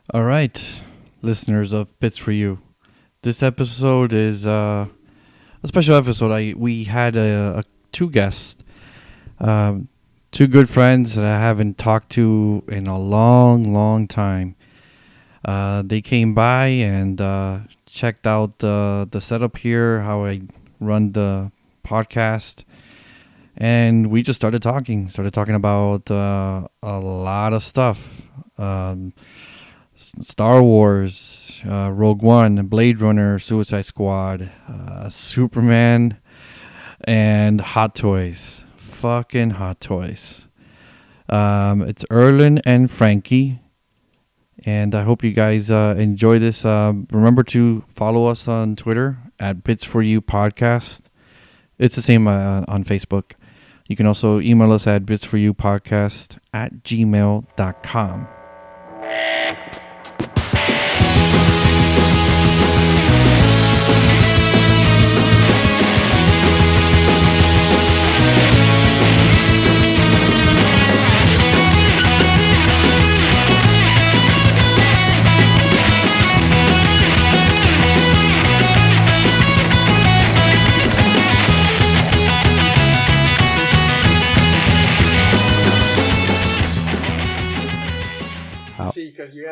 All right, listeners of Bits for You. This episode is a special episode. We had two guests, two good friends that I haven't talked to in a long, long time. They came by and checked out the setup here, how I run the podcast, and we just started talking. Started talking about a lot of stuff. Star Wars, Rogue One, Blade Runner, Suicide Squad, Superman, and Hot Toys. Fucking Hot Toys. It's Erlen and Frankie. And I hope you guys enjoy this. Remember to follow us on Twitter at Bits for You Podcast. It's the same on Facebook. You can also email us at bitsforyoupodcast@gmail.com.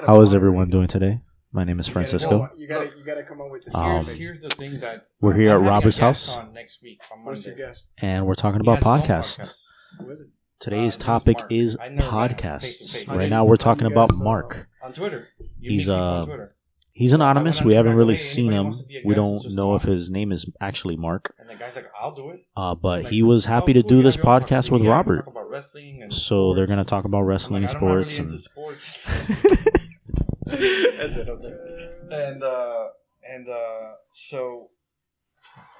How is everyone doing today? My name is Francisco. You gotta come up with the Here's the thing that We're here at Robert's house, next week on What's Monday. your guest? and we're talking about podcasts. Who is it? Today's This is topic Mark. is I never met him podcasts. face-to-face. Right now, we're talking How do you about guys, Mark. On Twitter. You He's meet people on Twitter. He's anonymous. When We I'm haven't trying to really wait, seen anybody him. wants to be a We guest, don't just know if talk. his name is actually Mark. And the guy's like, I'll do it. But Like, he was happy to cool, do you this have your own podcast with Yeah, we Robert. talk about wrestling and So they're gonna sports. talk about I'm wrestling, like, I'm not really sports, into and sports. That's it. Okay. And so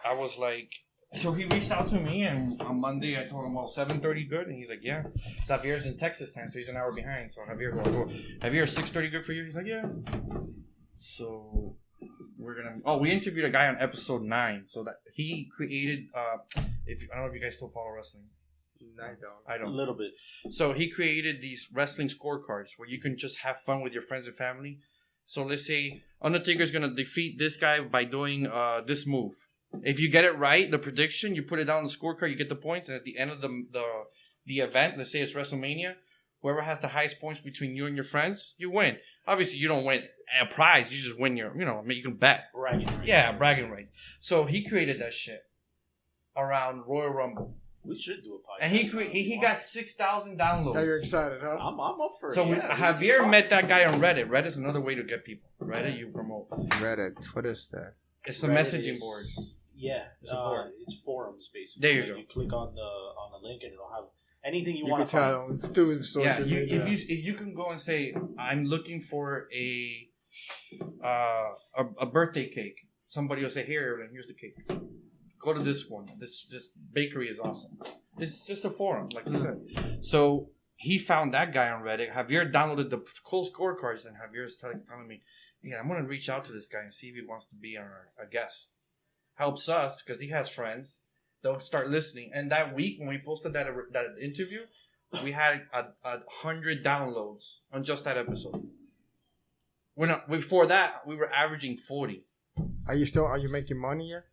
I was like, so he reached out to me, and on Monday I told him, well, 7:30 good, and he's like, yeah. Javier's in Texas time, so he's an hour behind. So Javier go, Javier, 6:30 good for you? He's like, yeah. So we're gonna. Oh, we interviewed a guy on episode 9. So that he created. I don't know if you guys still follow wrestling. I don't. a little bit. So he created these wrestling scorecards where you can just have fun with your friends and family. So let's say Undertaker's gonna defeat this guy by doing this move. If you get it right, the prediction, you put it down on the scorecard, you get the points, and at the end of the event, let's say it's WrestleMania, whoever has the highest points between you and your friends, you win. Obviously, you don't win a prize; you just win your, you can bet. Bragging. Yeah, bragging rights. So he created that shit around Royal Rumble. We should do a podcast. And he got 6,000 downloads. Now you're excited, huh? I'm up for So Javier met that guy on Reddit. Reddit's another way to get people. Reddit, you promote. Reddit. What is that? It's a messaging board. Yeah, It's a board. it's forums basically. There you Like, go. You click on the link and it'll have anything you You want can to find. tell them do social Yeah, media. if you can go and say, I'm looking for a birthday cake. Somebody will say, here's the cake. Go to this one. This bakery is awesome. It's just a forum, like you said. So he found that guy on Reddit. Javier downloaded the cool scorecards, and Javier's telling me, yeah, I'm going to reach out to this guy and see if he wants to be our guest. Helps us because he has friends. They'll start listening. And that week when we posted that interview, we had 100 downloads on just that episode. Before that, we were averaging 40. Are you making money yet?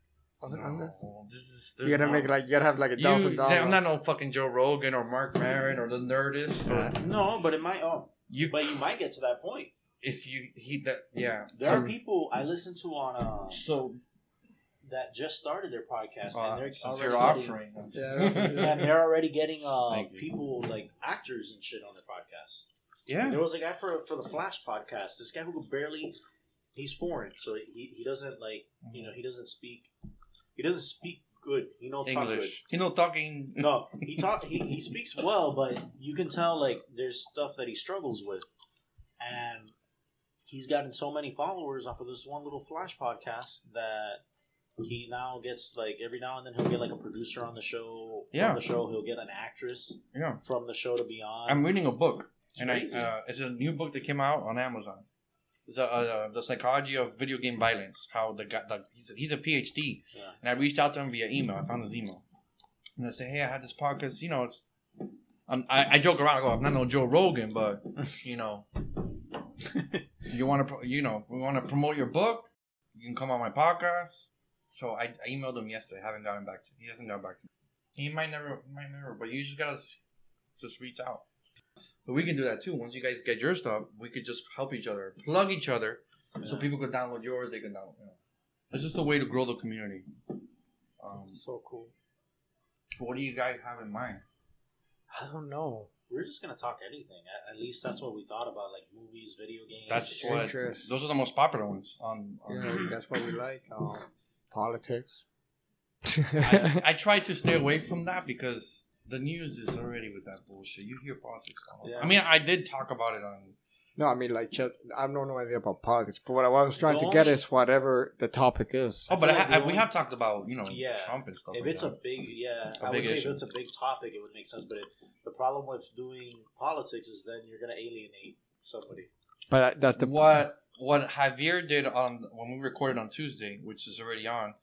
On this? You gotta there's you gotta have like $1,000. I'm not no fucking Joe Rogan or Mark Maron or the Nerdist. No, but it might. You might get to that point. If yeah. There are people I listen to on So that just started their podcast and they're since already you're getting, offering them. and they're already getting Thank you. people like actors and shit on their podcast. Yeah. There was a guy for the Flash podcast. This guy who could barely. He's foreign, so he doesn't he doesn't speak. He doesn't speak good. He don't talk good. English. He not talking. No, he speaks well, but you can tell like there's stuff that he struggles with, and he's gotten so many followers off of this one little Flash podcast that he now gets like every now and then he'll get like a producer on the show. From the show, he'll get an actress from the show to be on. I'm reading a book, and crazy. it's a new book that came out on Amazon. It's the psychology of video game violence. How the guy, he's a PhD, and I reached out to him via email. I found his email, and I said, "Hey, I had this podcast. I joke around. I go, I'm not no Joe Rogan, but You want to, we want to promote your book. You can come on my podcast. So I emailed him yesterday. I haven't gotten back to him. He hasn't gotten back to me. He might never, but you just gotta just reach out. But we can do that too. Once you guys get your stuff, we could just help each other, plug each other, so people could download yours. They can download. It's just a way to grow the community. So cool. What do you guys have in mind? I don't know. We're just gonna talk anything. At least that's what we thought about, like movies, video games. That's what. Interest. Those are the most popular ones. That's what we like. Politics. I try to stay away from that because the news is already with that bullshit. You hear politics all. Yeah. I mean, I did talk about it on. No, I mean, like, I don't know anything about politics, but what I was trying to get is whatever the topic is. Oh, but we have talked about, Trump and stuff. If it's a big, I would say if it's a big topic, it would make sense. But the problem with doing politics is then you're going to alienate somebody. But that's the what Javier did when we recorded on Tuesday, which is already on.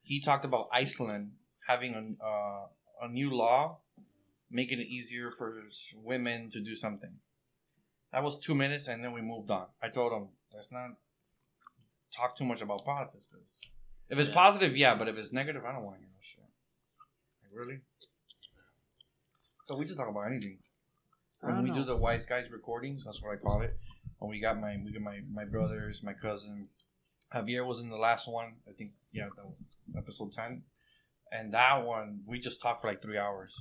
He talked about Iceland having a new law making it easier for women to do something. That was 2 minutes, and then we moved on. I told him, let's not talk too much about politics. If it's positive, yeah, but if it's negative, I don't want to hear no shit. Like, really? So we just talk about anything. When we do the Wise Guys recordings, that's what I call it. When we got my brothers, my cousin. Javier was in the last one, I think, the episode 10. And that one, we just talked for like 3 hours.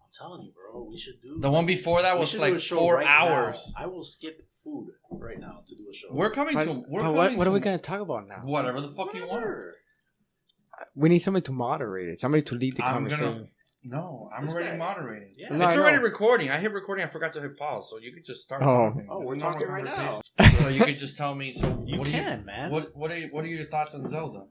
I'm telling you, bro, we should do. The one before that was like 4 hours. Now. I will skip food right now to do a show. We're coming to. What are we going to talk about now? Whatever the fuck you want. We need somebody to moderate it. Somebody to lead the conversation. I'm already moderating. Yeah. It's already recording. I hit recording. I forgot to hit pause, so you could just start. Talking. Oh, we're talking right now. So you could just tell me. So you can, man. What are your thoughts on Zelda?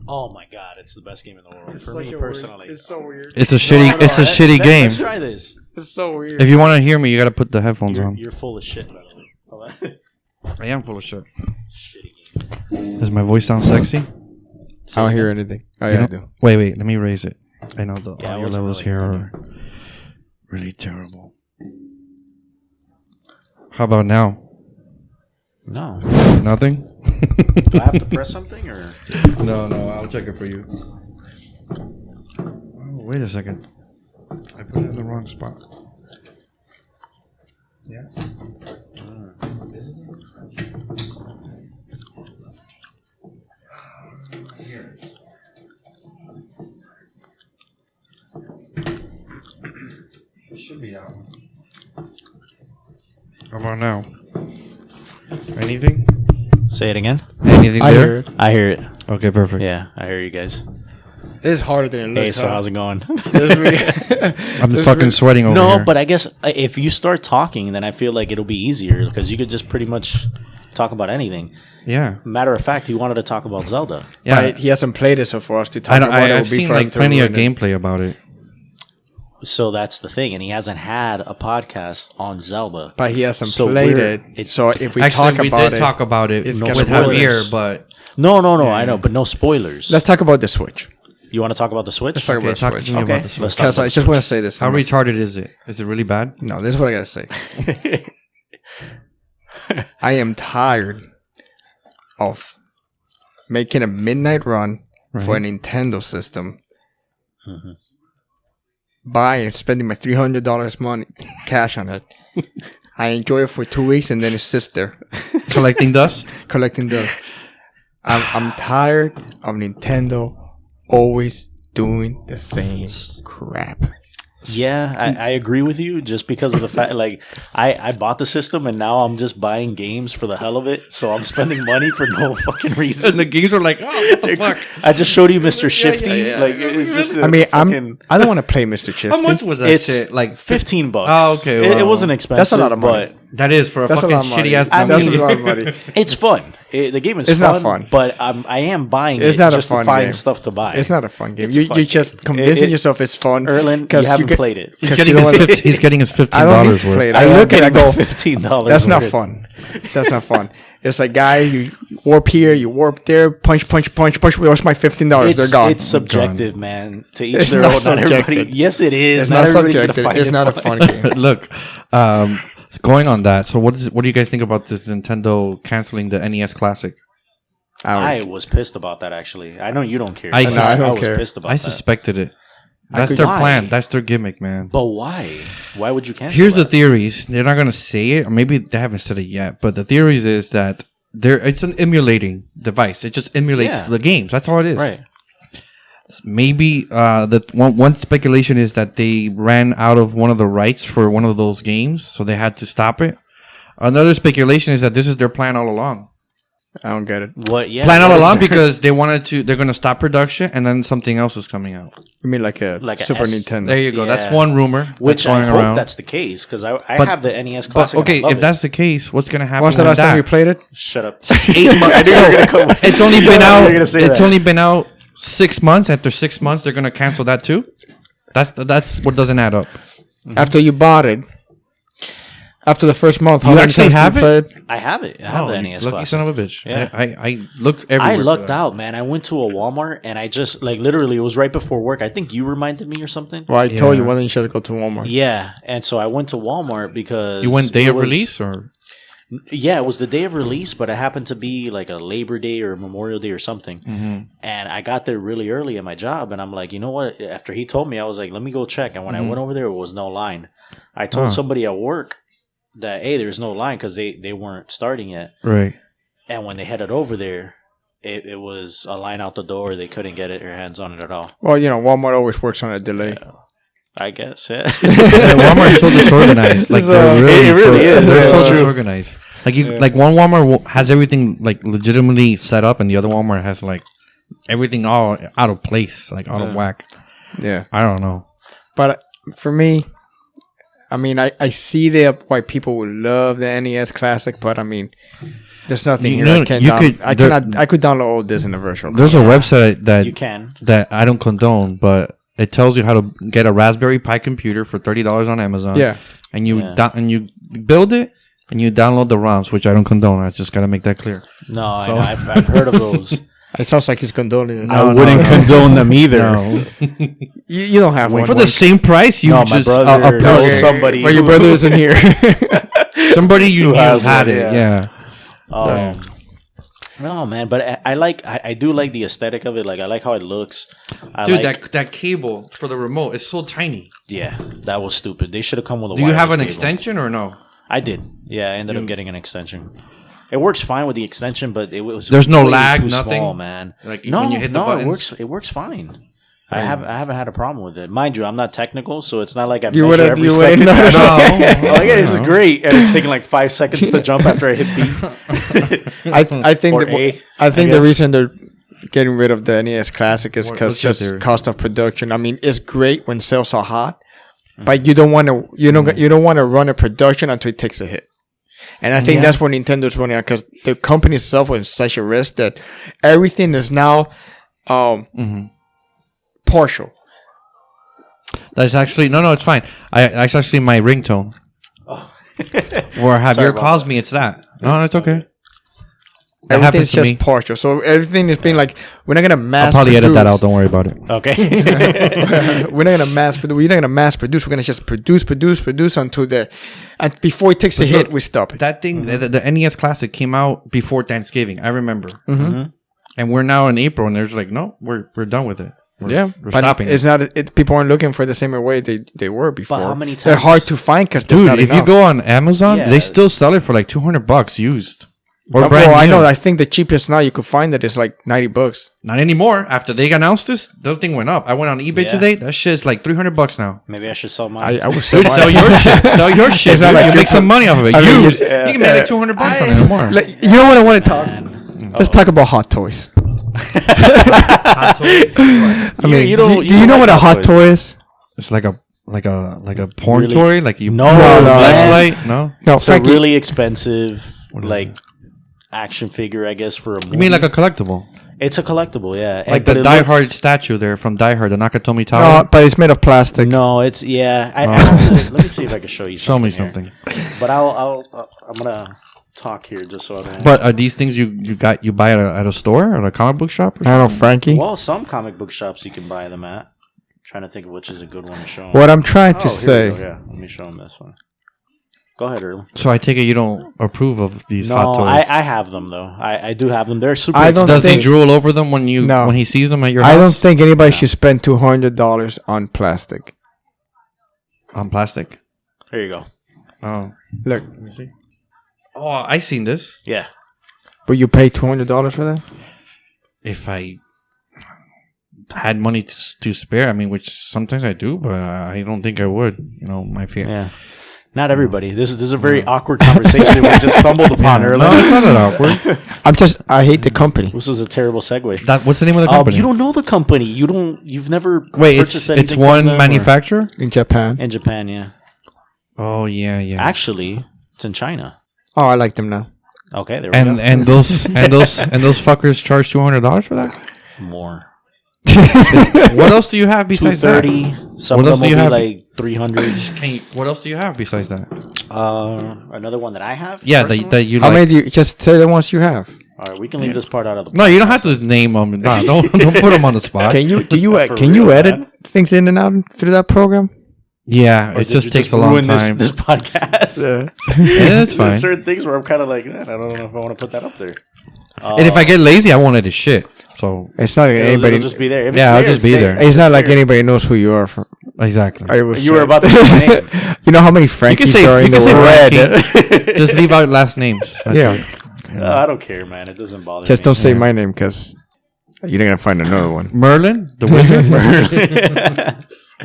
Oh my god, it's the best game in the world for me personally. It's so weird. It's a shitty game. Let's try this. It's so weird. If you want to hear me, you got to put the headphones on. You're full of shit, by the way. I am full of shit. Shitty game. Does my voice sound sexy? I don't hear anything. Oh yeah, I do. Wait. Let me raise it. I know the audio levels really here are really terrible. How about now? No. Nothing? Do I have to press something or? No, I'll check it for you. Oh, wait a second. I put it in the wrong spot. Yeah. Here. It should be that one. How about now? Anything? Say it again. Anything I there? hear it. I hear it. Okay, perfect. Yeah, I hear you guys. This is harder than it looks. Hey, so how's it going? I'm fucking sweating over here. No, but I guess if you start talking, then I feel like it'll be easier because you could just pretty much talk about anything. Yeah. Matter of fact, he wanted to talk about Zelda. Yeah. But he hasn't played it so for us to talk about it. I've seen like plenty of gameplay about it. So that's the thing, and he hasn't had a podcast on Zelda. But he hasn't played it. So if we talk about it, we did talk about it it's with gonna Javier, but No, I know, but no spoilers. let's talk about the Switch. You want to talk about the Switch? Let's talk about talk the to Switch. me Okay, about the Switch. let's talk Because about I just want to say this. How retarded is it? Is it really bad? No, this is what I gotta say. I am tired of making a midnight run for a Nintendo system, buying and spending my $300 money cash on it. I enjoy it for 2 weeks and then it sits there Collecting dust? collecting dust. I'm tired of Nintendo always doing the same crap. Yeah, I agree with you just because of the fact, like, I bought the system and now I'm just buying games for the hell of it. So I'm spending money for no fucking reason. And the games are like, oh, what the fuck? I just showed you Mr. Shifty. Like, it's just. I mean, I don't want to play Mr. Shifty. How much was that It's shit? Like $15. Oh, okay, It well, wasn't expensive. That's a lot of money. But that is for a That's a fucking lot of money. shitty ass. That's a lot of money. it's fun. The game is It's fun, not fun. but I am buying It's it not a just fun to find game. stuff to buy. It's not a fun game. It's a You fun you're just game. convincing yourself it's fun. Erlen, you haven't played it. He's getting his $15 I don't need to play worth. it. I look at it, I go, $15. that's not fun. That's not fun. It's like, guy, you warp here, you warp there, punch. Where's my $15? They're gone. It's subjective, man. To each It's their not own. Not everybody. subjective. Yes, it is. It's not not everybody's gonna subjective. find It's it not a fun. fun game. Look, Going on that, so what do you guys think about this Nintendo canceling the NES Classic? I was pissed about that, actually. I know you don't care. I don't was care. pissed about I that. suspected it. That's could- their Why? plan. That's their gimmick, man. But why? Why would you cancel Here's the that? theories. They're not gonna say it, or maybe they haven't said it yet. But the theories is that it's an emulating device. It just emulates Yeah. the games. That's all it is. Right. Maybe the one speculation is that they ran out of one of the rights for one of those games, so they had to stop it. Another speculation is that this is their plan all along. I don't get it. What? Yeah. Plan all what is along there? because they're going to stop production and then something else is coming out. You mean like a Super Nintendo? There you go. That's Yeah. one rumor Which that's going I hope around. that's the case, because I But- have the NES But Classic. okay, and I love if that's the case, what's going to happen When's the with last time that? you played it? Shut up. 8 months. It's only You been know out. you're gonna say It's that. only been out 6 months. After 6 months, they're going to cancel that too. That's what doesn't add up. After you bought it, after the first month, how You many actually times have you played? I have it. I have the you NES lucky Classic. son of a bitch. Yeah. I looked everywhere. I for lucked that. out, man. I went to a Walmart and I just literally it was right before work. I think you reminded me or something. Well, I told you Yeah. why don't you should go to Walmart? Yeah, and so I went to Walmart because You went day it of was- release or Yeah, it was the day of release, but it happened to be like a Labor Day or Memorial Day or something. Mm-hmm. And I got there really early at my job, and I'm like, you know what? After he told me, I was like, let me go check. And when I went over there, it was no line. I told somebody at work that, hey, there's no line because they weren't starting yet. right? And when they headed over there, it was a line out the door. They couldn't get their hands on it at all. Well, Walmart always works on a delay. I guess, yeah. Yeah, Walmart's so disorganized. Like they're really, It really is. They're That's so true. disorganized. Like like one Walmart has everything like legitimately set up, and the other Walmart has like everything all out of place, like out of whack. Yeah. I don't know. But for me, I mean, I see why people would love the NES Classic, but I mean, there's nothing You here. know, I can't you down- could- I there- cannot. I could download all this in the virtual. There's a website that You can. that I don't condone, but it tells you how to get a Raspberry Pi computer for $30 on Amazon. Yeah. and you Yeah. and you build it and you download the ROMs, which I don't condone. I just gotta make that clear. No, I know. I've heard of those. It sounds like he's condoning it. No, I wouldn't no. condone them either. No. You don't have one. For the same price, you No, my just brother knows Okay, somebody. But your brother isn't here. somebody you Who knew has had one, it. yeah. Yeah. No, man, but I do like the aesthetic of it. Like I like how it looks. Dude, like, that cable for the remote is so tiny. yeah, that was stupid. They should have come with a. Do you have wireless an cable. extension or no? I did. Yeah, I ended up getting an extension. It works fine with the extension, but it was There's no way lag, too nothing? small, man. Like, no, when you hit the no, buttons? it works fine. I haven't had a problem with it. Mind you, I'm not technical, so it's not like I You measure wouldn't- every you wouldn't second. notice. Like, yeah, this is great, and it's taking like 5 seconds to jump after I hit B. I think Or that, A, I think I the guess. reason they're getting rid of the NES Classic is What's because your just theory? cost of production. I mean, it's great when sales are hot, but you don't want to you don't want to run a production until it takes a hit. And I think that's what Nintendo's running on, because the company itself was such a risk that everything is now partial. That's actually no, it's fine. That's actually my ringtone. Oh. Or Sorry Javier about calls that. me. It's that. No, it's okay. It Everything's happens to just me. partial. So everything is being like, we're not gonna I'll mass probably produce. edit that out. Don't worry about it. Okay. We're not gonna mass produce. We're not gonna mass produce. We're gonna just produce until and before it takes a hit, we stop it. That thing, the NES Classic came out before Thanksgiving. I remember. Mm-hmm. And we're now in April, and there's like, no, we're done with it. We're But stopping. it's not. People aren't looking for the same way they were before. how many They're times- hard to find because there's Dude, not if enough. you go on Amazon, Yeah. they still sell it for like $200 used. Or Well, brand I new. know. I think the cheapest now you could find it is like $90. Not anymore. After they announced this, the thing went up. I went on eBay Yeah. today. That shit's like $300 now. Maybe I should sell mine. I would say Dude, sell your shit. Sell your shit. It's not Dude. like You you're make some money off of it. I mean, Used. yeah. You can make like $200 on it or more. You know what I want to talk? Man. Let's talk about hot toys. I mean, you don't- do you you know don't what like a hot hot toy is? It's like a porn Really? toy. Like you No, flashlight. No. No, It's Frankie. a really expensive like action figure, I guess, for a movie. You mean like a collectible? It's a collectible, yeah. Like but the it Die looks- Hard statue there from Die Hard, the Nakatomi No, Tower. but it's made of plastic. No, it's yeah. Let me see if I can show you. Show me something something. here. But I'm gonna talk here just so I don't. But are these things you buy at a store or a comic book shop? Or I don't know, Frankie. Well, some comic book shops you can buy them at. I'm trying to think of which is a good one to show 'em. What I'm trying to Oh, here we say. go, yeah, let me show them this one. Go ahead, Earl. So I take it you don't approve of these No, hot toys. I have them though. I do have them. They're super. I don't Does he think- drool over them when No. he sees them at your I don't house? think anybody should spend $200 on plastic. On plastic. There you go. Oh, Look, let me see. Oh, I seen this. Yeah. but you pay $200 for that? If I had money to spare, I mean, which sometimes I do, but I don't think I would. You know, my fear. Yeah. Not everybody. This is a very awkward conversation we just stumbled upon earlier. No, it's not that awkward. I hate the company. This is a terrible segue. What's the name of the company? You don't know the company. You've never Wait, purchased it's anything one from them, or- manufacturer. In Japan. in Japan. Yeah. Oh yeah. Actually, it's in China. Oh, I like them now. Okay, there we go. And those fuckers charge $200 for that. More. What else do you have besides that? 230. Some What of else them do will you be have? like 300. What else do you have besides that? Another one that I have. Yeah, personally? that you How like. many do you just say the ones you have? All right, we can leave this part out of the. No, you don't have to name them. No, don't put them on the spot. Can you For can you real, edit man. things in and out through that program? Yeah, Or it did you just takes a long ruin time. This podcast. Yeah, that's fine. There's certain things where I'm kind of like, man, I don't know if I want to put that up there. And if I get lazy, I won't edit shit. So It's not like anybody. It'll just be there. If Yeah, it's I'll there, just be there. It's not like there. anybody knows who you are. exactly. You were about to say my name. You know how many You can Frankies say are in the world? Frankie. Just leave out last names. That's Yeah. it. I don't care, man. It doesn't bother Just me. don't say my name because you're gonna find another one. Merlin, the wizard.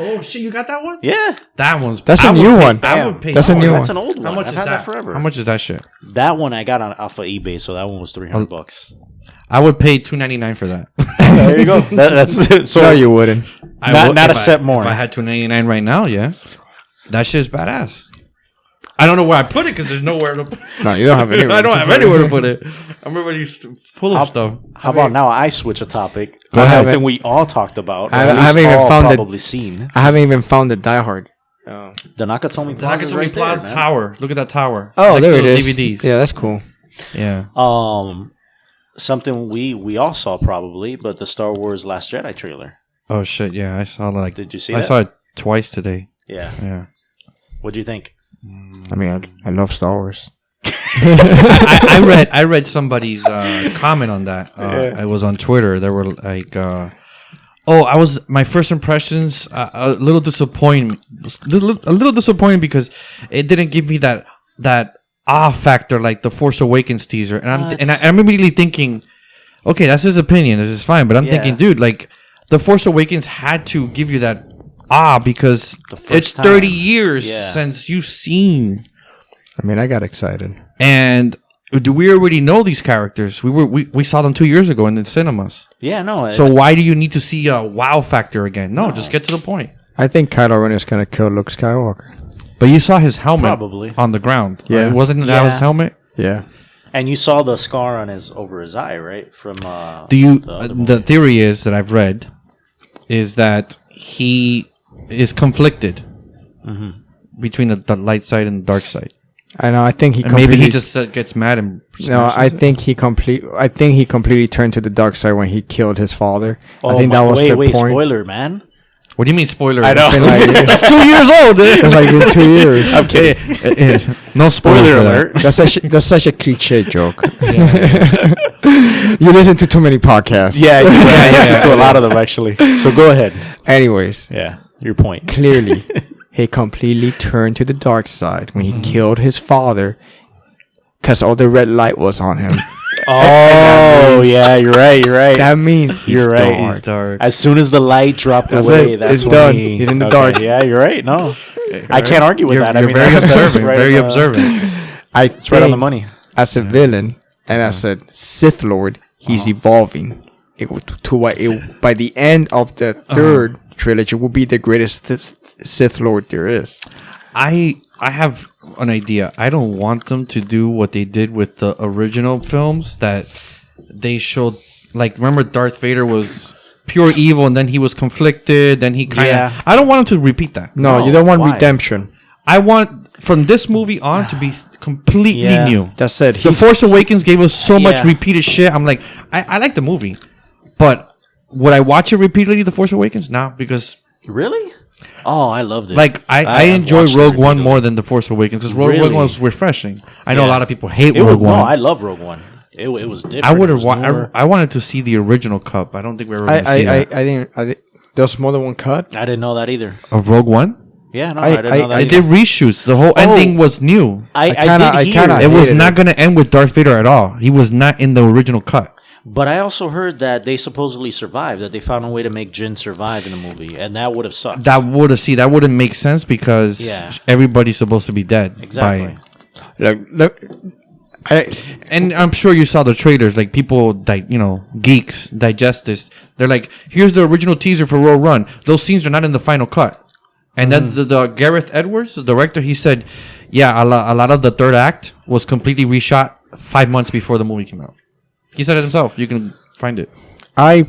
Oh shit! You got that one? Yeah, That one's. That's I a would new pay- one. I would pay. That's a new that's one. an old one. How much I've is had that? forever. How much is that shit? That one I got off of eBay, so that one was $300. I would pay $2.99 for that. There you go. That's it. So No, you wouldn't. I Not- would- not if a cent more. If I had $2.99 right now, yeah, that shit's badass. I don't know where I put it because there's nowhere to. Put No, you don't have anywhere. I don't have anywhere to put it. I'm already full of stuff. how about now I switch a topic? Go ahead. Something we all talked about. I or at least haven't even all found it. probably seen. I haven't even found the Die Hard. The Nakatomi Plaza is Nakatomi right there, Plaza man. Tower. Look at that tower. Oh, Next there to it the is. DVDs. Yeah, that's cool. Yeah. Something we all saw probably, but the Star Wars Last Jedi trailer. Oh shit! Yeah, I saw like. Did you see I that? saw it twice today. Yeah. Yeah. What'd you think? I mean, I love Star Wars. I read somebody's comment on that. It was on Twitter. They were like, "Oh, my first impressions a little disappointing, a little disappointing because it didn't give me that factor like the Force Awakens teaser." And I'm immediately thinking, okay, that's his opinion. This is fine, but I'm Yeah. thinking, dude, like the Force Awakens had to give you that because The first it's time. 30 years Yeah. since you've seen. I mean, I got excited. And do we already know these characters? We saw them 2 years ago in the cinemas. Yeah, no. So why do you need to see a wow factor again? No, just get to the point. I think Kylo Ren is gonna kill Luke Skywalker. But you saw his helmet Probably. on the ground. Yeah. Right? Wasn't that Yeah. his helmet? Yeah. And you saw the scar on over his eye, right? From Do you? the other The movie. theory is that I've read is that he is conflicted between the light side and the dark side. I know. I think he And maybe completely. he just gets mad and No, smashes I it. think he completely turned to the dark side when he killed his father. I think that was wait, the wait, point. spoiler, man. What do you mean spoiler? I know. Been like, That's 2 years old. it's like been 2 years. I'm kidding. No Spoiler spoiler alert. That's such a cliche joke. You listen to too many podcasts. Yeah, I listen yeah, to a it lot of them actually. So go ahead. Anyways, Yeah, your point. clearly, he completely turned to the dark side when he killed his father because all the red light was on him. Oh, yeah, you're right. You're right. That means he's You're right. dark. He's dark. As soon as the light dropped That's away, it. that's It's when done. he- He's in the Okay, dark. Yeah, you're right. No, I can't argue with You're, that. you're I mean, very that's observant. right, Very observant. I It's right on the think money. as a villain and as a Sith Lord, he's evolving. By the end of the third trilogy, will be the greatest Sith Lord there is. I have an idea. I don't want them to do what they did with the original films that they showed. Like, remember Darth Vader was pure evil and then he was conflicted. Then he kind of. Yeah. I don't want them to repeat that. No, No, you don't want why? redemption. I want from this movie on to be completely Yeah. new. That's it. The Force Awakens gave us so much Yeah. repeated shit. I'm like, I like the movie, but would I watch it repeatedly? The Force Awakens? No, because Really? Oh, I loved it. Like I have enjoy watched Rogue every One video. more than The Force Awakens because Rogue Really? One was refreshing. I know a Yeah. lot of people hate it was, Rogue One. No, I love Rogue One. It was different. I would It have. was newer. I wanted to see the original cut. But I don't think we were going to see I that. didn't. There's more than one cut. I didn't know that either. Of Rogue One. Yeah, no, I didn't know that They either. did reshoots. The whole ending was new. I I did kinda- hear, It was hated not it. going to end with Darth Vader at all. He was not in the original cut. but I also heard that they supposedly survived. That they found a way to make Jin survive in the movie, and that would have sucked. That wouldn't make sense because Yeah. everybody's supposed to be dead. Exactly. Look, And I'm sure you saw the trailers, like people, like geeks, digestists. They're like, "Here's the original teaser for Rogue One." Those scenes are not in the final cut. And then the Gareth Edwards, the director, he said, "Yeah, a lot of the third act was completely reshot 5 months before the movie came out." He said it himself. You can find it. I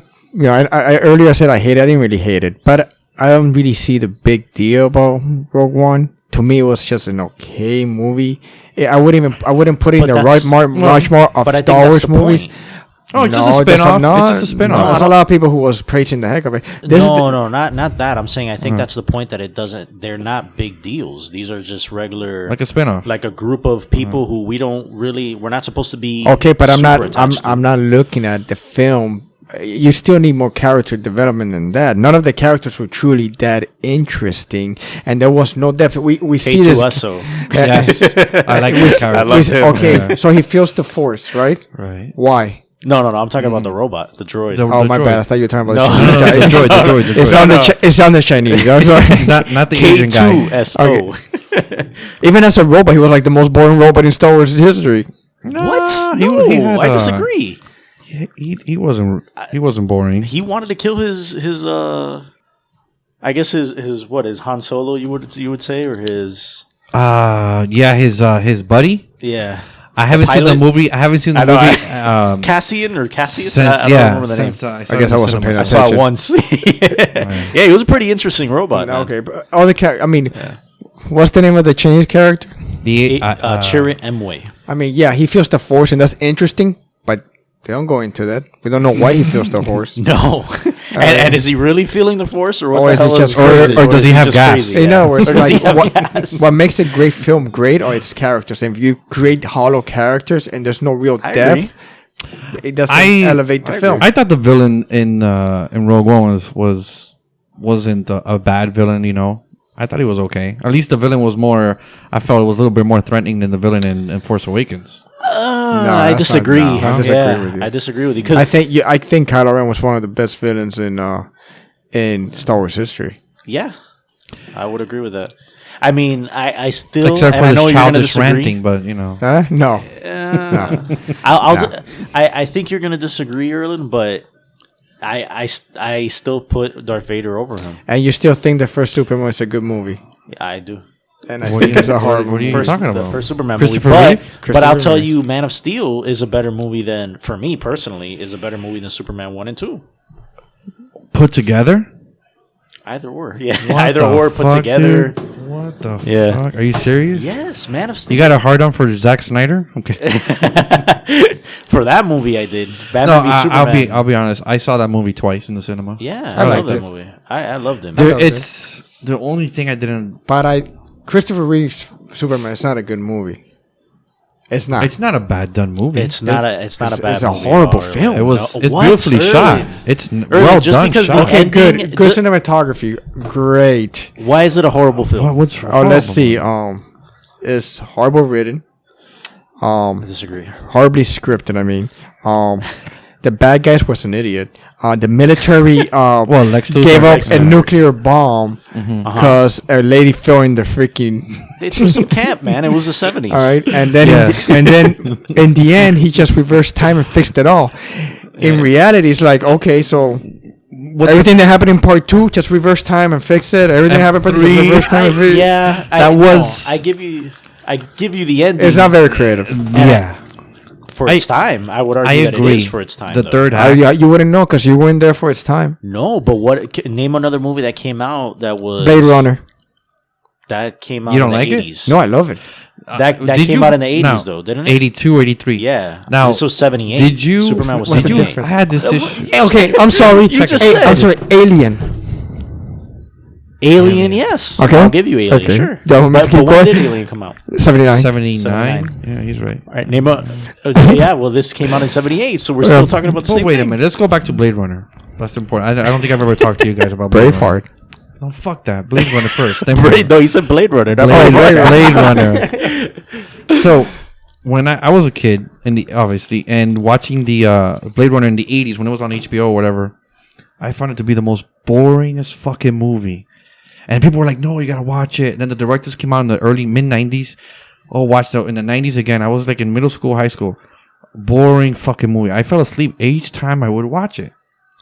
earlier said I hate it. I didn't really hate it, but I don't really see the big deal about Rogue One. To me, it was just an okay movie. I wouldn't put it in But the that's- Rushmore of but I think Star that's Movies. the point. Oh, it's just a there's spin-off. no- It's just a spin-off. There's a lot of people who was praising the heck of it. Not that. I'm saying I think that's the point that it doesn't. They're not big deals. These are just regular, Like a spin-off. like a group of people who we're not supposed to be. Okay, but I'm super not. attached to. I'm not looking at the film. You still need more character development than that. None of the characters were truly that interesting, and there was no depth. We see this. K2SO. Yes, I like this character. love him. Okay, Yeah. so he feels the force, right? Right. Why? No. I'm talking about the robot, the droid. Oh, my droid. bad. I thought you were talking about No. the Chinese No, guy. the droid. It sounded. It sounded Chinese. I'm sorry. Not the Asian guy. K2SO. Even as a robot, he was like the most boring robot in Star Wars history. What? he- No, he had, I disagree. He wasn't boring. He wanted to kill his I guess his what is Han Solo you would say, or his His buddy. yeah. I haven't seen the pilot? movie. I haven't seen the I know, movie. Cassian or Cassius? Since, I don't remember the name. I guess I wasn't paying I saw it attention. once. Yeah, he was a pretty interesting robot. man. Okay, but all the character. I mean, what's the name of the Chinese character? Chirin Emway. I mean, yeah, he feels the force, and that's interesting. But they don't go into that. We don't know why he feels the force. No. And is he really feeling the force, or what Or the is it hell just is crazy? or does is he have just gas? crazy? You know, where it's Or does he like have what, gas? what makes a great film great are its characters. And if you create hollow characters and there's no real I depth, it doesn't elevate the film. I thought the villain in Rogue One wasn't a bad villain. I thought he was okay. At least the villain was more. I felt it was a little bit more threatening than the villain in Force Awakens. I that's disagree. not- no, I disagree with you. I disagree with you because I think Kylo Ren was one of the best villains in Star Wars history. yeah, I would agree with that. I mean, I still Except for and I know his you're gonna childish disagree. ranting, but No. I think you're gonna disagree, Erlen, but I still put Darth Vader over him. And you still think the first Superman is a good movie? Yeah, I do. And I think it's a horrible what are you movie. talking The about? first Superman movie, Christopher but Reeve? but I'll Christopher tell Reeve. you, Man of Steel is a better movie than, for me personally, is a better movie than Superman 1 and 2. Put together. Either or, yeah, What either the or put fuck, together. dude? What the Yeah. fuck? Are you serious? Yes, Man of Steel. You got a hard on for Zack Snyder? Okay. For that movie, I did. No, Batman v Superman. I'll be honest. I saw that movie twice in the cinema. Yeah, I I, love liked that it. movie. I loved it. There- loved it's the only thing I didn't. But Christopher Reeve's Superman is not a good movie. It's not. It's not a bad done movie. It's not a bad it's movie. a horrible at all, film. It was. No, It's what? beautifully shot. Erlen? It's Erlen, well just done. because shot. the Okay, ending- good just- cinematography, great. Why is it a horrible film? What's Oh, let's see. It's horrible written. I disagree. Horribly scripted. I mean, the bad guys was an idiot. The military Well, Lex Luthor. gave up Lex a Luthor. nuclear bomb Uh-huh. because a lady fell in the freaking. They threw some camp, man. It was the 70s. All right, and then Yeah. and then in the end, he just reversed time and fixed it all. In reality, it's like, okay, so everything that happened in part 2, just reverse time and fix it. Everything that happened in part 3, just reverse time and fix it. Yeah, That was- I give you the ending. It's not very creative. Yeah, for its time. I would argue I that agree. it is for its time. The though. third act. You wouldn't know because you weren't there for its time. No, but name another movie that came out that was Blade Runner. That came out You don't in the like it? 80s. No, I love it. That Did came you- out in the 80s no. though, didn't it? 82, 83. Yeah. Now, this was 78. Did you? Superman was what's the 78. difference? I had this issue. Okay, I'm sorry. You just I'm said. sorry. Alien. Alien, yes. Okay. I'll give you Alien, Okay. sure. Do you want me to But keep when going? did Alien come out? 79. 79. Yeah, he's right. All right, name a. Okay, yeah, well, this came out in 78, so we're still talking about the Oh, same wait thing. a minute. Let's go back to Blade Runner. That's important. I don't think I've ever talked to you guys about Blade Runner. Braveheart. No, fuck that. Blade Runner first. Then No, he said Blade Runner. Not Blade, Blade Runner. Blade Runner. So when I was a kid, obviously, and watching the Blade Runner in the 80s when it was on HBO or whatever, I found it to be the most boringest fucking movie. And people were like, "No, you gotta watch it." And then the directors came out in the early mid 90s. Oh, watch it in the 90s again. I was like in middle school, high school. Boring fucking movie. I fell asleep each time I would watch it.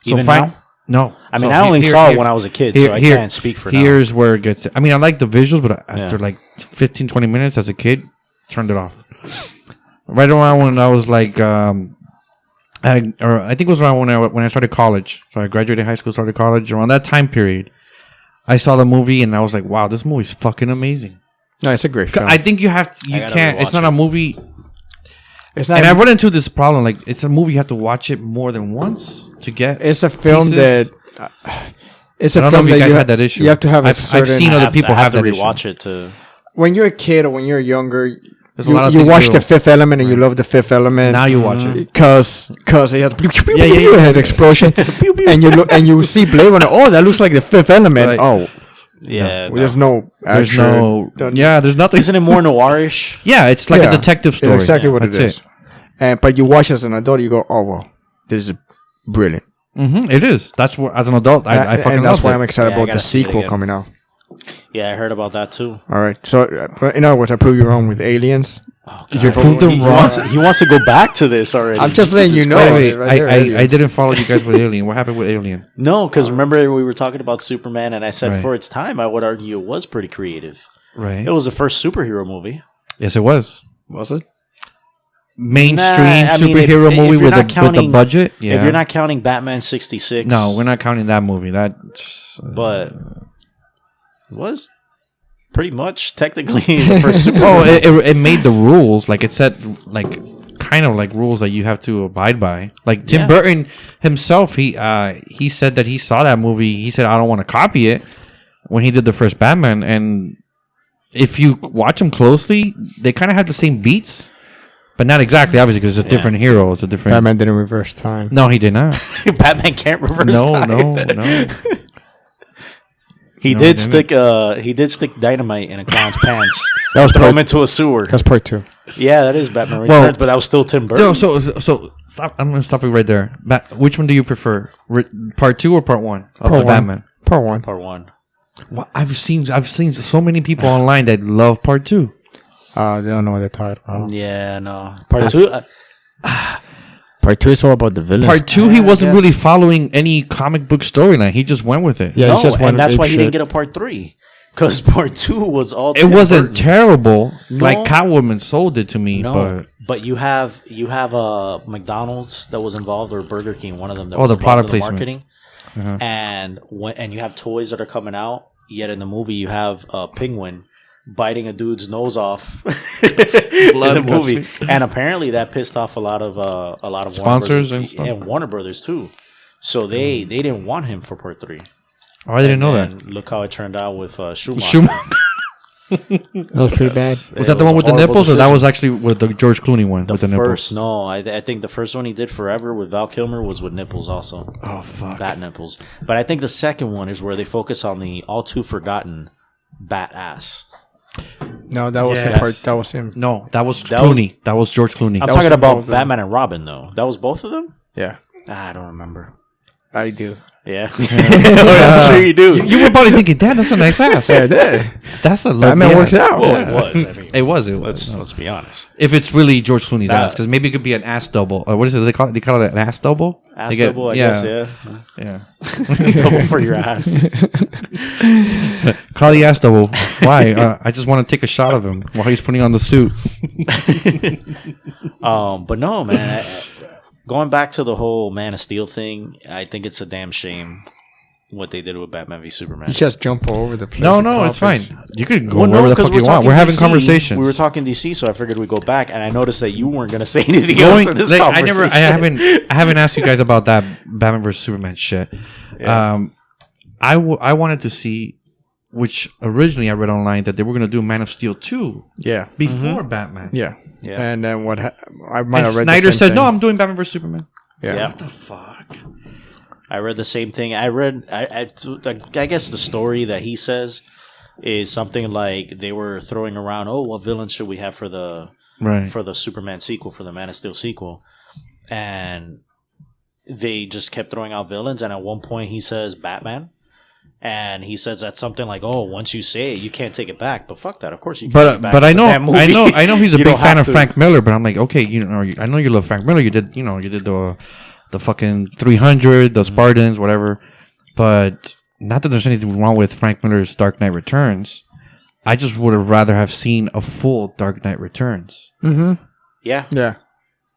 Even now? No. I mean, So I only here- saw it here- when I was a kid, here- so I here- can't speak for now. Here's where it gets. I mean, I like the visuals, but after Yeah. like 15, 20 minutes as a kid, turned it off. Right around when I was like, I think it was around when I started college. So I graduated high school, started college. Around that time period, I saw the movie and I was like, wow, this movie's fucking amazing. No, it's a great film. I think you have to, you gotta can't, it's rewatch not a movie. It's not. And I run into this problem. Like, it's a movie you have to watch it more than once to get. It's a film pieces. that. It's I a don't know film if you that guys you had that issue. You have to have a I've certain. seen other people I have to that issue. rewatch it to. When you're a kid or when you're younger, There's a lot of you things watch you- The Fifth Element and you love The Fifth Element. Now you watch it. Because it has yeah. had explosion, and you look and you see Blade Runner. Oh, that looks like The Fifth Element. Right. Oh, Yeah. there's no. There's actual- there's nothing. Isn't it more noirish? Yeah, it's like Yeah. a detective It's story. exactly what That's it is. And but you watch as an adult, you go, oh well, this is brilliant. It is. That's what, as an adult, I fucking and that's love why it. I'm excited Yeah, I about gotta the see it sequel again. coming out. Yeah, I heard about that too. All right, so in other words, I prove you wrong with Aliens. You proved them He wrong. wants to go back to this already. I'm just letting you know. Wait, Right there, I Aliens. didn't follow you guys with Alien. What happened with Alien? No, because remember we were talking about Superman, and I said Right. for its time, I would argue it was pretty creative. Right. It was the first superhero movie. Yes, it was. Was it? Mainstream I mean, if- superhero if movie you're with not a counting- budget. Yeah. If you're not counting Batman 66. No, we're not counting that movie. That. But it was pretty much technically the first superhero. Oh, it made the rules. Like it set like kind of like rules that you have to abide by. Like Tim Yeah. Burton himself, he said that he saw that movie. He said, "I don't want to copy it." When he did the first Batman, and if you watch them closely, they kind of have the same beats, but not exactly, obviously, because it's a different hero. It's a different. Batman didn't reverse time. No, he did not. Batman can't reverse No, time. no. He No, did he didn't. stick dynamite in a clown's pants. That was Throw him part. into a sewer. That's part 2. Yeah, that is Batman Well- Returns, but that was still Tim Burton. So stop. I'm gonna stop you right there. Which one do you prefer, part 2 or part 1 of Part the 1. Batman? Part 1. Part one. Well, I've seen so many people online that love part 2. They don't know what they're talking about. Yeah, no. Part two. Part 2 is all about the villains. Part 2, he I wasn't guess. really following any comic book storyline. He just went with it. Yeah, no, it's just one and that's ape why he shit. didn't get a part 3. Because part 2 was all. It Tim wasn't Burton. terrible. No. Like Catwoman sold it to me, No, but but you have McDonald's that was involved, or Burger King, one of them. That Oh, was the involved product in the placement. marketing, and you have toys that are coming out. Yet in the movie, you have a penguin biting a dude's nose off in the movie, and apparently that pissed off a lot of Sponsors Warner and stuff. and Warner Brothers too. So they didn't want him for part 3. oh, I didn't know that. And look how it turned out with Schumacher. Schumacher. That was pretty bad. Was that the one with the nipples, or that was actually with the George Clooney one with the nipples? first? No, I think the first one he did forever with Val Kilmer was with nipples also. Oh fuck! Bat nipples. But I think the second one is where they focus on the all too forgotten bat ass. No, that was Yes. the part. That was him. No, that was That was- Clooney. That was George Clooney. I'm That was talking in both about of them. Batman and Robin though. That was both of them? Yeah, I don't remember. I do. Yeah. I'm sure you do. You were probably thinking, "Damn, that's a nice ass." Yeah, that. That's a Batman works out. Well, Yeah. it was. I mean, It was. It was. let's be honest. If it's really George Clooney's That- ass, because maybe it could be an ass double. Or what is it? They call it an ass double. Ass They get- double, I guess, yeah. Yeah. Double for your ass. Call the ass double. Why? I just want to take a shot of him while he's putting on the suit. But no, man. Going back to the whole Man of Steel thing, I think it's a damn shame what they did with Batman v Superman. You just jump over the place. No, it's fine. topics. You can go Well, wherever the 'cause fuck you want. talking We're having DC. conversations. We were talking DC, so I figured we'd go back, and I noticed that you weren't going to say anything Going- else in this like, conversation. I haven't asked you guys about that Batman versus Superman shit. Yeah. I wanted to see which originally I read online that they were gonna do Man of Steel 2 Yeah. before Batman. Yeah. Yeah. And then I might And have read Snyder the same said, thing. "No, I'm doing Batman vs Superman." Yeah. Yeah. What the fuck? I read the same thing. I guess the story that he says is something like they were throwing around, oh, what villains should we have for the Superman sequel, for the Man of Steel sequel? And they just kept throwing out villains, and at one point he says Batman. And he says that's something like, "Oh, once you say it, you can't take it back." But fuck that. Of course you can. Take it back. But It's a damn movie. I know he's a You big don't fan have of to. Frank Miller. But I'm like, okay, I know you love Frank Miller. You did the fucking 300, the Spartans, whatever. But not that there's anything wrong with Frank Miller's Dark Knight Returns. I just would have rather have seen a full Dark Knight Returns Yeah. Yeah.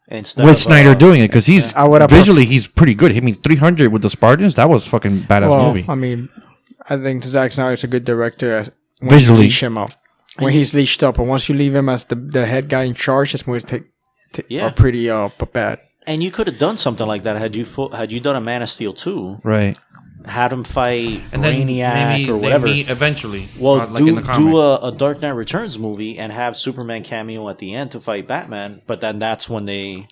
Instead with of, Snyder doing it, because he's I would have visually he's pretty good. I mean, 300 with the Spartans, that was fucking badass movie. I mean, I think Zack Snyder is a good director when Visually. you leash him up. When he's leashed up, and once you leave him as the head guy in charge, his movies are pretty bad. And you could have done something like that had you done a Man of Steel 2, Right. had him fight And then Brainiac maybe or whatever. eventually. Well, like in the comic. do a Dark Knight Returns movie and have Superman cameo at the end to fight Batman, but then that's when they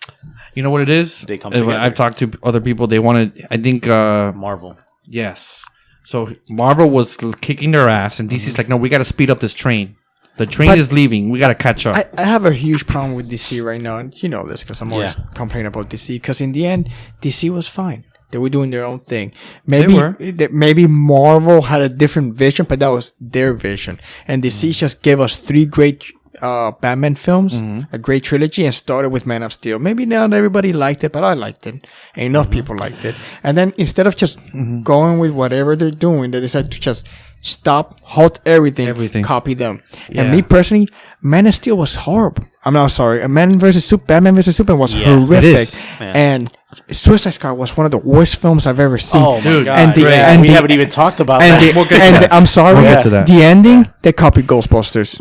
You know what it is? They come together. I've talked to other people. They wanted, I think, Marvel. yes. So Marvel was kicking their ass, and DC's like, no, we got to speed up this train. The train is leaving. We got to catch up. I have a huge problem with DC right now, and you know this because I'm always complaining about DC. Because in the end, DC was fine. They were doing their own thing. Maybe Marvel had a different vision, but that was their vision. And DC just gave us 3 great Batman films, a great trilogy, and started with Man of Steel. Maybe not everybody liked it, but I liked it. And enough people liked it. And then instead of just going with whatever they're doing, they decided to just stop, halt everything. Copy them. Yeah. And me personally, Man of Steel was horrible. I'm not sorry. Batman vs Superman was horrific. It is. Yeah. And Suicide Squad was one of the worst films I've ever seen. Oh Dude, my god! and the- Yeah, and we the- haven't even talked about And, that. I'm sorry, We'll get to that. the ending, they copied Ghostbusters.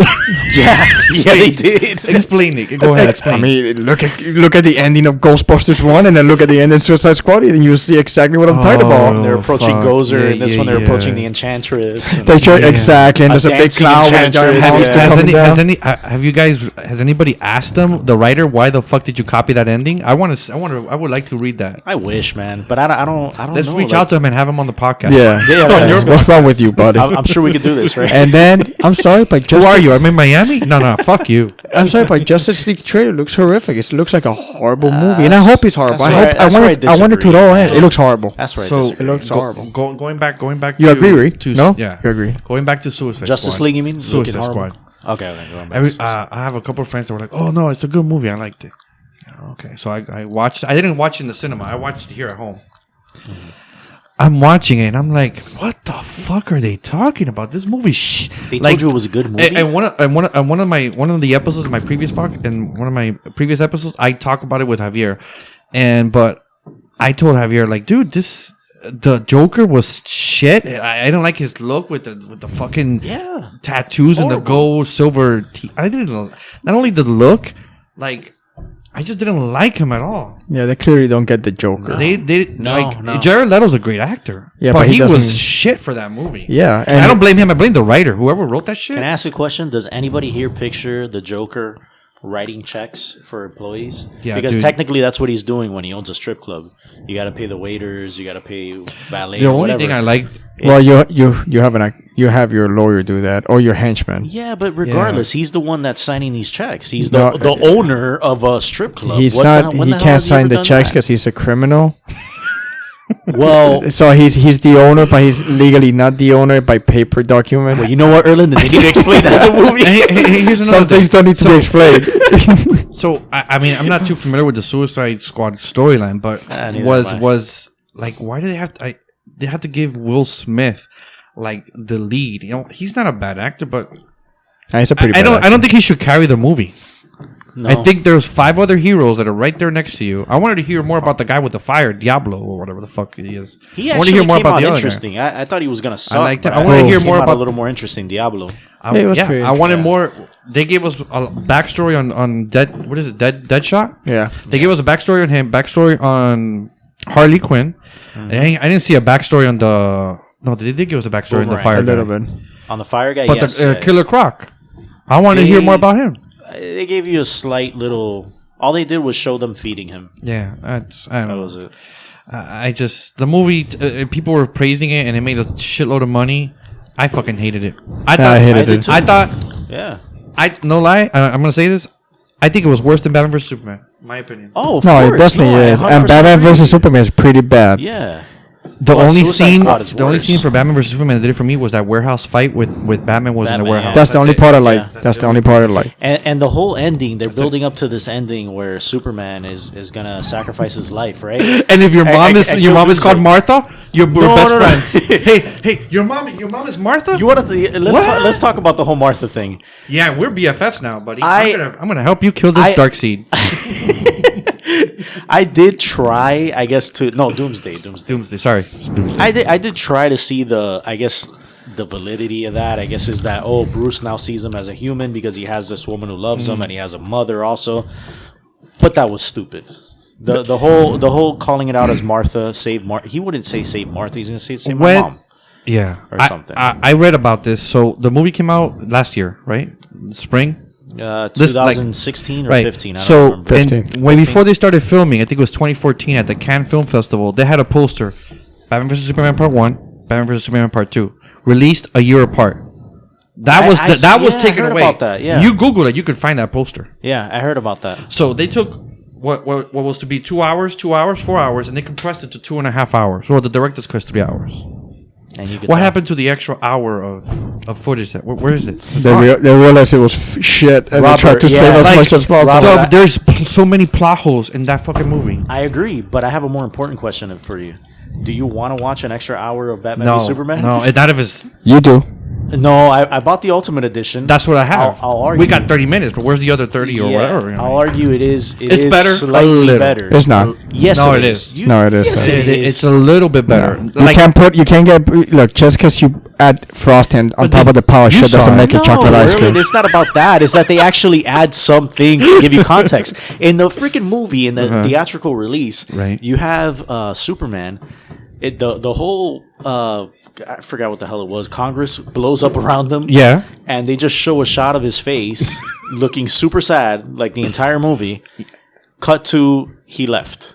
yeah, they did. Explain it. Go ahead. Explain. I mean, look at the ending of Ghostbusters 1 and then look at the ending of Suicide Squad and you see exactly what I'm talking about. They're approaching fuck. Gozer, Yeah, and this yeah, one they're yeah. approaching the Enchantress. They show exactly, and there's a big dancing cloud with a giant Enchantress, monster yeah. coming down. Have you guys? Has anybody asked them, the writer, why the fuck did you copy that ending? I would like to read that. I wish, man, but I don't Let's know. reach out to him and have him on the podcast. Yeah. Yeah, What's wrong with you, buddy? I'm sure we could do this, right? And then I'm sorry, but Who are Justice, you? I'm in Miami. No, fuck you. I'm sorry, but Justice League trailer looks horrific. It looks like a horrible movie, and I hope it's horrible. that's where I I want it to disagree. all end. It looks horrible. That's right. So It looks horrible. Going back. You to, agree, Reed? to No? yeah, You agree? Going back to Suicide Justice Squad. League, you mean? Suicide Looking horrible? Squad. Okay, going back. to I have a couple of friends that were like, "Oh no, it's a good movie. I liked it." Okay, so I watched. I didn't watch it in the cinema. I watched it here at home. I'm watching it, and I'm like, "What the fuck are they talking about? This movie, They told you it was a good movie. And one of the episodes of my previous podcast, and one of my previous episodes, I talk about it with Javier, but I told Javier like, dude, the Joker was shit. I didn't like his look with the fucking tattoos and the gold silver. I didn't not only the look, like I just didn't like him at all. Yeah, they clearly don't get the Joker. No. Jared Leto's a great actor. Yeah, but but he he doesn't- was shit for that movie. Yeah, And I don't blame him. I blame the writer, whoever wrote that shit. Can I ask a question? Does anybody here picture the Joker writing checks for employees? Yeah, because dude. technically that's what he's doing when he owns a strip club. You got to pay the waiters, you got to pay valet. The only whatever. thing I liked. Well, you have your lawyer do that or your henchman. Yeah, but regardless, he's the one that's signing these checks. He's No, the owner of a strip club. He's What not. the- when He the hell can't has he sign ever the done checks that? because he's a criminal. Well, So he's the owner, but he's legally not the owner by paper document. you know what, Erland? They need to explain that in the movie. Here's another Some thing. things don't need to be explained. So I mean, I'm not too familiar with the Suicide Squad storyline, but neither was am I. was like, why do they have to? They have to give Will Smith like the lead. You know, he's not a bad actor, but He's a pretty. I bad don't think he should carry the movie. No. I think there's 5 other heroes that are right there next to you. I wanted to hear more about the guy with the fire, Diablo, or whatever the fuck he is. He I want actually to hear more came about out the other guy. interesting. I thought he was gonna suck. like that. but I wanna hear he more came out about- a little more interesting. Diablo. Yeah, it was pretty I wanted more. They gave us a backstory on Dead. What is it? Deadshot. Yeah. They gave us a backstory on him, backstory on Harley Quinn. And I didn't see a backstory on the. No, they did give us a backstory on the Boomerang. fire. A little guy. bit. On the fire guy, But yes. the Killer Croc, I want to hear more about him. They gave you a slight little. All they did was show them feeding him. Yeah, I That don't know. was it. I just the movie. People were praising it, and it made a shitload of money. I fucking hated it. I hated did it. too. I thought. Yeah. No lie. I'm gonna say this. I think it was worse than Batman vs Superman. My opinion. Oh, of No, course. it definitely I is. 100% And Batman agree. vs Superman is pretty bad. Yeah. The Well, only Suicide scene, Squad is the only worse. scene for Batman vs Superman that did it for me was that warehouse fight with Batman was in the Batman, warehouse. That's the only it. part I like. Yeah. That's the only part I like. And the whole ending, they're building up to this ending where Superman is gonna sacrifice his life, right? And if your mom is and your kill mom is called Doomsday. Martha, you're No, best no, no. friends. hey, your mom is Martha. You want to let's talk about the whole Martha thing. Yeah, we're BFFs now, buddy. I- I'm gonna help you kill this dark seed. I did try, I guess, Doomsday. Doomsday. Sorry. Doomsday. I did try to see the validity of that. I guess is that Bruce now sees him as a human because he has this woman who loves him and he has a mother also. But that was stupid. The whole calling it out as Martha save Martha. He wouldn't say save Martha. He's gonna say save my mom. Yeah. Or something. I read about this. So the movie came out last year, right? Spring. 2016 or Right. 15. I don't So remember. 15. when before they started filming, I think it was 2014 at the Cannes Film Festival, they had a poster, Batman vs Superman Part 1, Batman vs Superman Part 2, released a year apart. That was I taken heard away. about that, yeah. You Google it, you could find that poster. Yeah, I heard about that. So they took what was to be 2 hours, 4 hours, and they compressed it to 2.5 hours. Well, the director's cut 3 hours. And you could What tell. happened to the extra hour of footage? Where is it? They realized it was shit, and Robert, they tried to yeah, save as like, much as possible. Robert, Dog, there's so many plot holes in that fucking movie. I agree, but I have a more important question for you. Do you want to watch an extra hour of Batman No, v Superman? no, not if it's. You do. No, I bought the Ultimate Edition. That's what I have. I'll argue. We got 30 minutes, but where's the other 30 or whatever? I'll argue it is. It's better, a Slightly little. better. It's not. Yes, No, it it is. is. No, it is. Yes, it is. It's a little bit better. You can't get look just because you add frosting on But top of the power you shit saw doesn't it. make it chocolate ice cream. It's not about that. It's that they actually add some things to give you context. In the freaking movie, in the theatrical release, Right. you have Superman. The whole I forgot what the hell it was. Congress blows up around them. Yeah. And they just show a shot of his face looking super sad, like the entire movie. Cut to he left.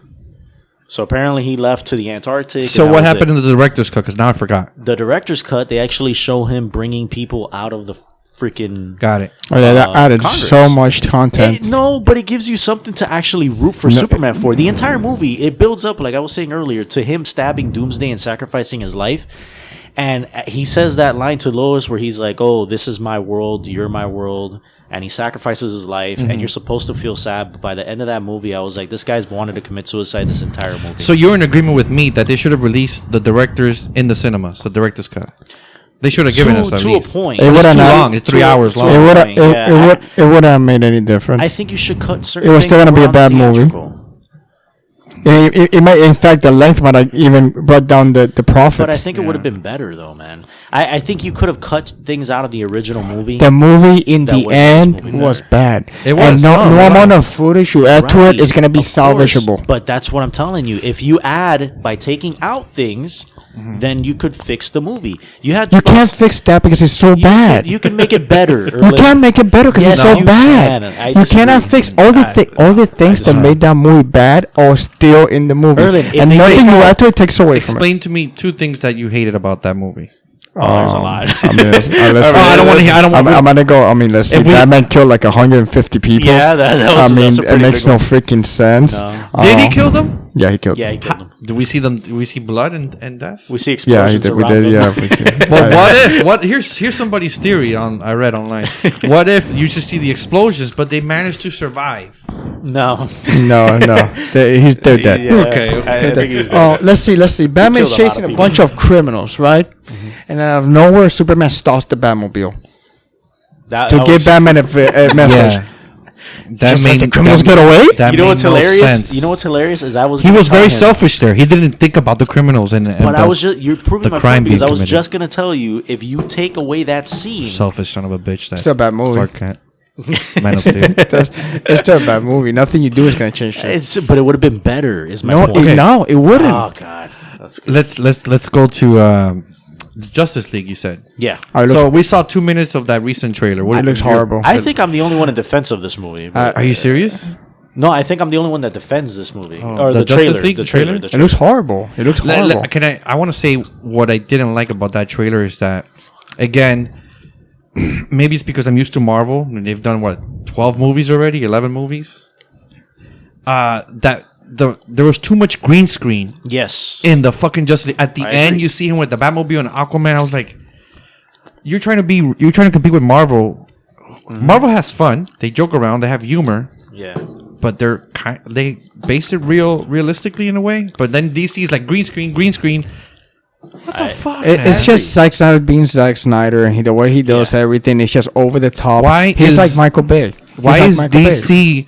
So apparently he left to the Antarctic. So what happened in the director's cut? Because now I forgot. The director's cut? They actually show him bringing people out of the freaking. Got it. Oh, yeah, that added Congress. so much content. No, but it gives you something to actually root for Superman for. The entire movie, it builds up, like I was saying earlier, to him stabbing Doomsday and sacrificing his life. And he says that line to Lois where he's like, "Oh, this is my world, you're my world," and he sacrifices his life. And you're supposed to feel sad, but by the end of that movie, I was like, "This guy's wanted to commit suicide this entire movie." So you're in agreement with me that they should have released the directors in the cinemas, the director's cut. They should have given us at to least. a point. It It's would've too not- long. It's 3 hours long. It would have. Yeah. It would have made any difference. I think you should cut certain. It was still things gonna be a around bad movie. theatrical. It might, in fact, the length might have even brought down the profits. But I think it would have been better, though, man. I think you could have cut things out of the original movie. the movie in That the would make end this movie was better. bad. It was. And no No, amount of footage you add to it Right, is going to be of course. salvageable. But that's what I'm telling you. If you add by taking out things, then you could fix the movie. You had to You can't fix that because it's so bad. You can make it better. You can't make it better because Yes, it's so you bad. can. I You cannot disagree. fix all the things that made that movie bad are still in the movie, Erlen, if and they nothing take you out- add to it takes away from it. Explain to me 2 things that you hated about that movie. Oh, there's a lot. I mean, let's see. I don't wanna hear- I don't wanna- I'm gonna go. I mean, let's see. If we- Batman killed like 150 people. Yeah, that was. I mean, that's a it pretty makes big no one. freaking sense. No. Did he Uh, kill them? Yeah, he killed. Yeah, them. he killed him. Do we see them? Do we see blood and death? We see Yeah, he explosions did. We around did. him. Yeah, we see. But what if? Here's somebody's theory I read online. What if you just see the explosions, but they managed to survive? No. No, they're dead. Yeah, Okay, I think he's Oh, dead. let's see. Batman's killed a lot chasing of a people. bunch of criminals, right? And out of nowhere, Superman stops the Batmobile That to give was- Batman a message. That Just let the criminals get away? That You know made what's no hilarious? sense. You know what's hilarious is I was. He gonna was tell very him- selfish there. He didn't think about the criminals and But I was just you're proving the my crime point because I being was committed. just gonna tell you if you take away that scene, selfish son of a bitch. That It's still a bad movie. Clark Kent. Man of Steel. It's still a bad movie. Nothing you do is gonna change shit. but it would have been better. Is my No, point. no, it wouldn't. Oh God, that's Let's go to Justice League, you said. Yeah. It looks, So we saw 2 minutes of that recent trailer. it looks horrible. I think I'm the only one in defense of this movie. but- Are you serious? no, I think I'm the only one that defends this movie. Oh, or the the, Justice trailer. League? The The trailer. trailer? The It trailer. looks horrible. It looks horrible. I want to say what I didn't like about that trailer is that, again, maybe it's because I'm used to Marvel and they've done 12 movies already, 11 movies. There was too much green screen Yes. in the fucking Justice League. At the I end, agree. you see him with the Batmobile and Aquaman. I was like, you're trying to compete with Marvel. Mm-hmm. Marvel has fun. They joke around. They have humor. Yeah. But they base it realistically in a way. But then DC is like green screen. What the fuck? It's man? just Zack Snyder being Zack Snyder, and the way he does everything is just over the top. He's like Michael Bay. Why He's is like Michael Bay. DC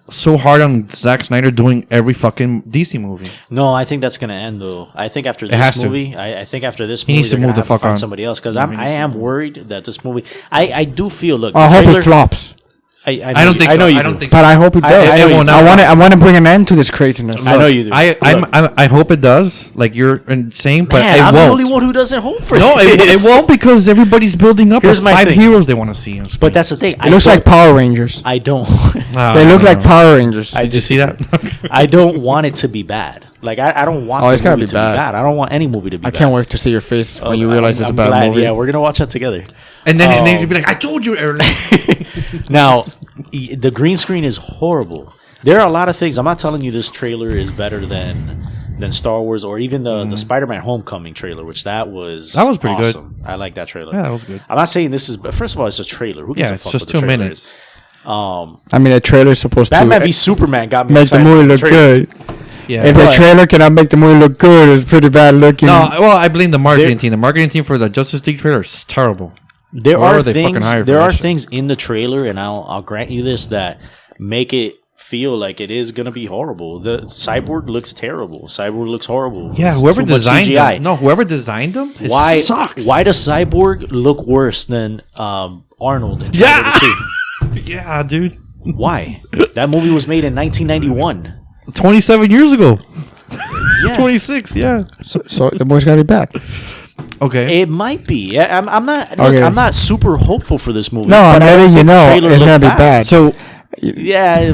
so hard on Zack Snyder doing every fucking DC movie? No, I think that's gonna end though. I think after has this to. movie, I think after this He movie, needs to they're move gonna the fuck find on. somebody else because I am worried that this movie. I do feel. Look, I the hope trailer- it flops. I don't think I so. know you I don't do. think But I hope it does. I know you do. I want to bring an end to this craziness. I know you do. I hope it does. Like you're insane, but Man, it I'm won't. the only one who doesn't hope for No, this. it won't because everybody's building up Here's as my 5 thing. heroes they want to see. But that's the thing. It looks like Power Rangers. I don't. They look like Power Rangers. Did you see that? I don't want it to be bad. Like I don't want. Oh, the it's gotta movie be to bad. I don't want any movie to be I bad. can't wait to see your face when you realize it's a I'm bad glad. movie. Yeah, we're gonna watch that together. and then you'd be like, "I told you earlier." Now, the green screen is horrible. There are a lot of things. I'm not telling you this trailer is better than Star Wars or even the Spider-Man Homecoming trailer, which that was pretty good. awesome. I like that trailer. Yeah, that was good. I'm not saying this is, but first of all, it's a trailer. Who gives Yeah, a it's fuck just what the 2 trailer minutes. is? I mean, the trailer is supposed Batman to v Superman got me make the excited movie for look trailer. good. Yeah. If the trailer cannot make the movie look good, it's pretty bad looking. No, well, I blame the marketing team. The marketing team for the Justice League trailer is terrible. There Where are are they fucking things. hired for There that are shit? things in the trailer, and I'll grant you this, that make it feel like it is gonna be horrible. The Cyborg looks terrible. Cyborg looks horrible. Yeah, It's whoever too much designed CGI. them. No, whoever designed them. It Why? sucks. Why does Cyborg look worse than Arnold in Yeah. Terminator 2? Yeah, dude. Why? That movie was made in 1991. 27 years ago. Yeah. 26. Yeah. So the movie's gonna be bad. Okay. It might be. Yeah, I'm not. Look, Okay. I'm not super hopeful for this movie. No, I'm but I don't letting you think the know trailer it's looked gonna be bad. So Yeah.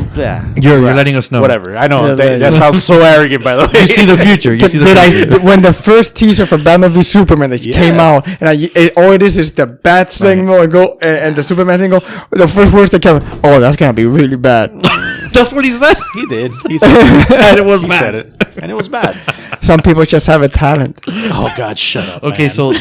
you're letting us know. Whatever. I know Yeah, that sounds so arrogant. By the way, You see the future. You see the future. When the first teaser for Batman v Superman that came out, and all it is the Bat signal and the Superman signal, the first words that came, oh, that's gonna be really bad. That's what he said. he did. He said it. And it was He bad. said it, and it was bad. Some people just have a talent. Oh God, shut up. Okay, man. so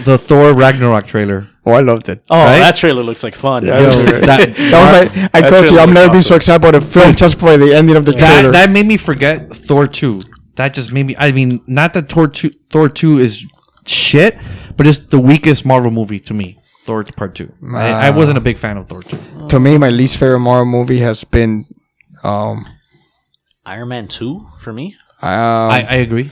the Thor Ragnarok trailer. Oh, I loved it. Oh, right? that trailer looks like fun. Yeah, Yo, that was I That told you, trailer I'm looks never been so awesome. excited about a film just for the ending of the trailer. That made me forget Thor 2. That just made me. I mean, not that Thor 2 is shit, but it's the weakest Marvel movie to me. Thor Part 2. I wasn't a big fan of Thor 2. To me, my least favorite Marvel movie has been Iron Man 2 for me. I agree.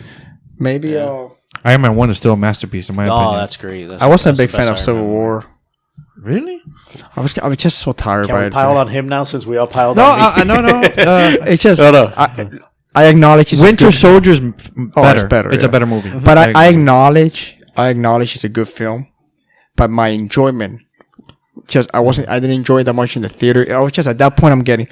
maybe. Iron Man 1 is still a masterpiece in my Oh, opinion. that's great. I wasn't a that's big the fan best of Iron Civil Man. War. Really? I was just so tired Can by we it. pile on him now since we all piled No, on me? no. It's just No. I acknowledge it's Winter a good, Soldier's better. it's better, It's yeah. a better movie. but I agree. acknowledge it's a good film, but my enjoyment I didn't enjoy it that much in the theater. I was just at that point I'm getting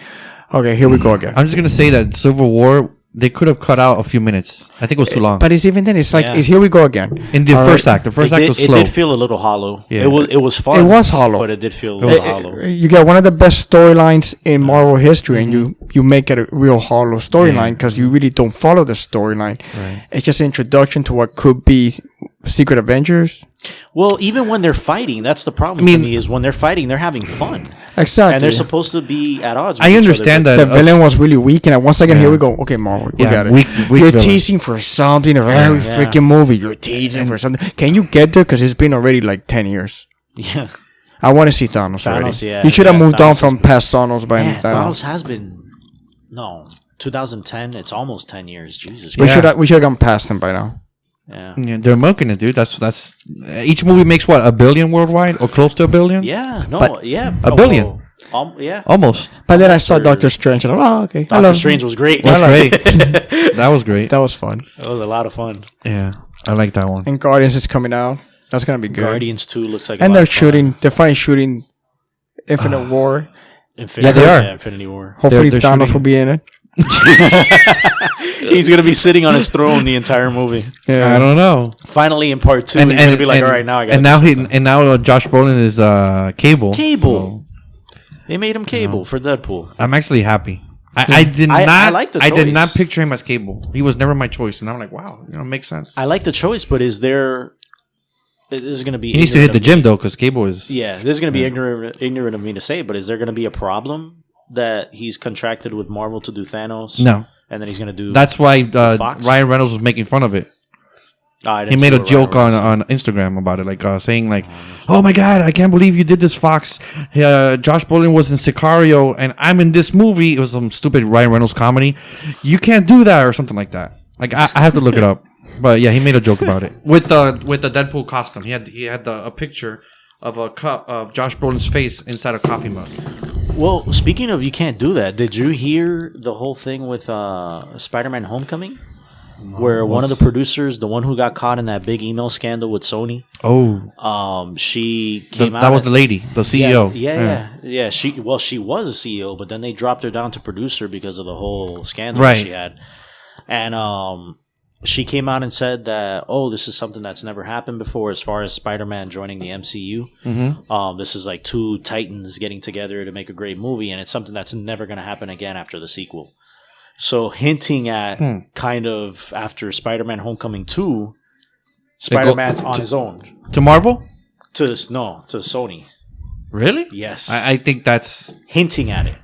okay, here we go again. I'm just gonna say that Civil War, they could have cut out a few minutes. I think it was too long. But it's even then it's like Yeah. it's here we go again. in the All first right. act, the first it act did, was it slow. did feel a little hollow. Yeah. It was fun. It was hollow. but it did feel a little hollow. You get one of the best storylines in Marvel history, and you make it a real hollow storyline because you really don't follow the storyline. Right. It's just an introduction to what could be Secret Avengers. Well, even when they're fighting, that's the problem to me. Is when they're fighting, they're having fun, Exactly. and they're supposed to be at odds. With I each understand other, that the villain was really weak, and once again, here we go. Okay, Marvel, we Yeah, got it. weak You're villain. teasing for something, a very Yeah. freaking movie. You're teasing for something. Can you get there? Because it's been already like 10 years. but- Yeah, I want to see Thanos, already. Thanos, yeah. You should have Yeah, moved on Thanos from is- past Thanos by man, now. Thanos has been 2010. It's almost 10 years. Jesus We Christ. should have gone past him by now. Yeah. Yeah, they're milking it, dude. That's each movie makes what, $1 billion worldwide or close to $1 billion? Yeah. No. But yeah. $1 billion. Yeah. Almost. But then I saw Sure. Doctor Strange, and I'm like, oh, okay. I Doctor love Strange was great. That's great. That was great. That was fun. That was a lot of fun. Yeah. I like that one. And Guardians is coming out. That's gonna be good. Guardians 2 looks like. And they're shooting. They're finally shooting Infinite War. Yeah, they are. Infinity War. Hopefully they're Thanos shooting- will be in it. He's gonna be sitting on his throne the entire movie. Yeah. I don't know. Finally, in part 2, he's gonna be like, "All right, now I got." And now Josh Brolin is Cable. Cable. They made him Cable for Deadpool. I'm actually happy. I did I not. like the I did choice. not picture him as Cable. He was never my choice, and I'm like, wow, it makes sense. I like the choice, but is there? This is gonna be. He needs to hit ignorant the of gym me. though, because Cable is. Yeah, this is gonna be ignorant of me to say, but is there gonna be a problem that he's contracted with Marvel to do Thanos? No, and then he's gonna do. that's why Fox? Ryan Reynolds was making fun of it. I He didn't made see a what joke Ryan on Instagram about it, like saying like, "Oh my God, I can't believe you did this, Fox. Josh Brolin was in Sicario, and I'm in this movie." It was some stupid Ryan Reynolds comedy. You can't do that, or something like that. Like I have to look it up, but yeah, he made a joke about it with the Deadpool costume. He had a picture of a cup of Josh Brolin's face inside a coffee mug. Well, speaking of, you can't do that. Did you hear the whole thing with Spider-Man: Homecoming? Where one of the producers, the one who got caught in that big email scandal with Sony, she came out. That was the lady, the CEO. Yeah. She was a CEO, but then they dropped her down to producer because of the whole scandal Right. that she had. And she came out and said that, this is something that's never happened before as far as Spider-Man joining the MCU. Mm-hmm. This is like two titans getting together to make a great movie, and it's something that's never going to happen again after the sequel. So hinting at kind of after Spider-Man Homecoming 2, Spider-Man's on his own. To Marvel? To Sony. Really? Yes. I think that's... Hinting at it.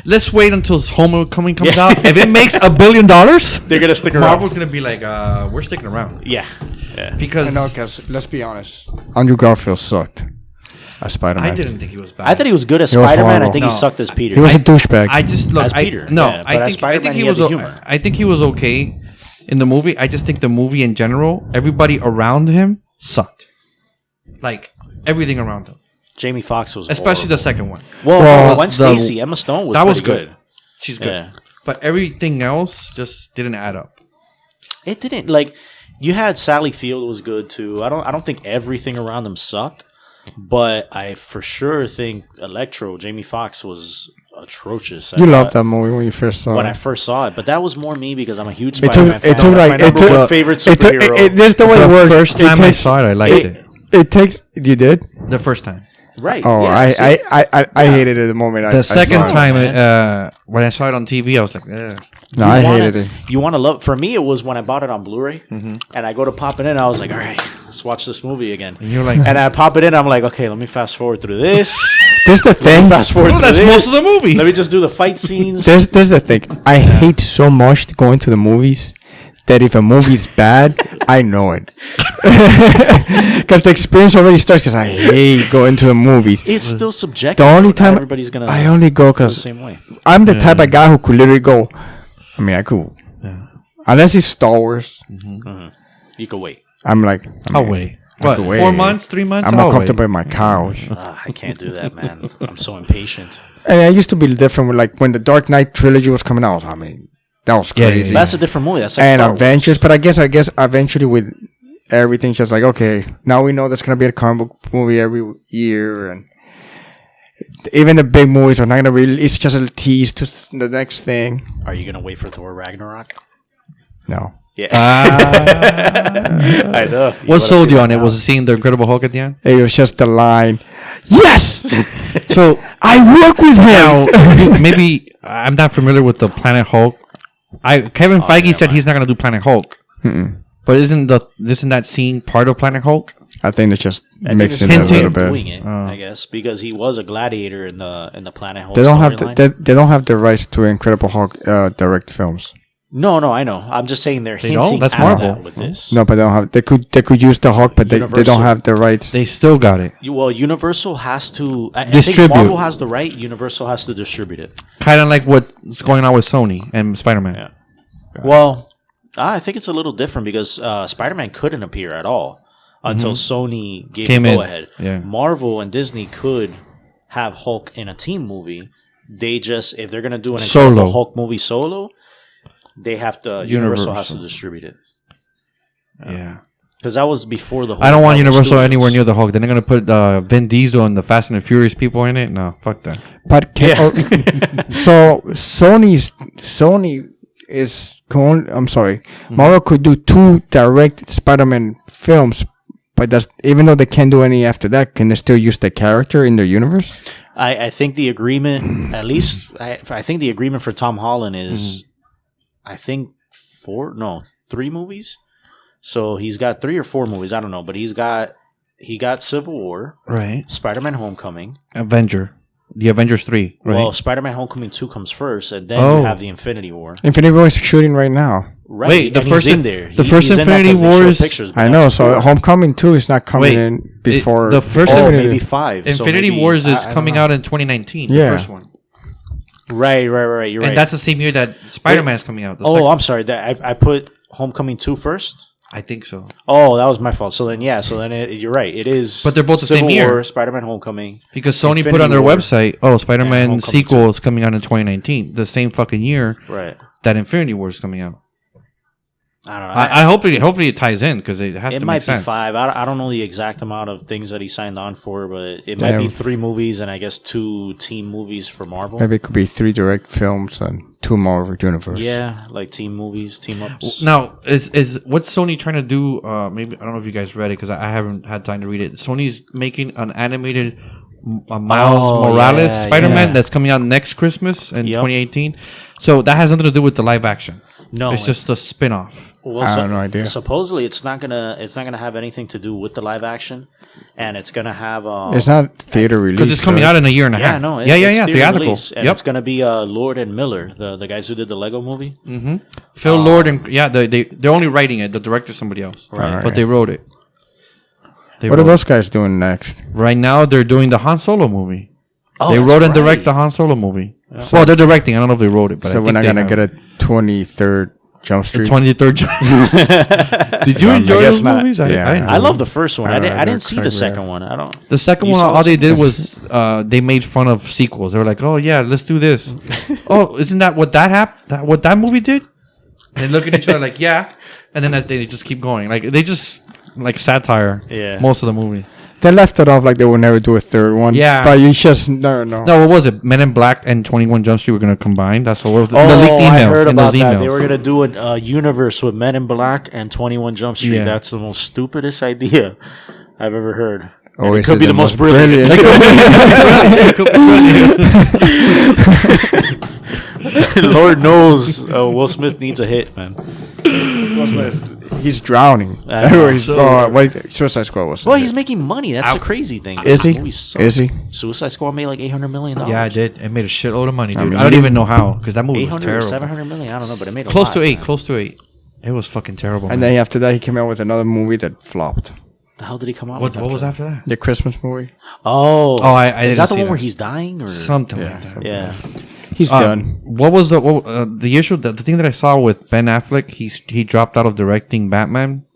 Let's wait until Homecoming comes out. If it makes $1 billion, They're going to stick around. Marvel's going to be like, we're sticking around. Yeah. Because... I know, because let's be honest. Andrew Garfield sucked as Spider-Man. I didn't think he was bad. I thought he was good as He was Spider-Man. I horrible. think No. he sucked as Peter. He was a douchebag. I just look. As Peter, No, yeah, but as Spider-Man, he was. had the humor. I think he was okay in the movie. I just think the movie in general, everybody around him sucked. Like everything around him, Jamie Foxx was especially horrible. the second one. Well, Gwen the- Stacy, Emma Stone was that was pretty good. She's good, Yeah. but everything else just didn't add up. It didn't like. You had Sally Field was good too. I don't think everything around them sucked, but I for sure think Electro, Jamie Foxx was atrocious. You loved that movie when you first saw when it. I first saw it, but that was more me because I'm a huge It Spider-Man took- fan. it took That's like- my it number took- one favorite It took, superhero. this is the way it The works. first time I takes- saw it, I liked it. It takes. You did? The first time. Right. Oh, yeah, I hated it the moment. I The saw second it. time, man. when I saw it on TV, I was like, eh. No, You I wanna- hated it. You want to love? For me, it was when I bought it on Blu-ray, and I go to pop it in. I was like, all right, let's watch this movie again. And you're like, And I pop it in. I'm like, okay, let me fast forward through this. This is the thing. Fast forward Well, through that's this. most of the movie. Let me just do the fight scenes. This is the thing. I hate so much to go into the movies that if a movie's bad, I know it. Because the experience already starts. Because I hate going to the movies. It's still subjective. The only Not time everybody's gonna. I only go go the because same way. I'm the type of guy who could literally go. I mean, I could. Unless it's Star Wars, You can wait. I'm like, I'll wait. What? could 4 wait. months? 3 months? I'm I'll more wait. comfortable in my couch. I can't do that, man. I'm so impatient. And I used to be different with like when the Dark Knight trilogy was coming out. I mean, that was Yeah, yeah, crazy. That's a different movie. That's like And Star Wars. Avengers, but I guess eventually with everything's just like, okay, now we know there's gonna be a comic book movie every year, and even the big movies are not gonna really. It's just a tease to the next thing. Are you gonna wait for Thor Ragnarok? No, Yeah. I know. What wanna sold see you that on it? now. Was it seeing the Incredible Hulk at the end? it was just the line. Yes, So I work with him. maybe I'm not familiar with the Planet Hulk. Kevin Feige said he's not going to do Planet Hulk. But isn't that scene part of Planet Hulk? I think it's just I think mixing it's it a hinting. little bit. doing it, I guess, because he was a gladiator in the Planet Hulk. They don't have storyline. they don't have the rights to Incredible Hulk direct films. No, I know. I'm just saying they're They hinting don't? That's at Marvel. that with this. No, but they don't have. They could use the Hulk, but they Universal. don't have the rights. They still got it. Well, Universal has to I think Distribute. Marvel has the right. Universal has to distribute it. Kind of like what's going on with Sony and Spider-Man. Yeah. Well, I think it's a little different because Spider-Man couldn't appear at all until Sony gave Came the in. go-ahead. Yeah. Marvel and Disney could have Hulk in a team movie. They just, if they're going to do an Solo. Incredible Hulk movie solo, they have to, Universal has to Universal. distribute it. Yeah. Because that was before the whole I don't want Marvel Universal Studios. anywhere near the Hulk. Then they're gonna put Vin Diesel and the Fast and the Furious people in it. No, fuck that. But so Sony is going. I'm sorry, Marvel could do 2 direct Spider-Man films, but that's even though they can't do any after that, can they still use the character in their universe? I think the agreement, at least, I think the agreement for Tom Holland is, I think 3 movies. So he's got 3 or 4 movies. I don't know, but he got Civil War, Right. Spider-Man: Homecoming, The Avengers 3. Right. Well, Spider-Man: Homecoming 2 comes first, and then you have the Infinity War. Infinity War is shooting right now. Right. Wait, the and first he's in there. the first he's in that Infinity 'cause they showed Wars- pictures, but I know. that's So 4. Homecoming 2 is not coming Wait, in before. the first Oh, Infinity- maybe 5. so Infinity maybe- Wars is I don't coming know. out in 2019. Yeah. The first one. Right. You're right. And that's the same year that Spider-Man is coming out. The Oh, second- I'm sorry. That I put Homecoming 2 first. I think so. Oh, that was my fault. So then, you're right. It is. But they're both the Civil same year. War, Spider-Man: Homecoming. Because Sony put Infinity on their War. website, Spider-Man Homecoming sequel is coming out in 2019. The same fucking year Right. that Infinity War is coming out. I don't know. I hope hopefully it ties in because it has It to might make be sense. 5. I don't know the exact amount of things that he signed on for, but it might Damn. be 3 movies and I guess 2 team movies for Marvel. Maybe it could be 3 direct films and 2 Marvel universe. Yeah, like team movies, team ups. Now, is what's Sony trying to do? Maybe I don't know if you guys read it because I haven't had time to read it. Sony's making an animated Miles Morales Spider-Man that's coming out next Christmas in 2018. So that has nothing to do with the live action. No, It's just a spin-off. Well, I have no idea. Supposedly, it's not gonna have anything to do with the live action, and it's gonna have. It's not theater release. Because it's coming out in a year and a Yeah, half. no, It's theater theatrical. release, and Yep. it's gonna be Lord and Miller, the guys who did the Lego movie. Phil Lord and they're only writing it. The director's somebody else, Right. but they wrote it. What are those guys doing next? Right now, they're doing the Han Solo movie. Oh, They that's wrote and right. direct the Han Solo movie. Well, they're directing. I don't know if they wrote it, but So I we're think not they gonna have get a 23rd Jump the Street. 23rd. Did you I enjoy guess those not. movies? Yeah. I love the first one. I Alright, didn't see the that's second right. one. I don't. The second You one, saw all they some- did was they made fun of sequels. They were like, "Oh yeah, let's do this." Oh, isn't that what that happened? What that movie did? And they look at each other like, "Yeah," and then as they just keep going, like they just like satire. Yeah. Most of the movie. They left it off like they would never do a 3rd one. Yeah. But you just no. No, what was it? Men in Black and 21 Jump Street were gonna combine. That's what was Oh, the leaked emails I heard in about those that. emails. They were gonna do a universe with Men in Black and 21 Jump Street. Yeah. That's the most stupidest idea I've ever heard. Oh, And it is could be the most brilliant. Lord knows Will Smith needs a hit, man. He's drowning. I know. Suicide Squad was. Well, he's making money. That's the crazy thing. Is he? The movie sucked. Is he? Suicide Squad made like $800 million. Yeah, I did. It made a shitload of money, dude. I, mean, don't he even know how because that movie was 800 or terrible. 700 million. I don't know, but it made a Close lot, to 8. man. Close to 8. It was fucking terrible. And man. then after that, he came out with another movie that flopped. The hell did he come out What with? was after that? The Christmas movie. Oh, I is didn't that the see one that. where he's dying or Something like that. Yeah. He's done. What was the issue? The thing that I saw with Ben Affleck, he dropped out of directing Batman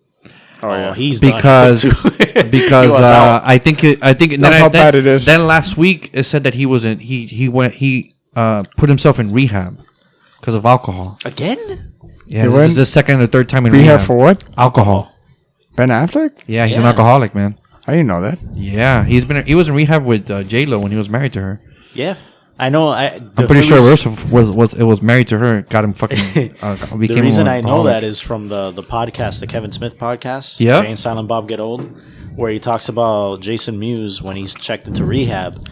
Oh, he's because done too. because He was out. I think That's how bad it is. Then last week it said that he wasn't. He put himself in rehab because of alcohol. Again? Yeah, He this went- is the second or third time in Rehab rehab for what? alcohol. Ben Affleck? Yeah, he's an Yeah. alcoholic, man. I didn't know that. Yeah, he was in rehab with J Lo when he was married to her. Yeah. I know. I'm pretty sure it was married to her. Got him fucking. The Became reason an I know alcoholic. that is from the podcast, the Kevin Smith podcast, Yeah. Jay and Silent Bob Get Old, where he talks about Jason Mewes when he's checked into rehab.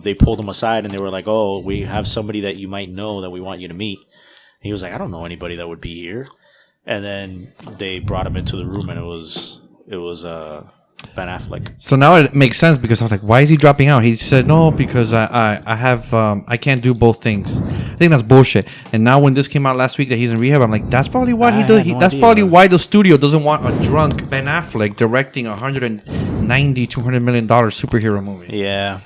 They pulled him aside and they were like, "Oh, we have somebody that you might know that we want you to meet." And he was like, "I don't know anybody that would be here." And then they brought him into the room, and it was Ben Affleck. So now it makes sense because I was like, why is he dropping out? He said, no, because I can't do both things. I think that's bullshit. And now when this came out last week that he's in rehab, I'm like, that's probably why I had no that's idea, probably man. why the studio doesn't want a drunk Ben Affleck directing $190, $200 million superhero movie. Yeah.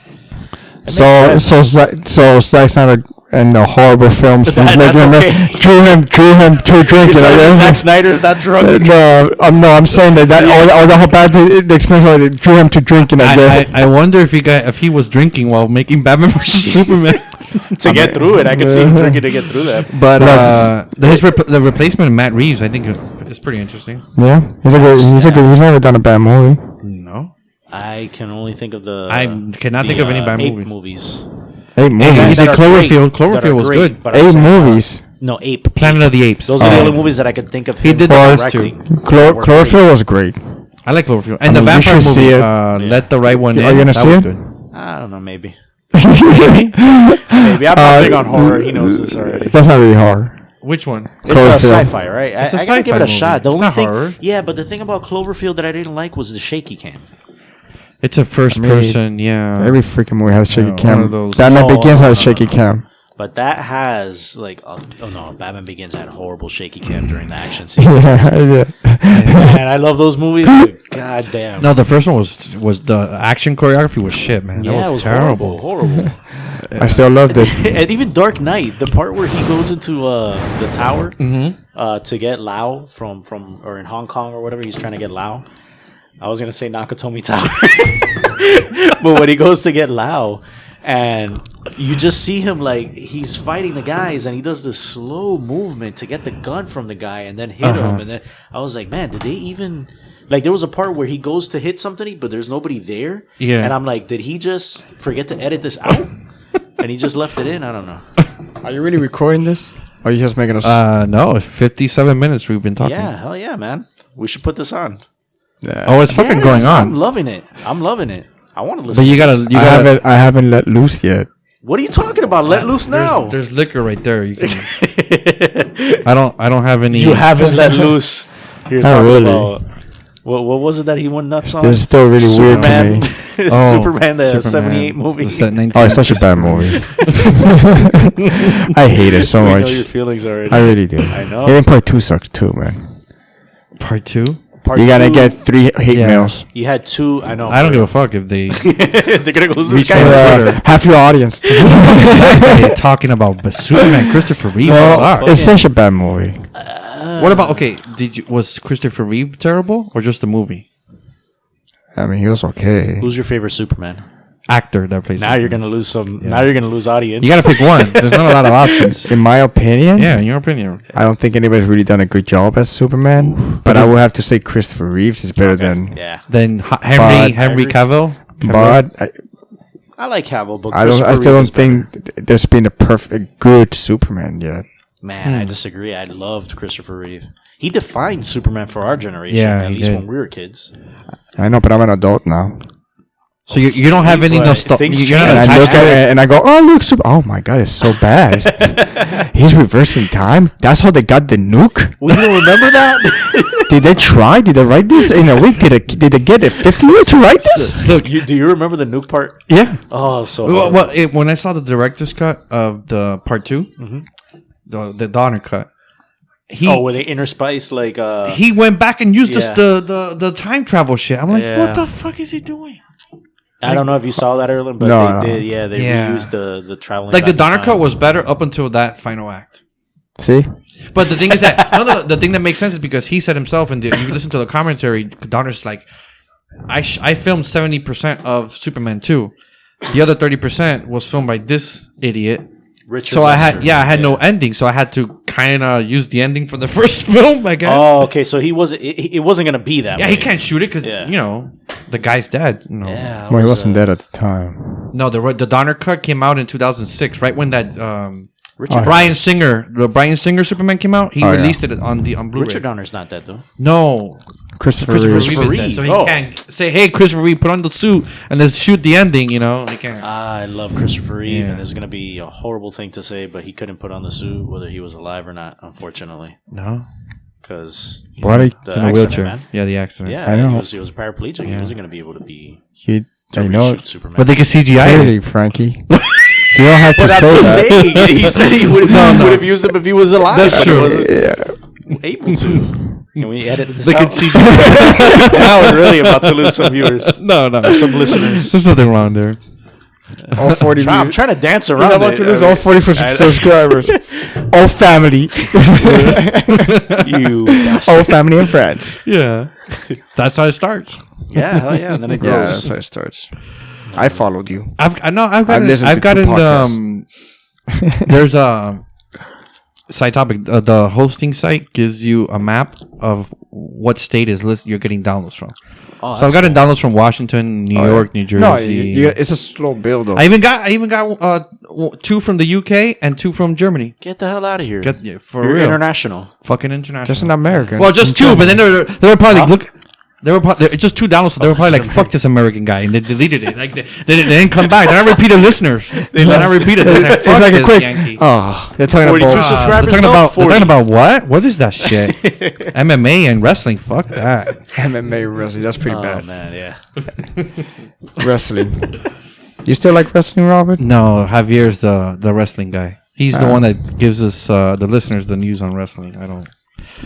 So Zack Snyder and the horrible films he's That's making okay. drew him to drink It's it. like Zack Snyder's not drunk. No, I'm saying that or the whole bad the experience drew him to drinking. I wonder if he was drinking while making Batman vs Superman. To get through it, I could see him drinking to get through that. But the replacement Matt Reeves, I think It's pretty interesting. Yeah, he's never done a bad movie. No, I can only think of I cannot think of any bad ape movies. 8 movies. He did that are great, Cloverfield. that are Cloverfield was great, good. but I'm 8 saying, movies. No, Ape. Planet of the Apes. Those are the only movies that I could think of. He him did Well, that directing. too. Cloverfield was great. I like Cloverfield. And I the mean, you vampire should see movie, it. Let the Right One In. Are you gonna that see was it? good. I don't know, maybe. Maybe. I'm not big on horror. He knows this already. That's not really hard. Which one? It's a Cloverfield. sci-fi, right? It's a I gotta give it sci-fi a shot. movie. The It's only not thing, horror. yeah, but the thing about Cloverfield that I didn't like was the shaky cam. It's a first person, yeah. Every freaking movie has shaky one cam. of those- Batman No, Begins no, has no, shaky no. cam. But that has like, oh no, Batman Begins had horrible shaky cam during the action scene. Yeah. Man, I love those movies. But God damn. No, the first one was the action choreography was shit, man. Yeah, That it was was terrible. horrible. I still loved it. And even Dark Knight, the part where he goes into the tower to get Lao from or in Hong Kong or whatever, he's trying to get Lao. I was gonna say Nakatomi Tower, but when he goes to get Lao, and you just see him like he's fighting the guys, and he does this slow movement to get the gun from the guy and then hit him, and then I was like, man, did they even? Like, there was a part where he goes to hit somebody, but there's nobody there. Yeah. And I'm like, did he just forget to edit this out? And he just left it in? I don't know. Are you really recording this? Or are you just making us? No, it's 57 minutes we've been talking. Yeah, hell yeah, man. We should put this on. Oh, it's fucking Yes, going I'm on. loving it. I want to listen. But you to gotta, this. I haven't let loose yet. What are you talking about? Let loose now. There's liquor right there. You can, I don't have any. You haven't let loose. You're Not talking really. about what was it that he went nuts on? It's still really weird to me. Superman, the 78 movie. It's that 19 Oh, it's such a bad movie. I hate it so We know much. your feelings already. I really do. I know. Even part 2 sucks too, man. Part 2. Part You gotta two, get 3 hate Yeah. mails. You had 2. I know. I don't give a fuck if they They're gonna go. This Reach guy. out. Twitter. Half your audience. they're talking about but Superman. Christopher Reeve sucks. It's such a bad movie. What about was Christopher Reeve terrible or just the movie I mean, he was okay. Who's your favorite Superman? actor that plays? Now Superman? you're gonna lose some. Now you're gonna lose audience. You gotta pick one. There's not a lot of options. In my opinion, Yeah, in your opinion. I don't think anybody's really done a good job as Superman. But I would have to say Christopher Reeves is better than. Yeah, Then Henry But- Henry Cavill. But I like Cavill, but I still Christopher Reeve don't is better. think there's been a perfect good Superman yet. Man, I disagree. I loved Christopher Reeve. He defined Superman for our generation, Yeah, at he least did. when we were kids. I know, but I'm an adult now, So you don't have any But nostalgia. things You're and not I look attached at to it. it and I go, "Oh, look, oh my god, it's so bad. He's reversing time. That's how they got the nuke. We don't remember that. Did they try? Did they write this in a week? Did they get a 50 year to write this? Look, Do you remember the nuke part? yeah. Oh, so Well, when I saw the director's cut of the part 2, the Donner cut, where they interspice like he went back and used Yeah. the time travel shit. I'm like, Yeah. what the fuck is he doing? I don't know if you saw that earlier, but No, they no. did. Yeah, they Yeah. reused the traveling. Like the back in Donner time. cut was better up until that final act. See, But the thing is that no, the thing that makes sense is because he said himself, and if you listen to the commentary, Donner's like, I filmed 70% of Superman 2. The other 30% was filmed by this idiot. Richard So I Lester. had no ending, so I had to kind of use the ending from the first film, I guess. Oh, okay. So he wasn't. It wasn't gonna be that. Yeah, way. he can't shoot it because Yeah. the guy's dead. Yeah, well, he wasn't dead at the time. No, the Donner cut came out in 2006, right when that Richard Bryan Singer Superman came out. He Oh, yeah. released it on Blu-ray. Richard Donner's not dead though. No, Christopher Christopher Reeves. Reeve is dead, so he Oh. can't say, "Hey, Christopher Reeve, put on the suit and let's shoot the ending." He can't. I love Christopher Reeve, Yeah. and it's gonna be a horrible thing to say, but he couldn't put on the suit whether he was alive or not, unfortunately, No, because What? it's in a accident, wheelchair. man. Yeah, the accident. Yeah, I know. He was a paraplegic. He wasn't gonna be able to be I to know. reshoot Superman. But they can CGI it. Clearly, Frankie. You don't have to But I'm say just that. saying, he said he would have used him if he was alive. That's but true. He wasn't Yeah. able to. Can we edit this They can out? CGI. Now we're really about to lose some viewers, No, some listeners. There's nothing wrong there. All 40 I'm trying to dance You're around about it. to lose I all mean, 40 subscribers. All family. you All bastard. family and friends. Yeah, that's how it starts. Yeah, hell yeah, and then it Yeah, grows. that's how it starts. I followed you. I've I've listened to two podcasts. there's side topic. The hosting site gives you a map of what state you're getting downloads from. Oh, So I've gotten downloads from Washington, New York, New Jersey. No, it's a slow build though. I even got 2 from the UK and 2 from Germany. Get the hell out of here. For You're real, international. fucking international. Just an American. Well, just 2, but then they were probably look. They were just 2 downloads. So they were probably like, "Fuck this American guy," and they deleted it. Like they didn't come back. They're not repeated listeners. They're not repeated. It's like a quick. Oh, they're talking 42 about. subscribers. They're No, talking 40. about what? What is that shit? MMA and wrestling. Fuck that. MMA wrestling. That's pretty Oh bad. man, yeah. Wrestling. You still like wrestling, Robert? No, Javier's the wrestling guy. He's the one that gives us the listeners the news on wrestling. I don't.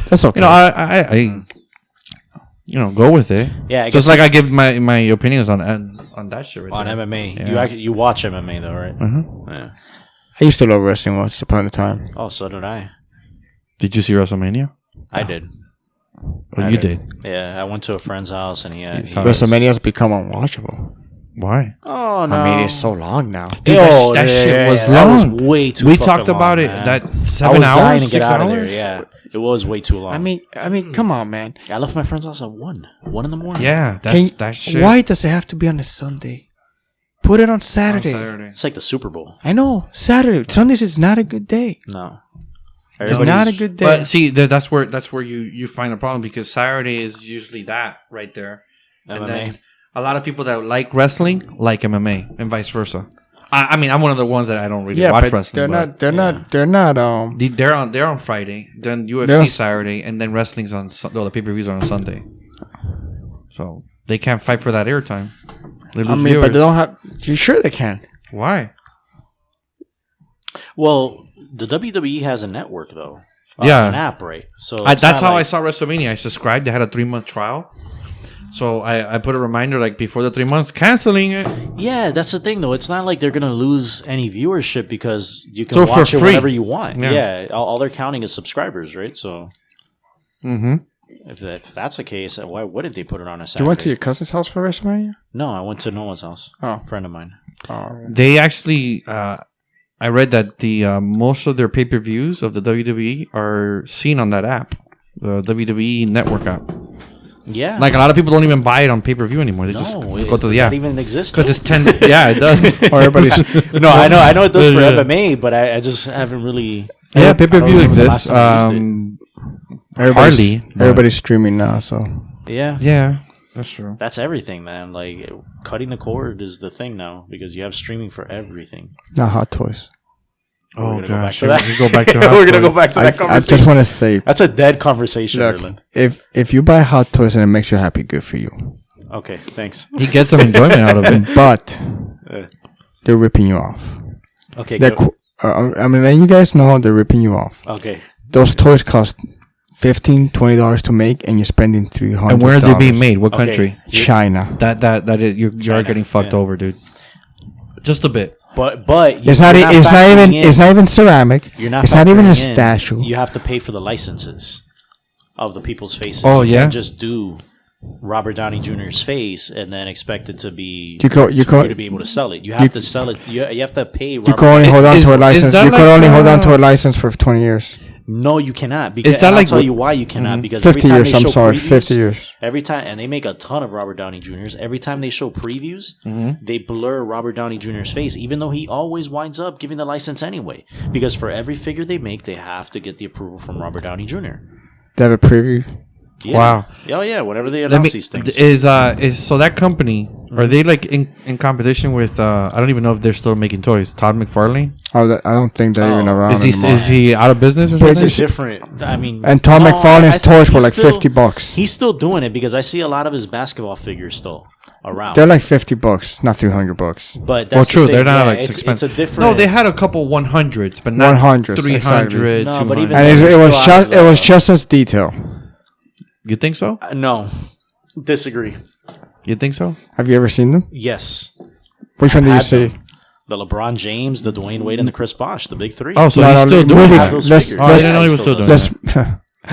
That's okay. I go with it. Yeah, I Just guess like I give my opinions on that shit. Right on there. MMA. Yeah. You watch MMA though, right? Yeah. I used to love wrestling once upon a time. Oh, so did I. Did you see WrestleMania? I did. Oh, you did. Yeah, I went to a friend's house and he had. WrestleMania has become unwatchable. Why? Oh no! I mean, it's so long now. Dude, that shit was That was long. way too. We fucking talked about long, it. man. That I 7 was hours, dying to 6 get out of hours. there. Yeah, it was way too long. I mean, come on, man. I left my friend's house at 1 in the morning. Yeah, Can that shit. Why does it have to be on a Sunday? Put it on Saturday. It's like the Super Bowl. I know Saturday. Sundays is not a good day. No, It's not a good day. But see, that's where you find a problem because Saturday is usually that right there. And then MMA. a lot of people that like wrestling like MMA and vice versa. I mean, I'm one of the ones that I don't really watch wrestling. They're not. They're on Friday, then UFC They're- Saturday, and then wrestling's on. The pay-per-views are on Sunday. So they can't fight for that airtime. They lose I mean, but viewers. they don't have. You sure they can? Why? Well, the WWE has a network though. Yeah. An app, right? So That's it's not how I like- saw WrestleMania. I subscribed. They had a 3-month trial. So I put a reminder like before the 3 months, canceling it. Yeah, that's the thing though. It's not like they're gonna lose any viewership because you can So for watch it free. whenever you want. Yeah. Yeah, all they're counting is subscribers, right? So Mm-hmm. if that's the case, why wouldn't they put it on a Saturday? You went to your cousin's house for WrestleMania? No, I went to no one's house. Oh. A friend of mine. Oh, They actually, I read that the most of their pay-per-views of the WWE are seen on that app, the WWE Network app. Yeah. Like a lot of people don't even buy it on pay-per-view anymore. They just no, go it to does the that app even exist? because it's 10. Yeah, it does. or everybody's. No, I know it does for Yeah. MMA, but I just haven't really. Yeah, I pay-per-view don't remember the exists. last time I used Everybody's, Hardly, but- everybody's streaming now, so Yeah. Yeah, that's true. That's everything, man. Like cutting the cord is the thing now because you have streaming for everything. not Hot Toys. Oh gonna go back gosh, to that. we go back to We're gonna go Hot back to I, that I conversation. just want to say, That's a dead conversation, look, Erlen. if you buy Hot Toys and it makes you happy, good for you. Okay, thanks. Toys. He gets some enjoyment out of it. But Uh, they're ripping you off. okay, They're go. I mean, and you guys know they're ripping you off. Okay. Those toys cost $15-$20 to make, and you're spending $300. And where are they being made? What Okay. country? China. That is you are China, getting fucked yeah. over, dude. Just a bit. But It's not. you're It's not factoring even. in- It's not even ceramic. You're not. It's not even a factoring in, statue. You have to pay for the licenses of the people's faces. Oh, you yeah? can't just do Robert Downey Jr.'s face and then expect it to be You for go- you to be able to sell it. You have to sell it. You have to pay. You Robert can only Downey- hold on Is- to a is license. that You can like, only hold on to uh, a license for 20 years. No, you cannot. Because that and like I'll tell what- you why you cannot. Because 50 every time years. they I'm show sorry. previews, 50 years. Every time, and they make a ton of Robert Downey Jr.'s. Every time they show previews, they blur Robert Downey Jr.'s face, even though he always winds up giving the license anyway. Because for every figure they make, they have to get the approval from Robert Downey Jr. They have a preview. Yeah. Wow. Oh yeah. Whenever they Let me, announce these things. is so that company are they like in competition with I don't even know if they're still making toys. Todd McFarlane Oh, I don't think they're even around anymore. is he out of business or But something? It's different. I mean, And Tom no, McFarlane's I think toys were he's like still- $50. He's still doing it because I see a lot of his basketball figures still around. They're like $50, not $300. But that's Well, the true. thing, They're not yeah, like it's expensive. a different. No, they had a couple 100s, but not 100s, 300, exactly. No, but 200. even- And it They're was still just out of it was the- just as detail. You think so? No, disagree. You think so? Have you ever seen them? Yes, Which one do you had see? them. The LeBron James, the Dwayne Wade, and the Chris Bosh, the big three. Oh, so No, he's no, still the doing movie- that. those let's- figures. Oh, I didn't Yeah, know he was still still does. doing Let's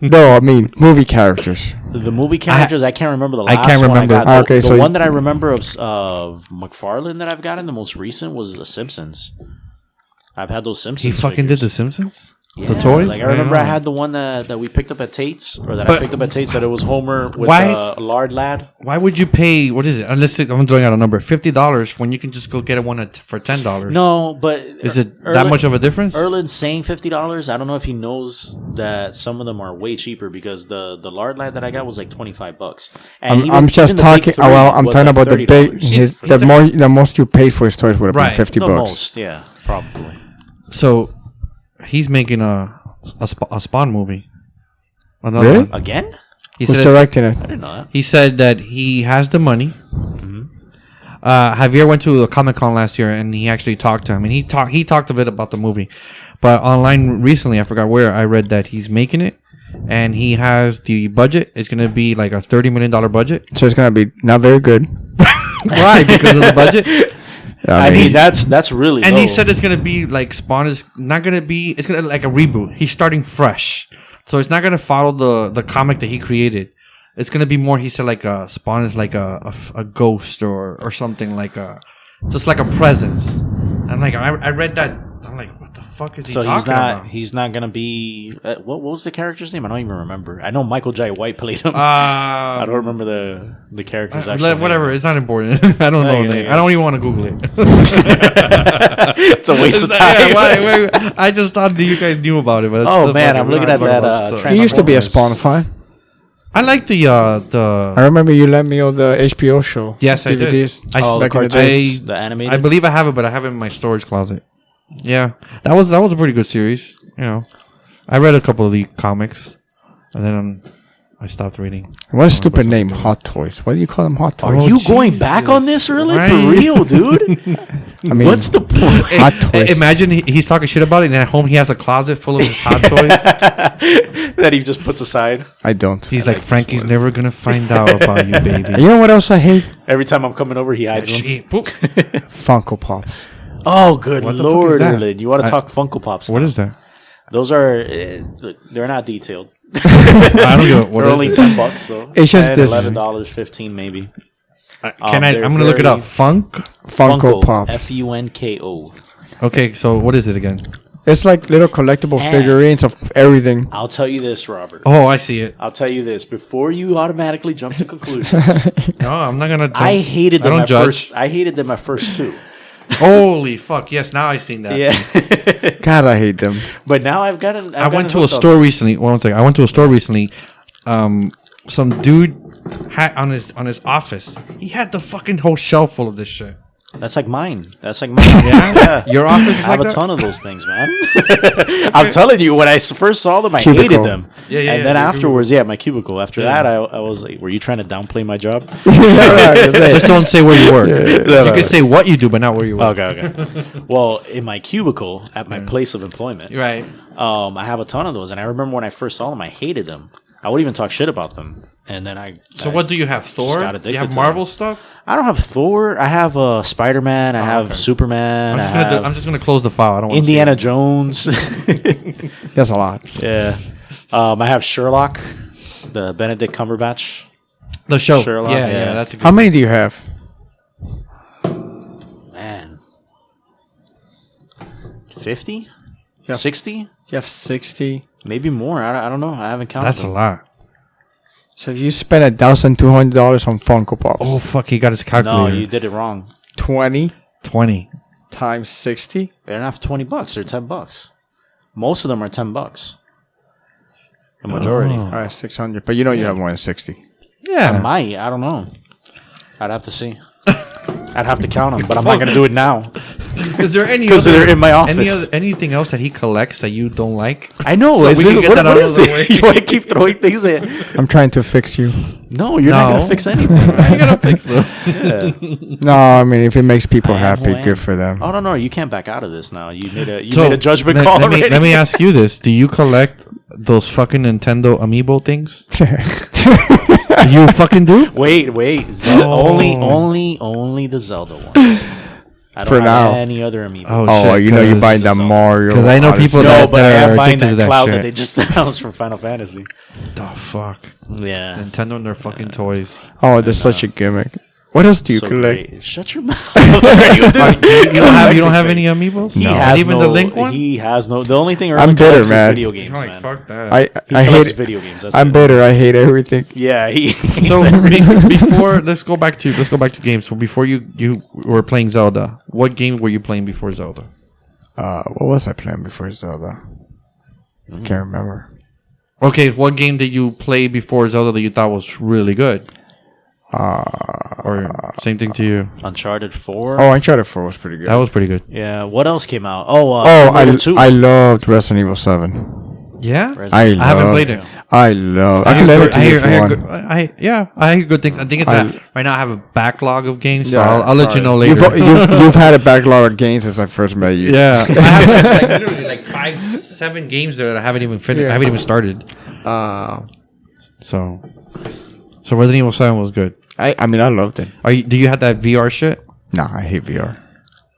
No, I mean movie characters. The movie characters, I can't remember the last can't one remember. I got. Okay, the so one that I remember of McFarlane that I've gotten, the most recent, was The Simpsons. I've had those He Simpsons. fucking did figures. The Simpsons. Yeah, The toys. Like I remember, I know. had the one that we picked up at Tate's, or that I But- picked up at Tate's. That it was Homer with Why- a lard lad. Why would you pay? What is it? Unless I'm throwing out a number, $50 when you can just go get one for $10. No, but Is it that much of a difference? Erlin's saying $50. I don't know if he knows that some of them are way cheaper because the lard lad that I got was like $25. And I'm just talking. Well, I'm talking about the big. $30. The most you paid for his toys would have Right. been $50 The bucks. most, yeah, probably. So he's making a Spawn movie. Another Really? one. Again? He Who's said it's- directing it? I didn't know that. He said that he has the money. Javier went to a Comic-Con last year and he actually talked to him, and he talked a bit about the movie. But online recently, I forgot where, I read that he's making it and he has the budget. It's going to be like a $30 million budget. So it's gonna be not very good. Why? Because of the budget. I I mean, mean, that's really And low. he said it's going to be like Spawn is not going to be, it's going to like a reboot. He's starting fresh. So it's not going to follow the comic that he created. It's going to be more, he said, like Spawn is like a ghost or something, like just like a presence. I'm like, I read that. I'm like, what the fuck is he so talking about? he's not gonna be what was the character's name? I don't even remember. I know Michael J. White played him. I don't remember the character's actual whatever, name. it's not important. I don't know. Okay, the name. yes. I don't even want to Google it. It's a waste of time. Yeah, why- I just thought that you guys knew about it. But Oh, the man, fuck, I'm we're looking not at talking that, about stuff. he used to be a Transformers. Spawn fan. I like the I remember you lent me all the HBO show. Yes, I did. DVDs. Oh, the back in the cartoons, days. the animated. I believe I have it, but I have it in my storage closet. Yeah, that was a pretty good series. You know, I read a couple of the comics, and then I stopped reading. What a stupid name, Hot Toys. Why do you call them Hot Are Toys? you going back on this, Erlen? Right. For real, dude? I mean, What's the point? Hot Toys? Imagine he's talking shit about it, and at home he has a closet full of his hot toys. That he just puts aside I don't. He's like, Frankie's never gonna find out about you, baby. You know what else I hate? every time I'm coming over. He hides them. Shit, poop. Funko Pops. Oh, good What the fuck lord, is that? Erlen! You want to I- talk Funko Pops? What now. is that? Those are look, they're not detailed. I don't know. What They're is only it? $10 though. It's just this- $11, 15 maybe. Can I? they're I'm gonna look it up. very- Funko Pops. Funko. Okay, so what is it again? It's like little collectible And- figurines of everything. I'll tell you this, Robert. Oh, I see it. I'll tell you this before you automatically jump to conclusions. No, I'm not gonna. I hated them don't at judge. first. I hated them at first too. Holy fuck! Yes, now I've seen that. Yeah, God, I hate them. but now I've gotten. I went to a store recently. One second. I went to a store recently. Some dude had on his office. He had the fucking whole shelf full of this shit. That's like mine. That's like mine. Yeah? Your office is I have like a that? ton of those things, man. I'm telling you, when I first saw them, I Cubicle. hated them. Yeah, yeah, And yeah, then your afterwards, my cubicle. After Yeah. that, I was like, "Were you trying to downplay my job?" Just don't say where you work. No, You can say what you do, but not where you work. Okay. Well, in my cubicle at my place of employment, Right. I have a ton of those, and I remember when I first saw them, I hated them. I would even talk shit about them, and then So what do you have? Thor? got Do addicted you have to Marvel them. stuff? I don't have Thor. I have Spider-Man. I have okay. Superman. I'm just gonna close the file. I don't want Indiana Jones. That's a lot. Yeah. I have Sherlock, the Benedict Cumberbatch. the show. Sherlock, yeah, yeah. that's a good. How many do you have? Man. 50? Yeah. 60? You have 60. Maybe more. I don't know. I haven't counted That's a them. lot. So if you spend $1,200 on Funko Pops, Oh fuck! He got his No, calculator. you did it wrong. 20 20. times 60. They're not $20. They're $10. Most of them are $10. The majority. All right, 600. But you know you have more than 60. I Yeah. might. I don't know. I'd have to see. I'd have to count them, but I'm not going to do it now. Is there any? Because other- they're in my office. Anything else that he collects that you don't like? I know. So is we this, can get what, that what out is of the this? way. You want to keep throwing things at? I'm trying to fix you. No, you're not going No. to fix anything. I Man. gotta fix them. Yeah. No, I mean, if it makes people I am happy, who I good am. for them. Oh no, you can't back out of this now. You made a judgment let, call let me, already. let me ask you this: do you collect those fucking Nintendo amiibo things? You fucking do? Wait. Zelda, only the Zelda ones. I don't For have now. any other amiibo. Oh, you know you're buying that Mario. Because I know Odyssey. people No, that, but I that am are buying addicted to that that cloud shit. that they just announced from Final Fantasy. Oh, fuck. Yeah. Nintendo and their fucking toys. Oh, that's such a gimmick. What else do you So collect? great. Shut your mouth. You don't have any amiibos? He No. has Not even no, the Link one? He has no. The only thing I'm Erwin bitter, collects is man. video games, man. fuck that. I He hate collects it. video games. That's I'm it. bitter. I hate everything. Yeah, he. So before, let's go back to games. So before you were playing Zelda, what game were you playing before Zelda? What was I playing before Zelda? Can't remember. Okay, what game did you play before Zelda that you thought was really good? Or same thing to you? Uncharted 4. Oh, Uncharted 4 was pretty good. That was pretty good. Yeah. What else came out? Oh, I Tomb Raider 2. loved Resident Evil 7. Yeah, Resident I haven't loved played it. I can let it to you if you want. I hear good things. I think it's right now I have a backlog of games. So Yeah, I'll let you know later. You've had a backlog of games since I first met you. Yeah, I have like, literally like 5-7 games there that I haven't even finished. Yeah. I haven't even started. So Resident Evil 7 was good. I mean, I loved it. Do you have that VR shit? No, I hate VR.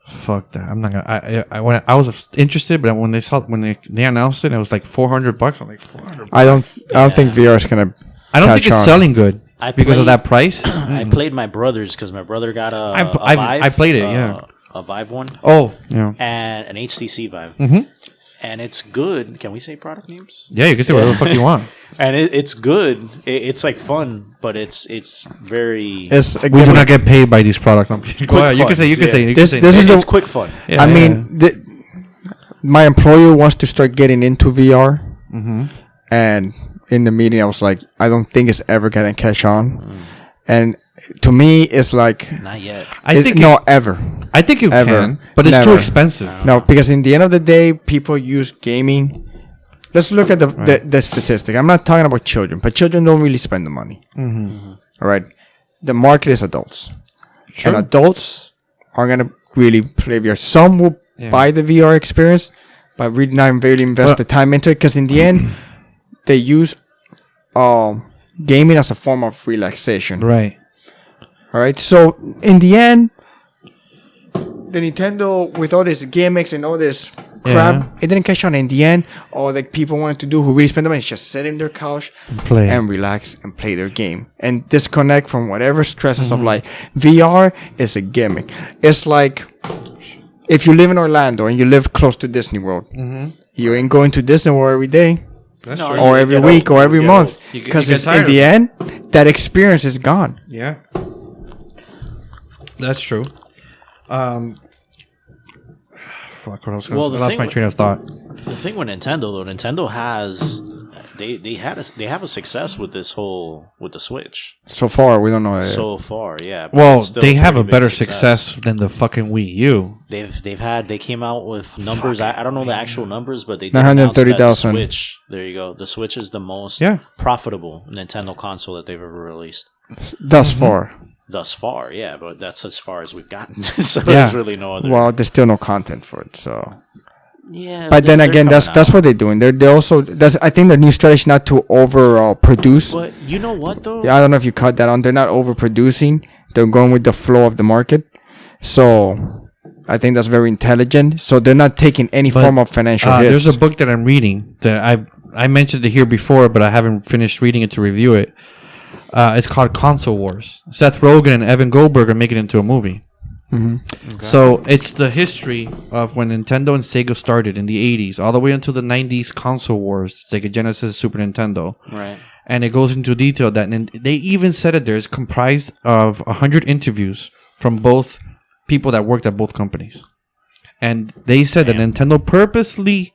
Fuck that! I'm not gonna. I was interested, but when they announced it, it was like $400. I'm like $400. I don't think VR is gonna. I don't think catch it's on. selling good I because of played- that price. I played my brother's because my brother got a I Vive. played it, yeah. A Vive one Oh, yeah, and an HTC Vive. Mhm. And it's good. Can we say product names? yeah. You can say whatever the fuck you want. And it's good. It's like fun, but it's very. It's a We do gimmick. not get paid by these products. I'm kidding. Go Quick ahead. You can say. You can funds, say. yeah. You can This- say. this is it's the- quick fun. Yeah, I mean, my employer wants to start getting into VR, and in the meeting, I was like, I don't think it's ever gonna catch on. And to me, it's like Not yet. I think ever. I think you Ever. can, but it's too Never. expensive. No, because in the end of the day, people use gaming. Let's look at the statistic. I'm not talking about children, but children don't really spend the money. All right, the market is adults, and adults are gonna really play VR. Some will buy the VR experience, but really not really invest the time into it because in the end, they use gaming as a form of relaxation. Right. All right. So in the end, the Nintendo with all these gimmicks and all this crap, it didn't catch on. In the end, all the people wanted to do who really spend the money is just sit in their couch Play. and relax and play their game and disconnect from whatever stresses of life. VR is a gimmick. It's like if you live in Orlando and you live close to Disney World, you ain't going to Disney World every day. That's No, true. Or you every get week old. or every You get month old. You get because tired in of the it. end that experience is gone. Yeah. That's true. Fuck. What else? Well, I the lost thing my with- train of thought. The thing with Nintendo though, Nintendo has they have a success with with the Switch So far, we don't know. so far. Yeah. but Well, it's still they have a pretty big better success than the fucking Wii U. They came out with numbers. I don't know the actual numbers, but they did announce that the 930,000. Switch. There you go. The Switch is the most profitable Nintendo console that they've ever released Thus far. thus far. Yeah, but that's as far as we've gotten. So Yeah. there's really no other. Well, there's still no content for it, so. yeah, But then they're again, coming that's out. what they're doing. They also I think the new strategy not to over produce. But you know what though? I don't know if you cut that on. They're not overproducing. They're going with the flow of the market. So I think that's very intelligent. So they're not taking any But, form of financial hits. There's a book that I'm reading that I mentioned it here before, but I haven't finished reading it to review it. It's called Console Wars. Seth Rogen and Evan Goldberg are making it into a movie. So it's the history of when Nintendo and Sega started in the 80s, all the way until the 90s console wars, Sega Genesis, Super Nintendo. Right. And it goes into detail that they even said it there is comprised of 100 interviews from both people that worked at both companies. And they said that Nintendo purposely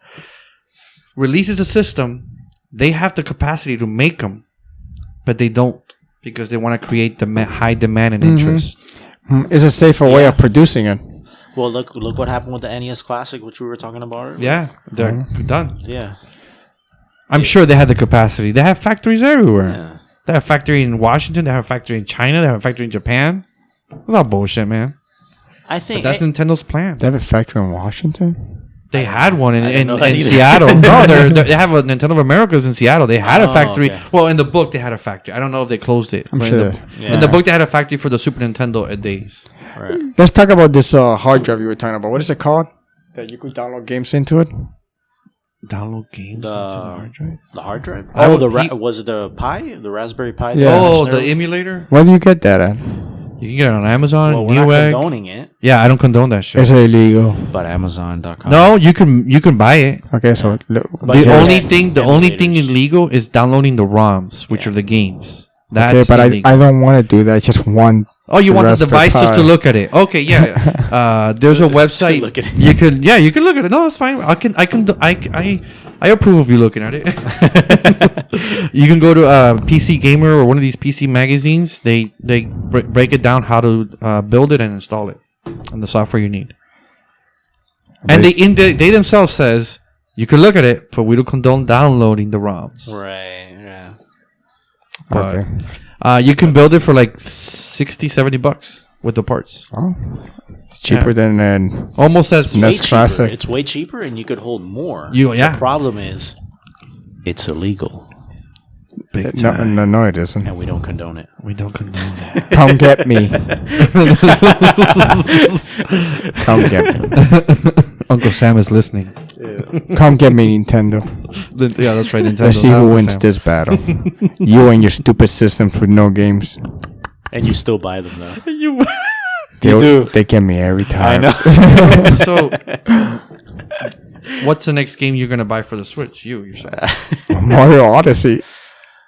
releases a system. They have the capacity to make them, but they don't because they want to create the high demand and interest. It's a safer way of producing it. Well, look what happened with the NES Classic, which we were talking about earlier. Yeah, they're done. Yeah. I'm sure they had the capacity. They have factories everywhere. Yeah. They have a factory in Washington. They have a factory in China. They have a factory in Japan. That's all bullshit, man. I But think that's Nintendo's plan. They have a factory in Washington? They had one I didn't in know that either. Seattle. No, they have a Nintendo of Americas in Seattle. They had a Oh, factory. okay. Well, in the book they had a factory. I don't know if they closed it. I'm but sure. In the book they had a factory for the Super Nintendo days. Right. Let's talk about this hard drive you were talking about. What is it called? That you could download games into it? Download games into the hard drive. The hard drive? I Oh, would- was it the Pi? The Raspberry Pi? Yeah. Oh, the emulator. Where do you get that at? You can get it on Amazon, Well, we're not Newegg. condoning it, Yeah, I don't condone that shit. Is it illegal? but Amazon.com. No, you can buy it. Okay, so But The yeah, only yeah. thing Emulators. illegal is downloading the ROMs, which are the games. That's okay, but illegal. I don't want to do that. I just want. Oh, you want the Raspberry device just Pi. to look at it? Okay, yeah. There's a website. look at it. You can look at it. No, it's fine. I approve of you looking at it. You can go to PC Gamer or one of these PC magazines. They break it down how to build it and install it, and the software you need. And they themselves says you can look at it, but we don't condone downloading the ROMs. Right, yeah. But, Okay. you can build it for like $60-$70 with the parts. Oh, it's cheaper than Almost as That's Way cheaper. classic. It's way cheaper, and you could hold more. Yeah. The problem is, it's illegal, no, it isn't. and we don't condone it. we don't condone that. Come get me. Come get me. Uncle Sam is listening. Come get me, Nintendo. Yeah, that's right. Nintendo. Let's see who Uncle wins Sam. this battle. You and your stupid systems with no games. And you still buy them, though. They get me every time. I know. So, what's the next game you're gonna buy for the Switch? You yourself. Mario Odyssey.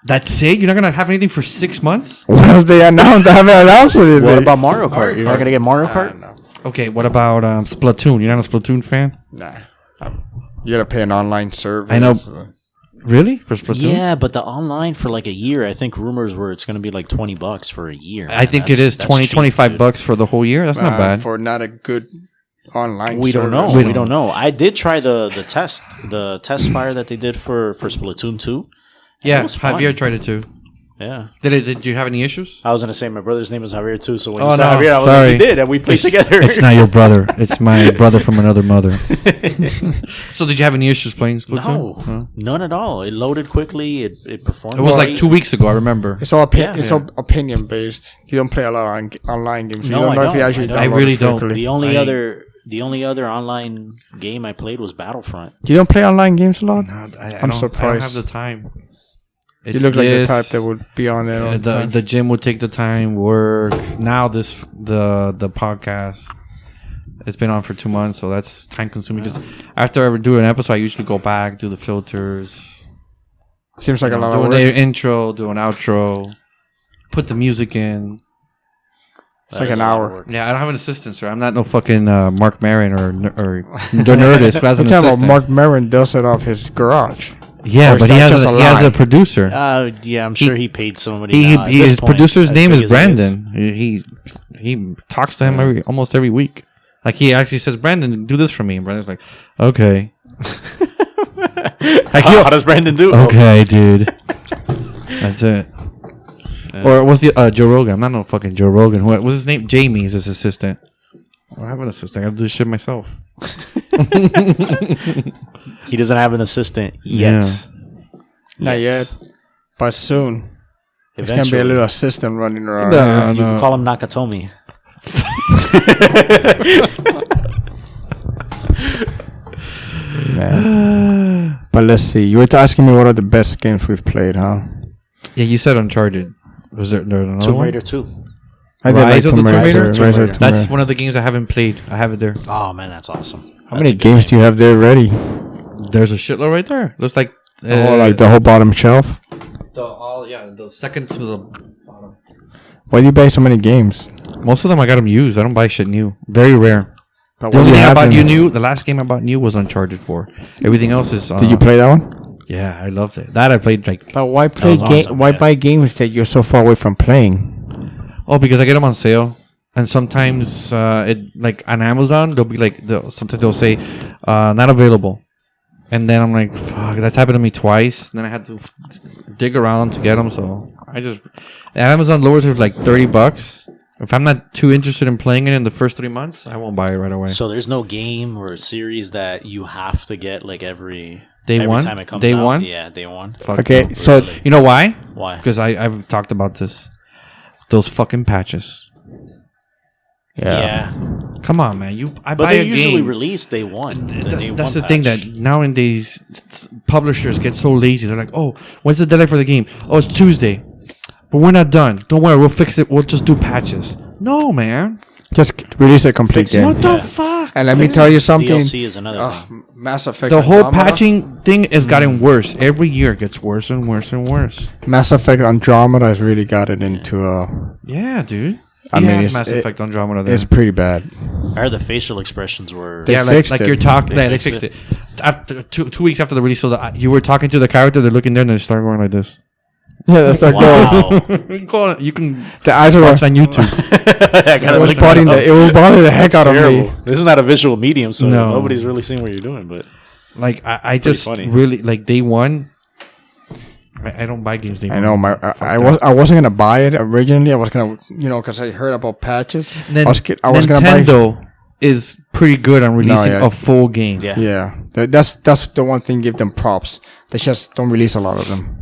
That's it. You're not gonna have anything for 6 months. What else they announced? They haven't announced anything. What about Mario Kart? You're not gonna get Mario Kart? No. Okay. What about Splatoon? You're not a Splatoon fan? Nah. You gotta pay an online service. I know. Really? For Splatoon? Yeah, but the online for like a year, I think rumors were it's gonna be like $20 for a year. I think it is 20, 25 bucks for the whole year. That's not bad. For not a good online We don't know. service. We don't know. I did try the test fire that they did for Splatoon 2. Yeah, It was fun. Javier tried it too. Yeah. Did you have any issues? I was gonna say my brother's name is Javier too, so when Oh, you said no, Javier, I was sorry. like, you did, and we played together. It's not your brother. It's my brother from another mother. So did you have any issues playing Splatoon? No, none at all. It loaded quickly. It performed. It was like great. 2 weeks ago. I remember. It's all Yeah. it's all opinion based. You don't play a lot of online games. You No, don't I know if you don't. actually I download really it don't. frequently. The only other online game I played was Battlefront. You don't play online games a lot? I I'm don't surprised. have the time. You look like the this, type that would be on there all the time. the gym would take the time, work. Now the podcast. It's been on for 2 months, so that's time consuming. Because after I do an episode, I usually go back, do the filters, Seems like a lot do of an work. intro, do an outro, put the music in. That like is an a lot of hour. work. Yeah, I don't have an assistant, sir. I'm not no fucking Mark Maron or the Nerdist who has an I'm talking about assistant. Mark Maron does it off his garage. Yeah, Or is but he that has just a, a he has lie? a producer. Yeah, I'm sure he paid somebody. He now at this his point, producer's as name big is as it Brandon. He talks to him almost every week. Like he actually says, "Brandon, do this for me." And Brandon's like, "Okay." Like, How does Brandon do? okay, dude. That's it. Or what's the Joe Rogan? I'm not no fucking Joe Rogan. What's his name? Jamie is his assistant. I have an assistant. I gotta do this shit myself. He doesn't have an assistant yet. Not yet, but soon. There's gonna be Eventually. a little assistant running around. No, You can call him Nakatomi. Man. But let's see. You were asking me what are the best games we've played, huh? Yeah, you said Uncharted. Was there another Tomb one? Raider 2. I did like Rise of the Tomb Tomb Raider. Raider? Rise of the Tomb That's Raider. one of the games I haven't played. I have it there. Oh man, that's awesome. How many games do you have there ready? There's a shitload right there. Looks like Oh, like the whole bottom shelf? the second to the bottom. Why do you buy so many games? Most of them I got them used. I don't buy shit new. Very rare. But The what only do thing you I have bought in- new, the last game I bought new was Uncharted 4. Everything else is. Did you play that one? Yeah, I loved it. That I played like. But why play was awesome, why yeah. buy games that you're so far away from playing? Oh, because I get them on sale, and sometimes it like on Amazon they'll be like sometimes they'll say not available, and then I'm like fuck, that's happened to me twice. And then I had to dig around to get them, so I just Amazon lowers it like $30, If I'm not too interested in playing it in the first 3 months, I won't buy it right away. So there's no game or series that you have to get like every Day one? time it comes Day out. one? Yeah, day one. Fuck Okay, no. so Really? You know why? Why? Because I've talked about this. Those fucking patches. Yeah. Come on, man. I But buy they a usually game. release day one. That's the thing that nowadays publishers get so lazy. They're like, "Oh, when's the deadline for the game? Oh, it's Tuesday, but we're not done. Don't worry, we'll fix it. We'll just do patches." No, man. just release a complete game. What the fuck? And let me tell you something. DLC is another thing. Mass Effect. The whole Andromeda- patching thing has gotten worse. Every year it gets worse and worse and worse. Mass Effect Andromeda has really got it into. Yeah, dude. I mean, Has Mass Effect Andromeda there. It's pretty bad. I heard the facial expressions were. They Yeah, fixed like it. you're talking. They Yeah, they fixed fixed it. After 2 weeks after the release, so you were talking to the character. They're looking there and they start going like this. Yeah, that's not good. Wow. You can The eyes are. watch on YouTube. I gotta It was look bothering that up. it will bother the heck That's out of terrible. me. This is not a visual medium, so No. nobody's really seeing what you're doing. But Like I pretty just funny. really like day one. I don't buy games day one. I know I wasn't gonna buy it originally. I was gonna because I heard about patches. Then I was gonna buy. Nintendo is pretty good on releasing yeah. a full game. yeah. Yeah, that's the one thing. Give them props. They just don't release a lot of them.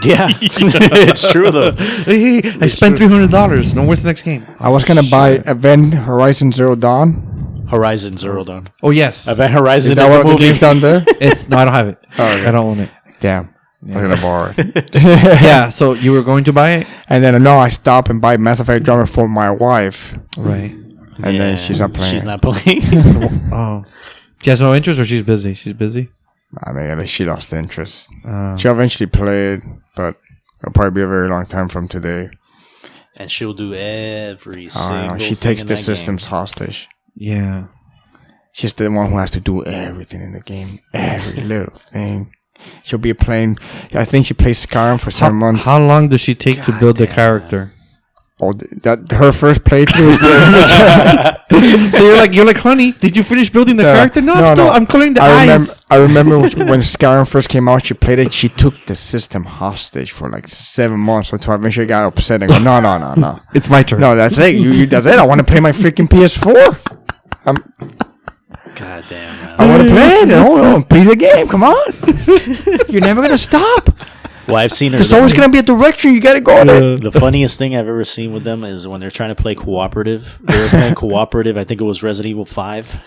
Yeah, it's true though. Hey, I spent $300. No, where's the next game? I was gonna buy Event Horizon Zero Dawn. Horizon Zero Dawn. Oh yes, Event Horizon Is is that a one of the movie. games down there? it's no, I don't have it. okay. I don't own it. Damn, I'm gonna borrow it. Yeah, so you were going to buy it, And then I stop and buy Mass Effect Drummer for my wife, right? and then she's not playing. She's not playing. Oh, she has no interest, or she's busy. She's busy. I mean, at least she lost interest. She eventually played, but it'll probably be a very long time from today. And she'll do every I single. know. She thing takes in the that systems game. hostage. Yeah. She's the one who has to do everything in the game, every little thing. She'll be playing. I think she plays Skyrim for 7 months. How long does she take to build the damn, character? Oh, that her first playthrough. Was So you're like, honey, did you finish building the No, character? No, no. I'm coloring the I eyes. remember when Skyrim first came out. She played it. She took the system hostage for like 7 months. So I eventually got upset and go, no. It's my turn. No, that's it. That's it. I want to play my freaking PS4. God damn. Man. I want to play it. No, play the game. Come on. You're never gonna stop. Well, I've seen her. There's always gonna be a direction. You gotta go there. The funniest thing I've ever seen with them is when they're trying to play cooperative. They were playing cooperative. I think it was Resident Evil 5.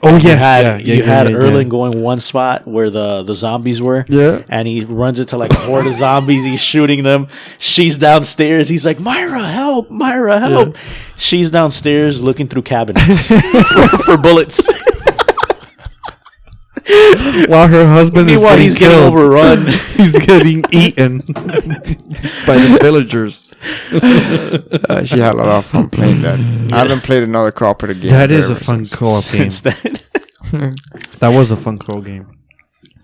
Oh You yes, had, you had yeah. Erlen going one spot where the zombies were. Yeah. And he runs into like a horde of zombies. He's shooting them. She's downstairs. He's like, Myra, help! Myra, help! She's downstairs looking through cabinets for bullets. While her husband is Meanwhile, getting he's getting killed. overrun. He's getting eaten by the villagers. She had a lot of fun playing that. I haven't played another cooperative game. That is a ever fun since. co-op game. Since then, That was a fun co-op game.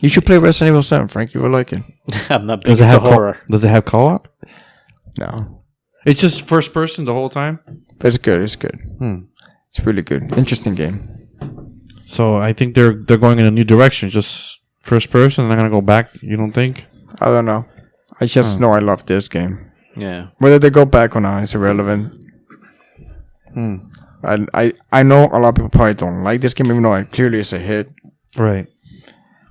You should play Resident Evil 7, Frank. You will like it. I'm not big Does it into have horror. does it have co-op? No, It's just first person the whole time. but it's good. It's good. Hmm. It's really good. Interesting game. So I think they're going in a new direction. Just first person. They're not gonna go back. You don't think? I don't know. I just know I love this game. Yeah. Whether they go back or not is irrelevant. I know a lot of people probably don't like this game, even though it clearly is a hit. Right.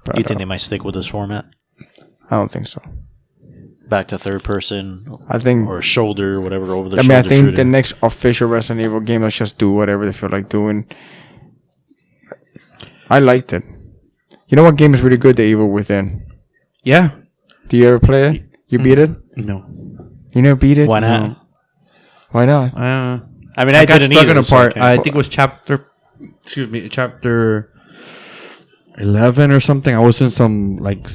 But You think they might stick with this format? I don't think so. Back to third person I think. or shoulder, whatever, over the I shoulder mean, I think the shooting. next official Resident Evil game, they'll just do whatever they feel like doing. I liked it. You know what game is really good? The Evil Within. Yeah. Do you ever play it? You beat it? No. You never beat it? Why not? Why not? I mean, I I got didn't stuck either, in a so I part. can't- I think it was chapter 11 or something. I was in some like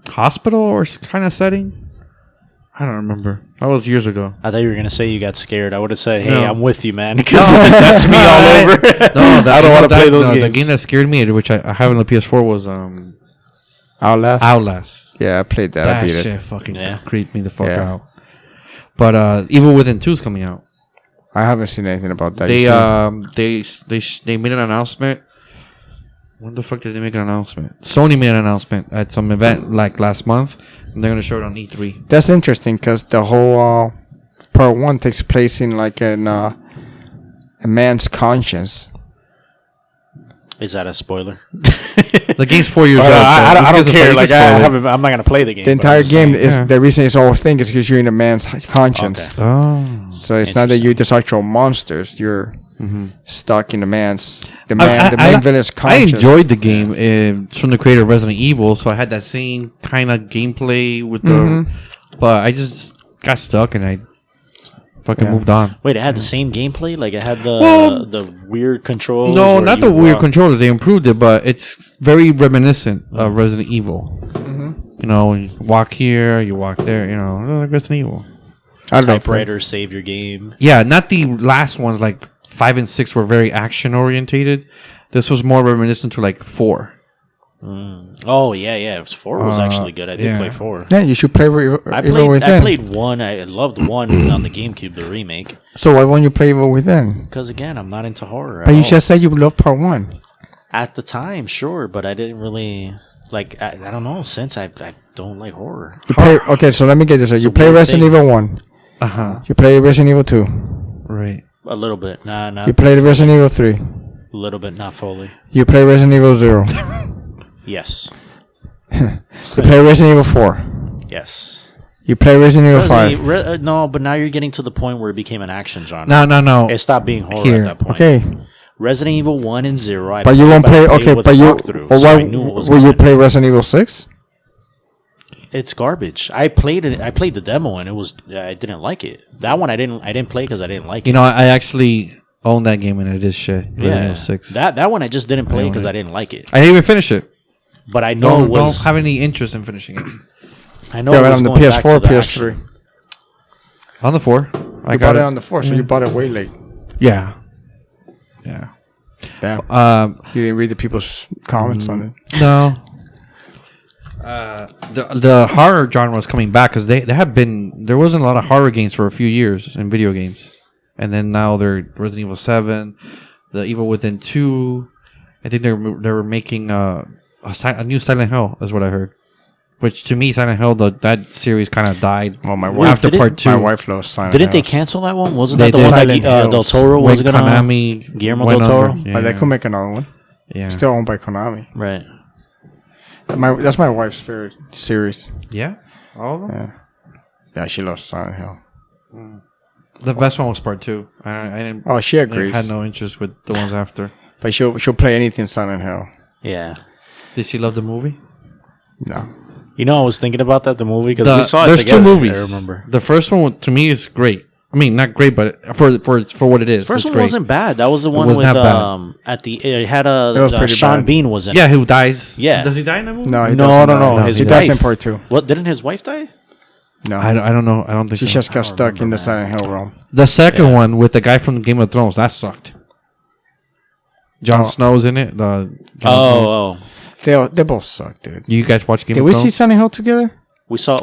hospital or kind of setting. I don't remember. That was years ago. I thought you were gonna say you got scared. I would have said, "Hey, No. I'm with you, man," because that's me all over. No, I don't want to play those The games. game that scared me, which I have on the PS4, was Outlast? Outlast. Yeah, I played that. I That beat it. shit fucking Yeah. creeped me the fuck Yeah. out. But Evil Within 2 is coming out. I haven't seen anything about that. They You see? they made an announcement. When the fuck did they make an announcement? Sony made an announcement at some event like last month, and they're gonna show it on E3. That's interesting because the whole part 1 takes place in like a man's conscience. Is that a spoiler? The game's 4 years old. I don't care. Like I'm I'm not gonna play the game. The but entire I'm just game saying. is Yeah. the reason it's all thing is because you're in a man's conscience. Okay. Oh. So it's not that you're just actual monsters. You're stuck in the main villain's I conscience. enjoyed the game. It's from the creator of Resident Evil, so I had that same kind of gameplay with the. But I just got stuck and I fucking moved on. Wait, it had the same gameplay? Like it had Well, the weird controls? No, where not you the weird walk- controller. They improved it, but it's very reminiscent of Resident Evil. You know, you walk here, you walk there. You know, like Resident Evil. I love that. Typewriter, save your game. Yeah, not the last ones. Like 5 and 6 were very action orientated. This was more reminiscent to like 4. Oh, yeah. It was 4 was actually good. I did yeah. play 4. Yeah, you should play Evil Within. I played 1. I loved 1 on the GameCube, the remake. So why won't you play Evil Within? Because, again, I'm not into horror. But at you all. just said you love part 1. At the time, sure, but I didn't really... Like, I don't know. Since I don't like horror. You play, okay, so let me get this right. You a play weird Resident thing. Evil 1. Uh-huh. You play Resident Evil 2. Right. A little bit. Nah. You play Resident Evil 3. A little bit, not fully. You play Resident Evil 0. Yes. You play Resident Evil 4. Yes. You play Resident Evil 5. No, but now you're getting to the point where it became an action genre. No. It stopped being horror Here. at that point. Okay, Resident Evil 1 and 0. I but you played, won't I play. played Okay, with but a you. walkthrough, Or so why I knew it was will you coming. play Resident Evil 6? It's garbage. I played it. I played the demo and it was. I didn't like it. That one I didn't play because I didn't like it. You know, I actually own that game and it is shit. Resident Yeah. Evil 6. That one I just didn't play own because it. I didn't like it. I didn't even finish it. But I know it was. Don't have any interest in finishing it. I know Yeah, it but was on the going back to PS4, the PS3. action. On the 4. I You bought it on the 4, so you bought it way late. Yeah. Yeah. Damn. You didn't read the people's comments on it. No. The horror genre was coming back because there wasn't a lot of horror games for a few years in video games, and then now they're Resident Evil 7, the Evil Within 2. I think they were making a new Silent Hill is what I heard, which to me Silent Hill that series kind of died. Well, my wife- after did it- part 2. My wife loves Silent Didn't they Hills. cancel that one? Wasn't They that the did. one that Silent Del Hills. Toro was When gonna? Konami Guillermo went del Toro? under. But they could make another one. Yeah. Still owned by Konami. Right. That's my wife's favorite series. Yeah. All of them. Yeah. Yeah, she loves Silent Hill. The best one was part 2. I didn't. Oh, she I agrees. had no interest with the ones after. But she'll play anything Silent Hill. Yeah. Did she love the movie? No. You know, I was thinking about that the movie because we saw it There's together. two movies. I remember. The first one to me is great. I mean, not great, but for what it is, First it's one great. wasn't bad. That was the one was with not bad. at the it had It was pretty Sean bad. Bean was in. Yeah, it. who dies? Yeah. Does he die in that movie? No, he No, doesn't no, die. no, his He dies in wife. part 2. What didn't his wife die? No. I don't know. I don't think She so. just got stuck in the Silent Hill realm. The second one with the guy from Game of Thrones that sucked. Jon Snow's in it. The Game of Thrones. They both suck, dude. You guys watch Game Did of we Thrones? see Silent Hill together? we saw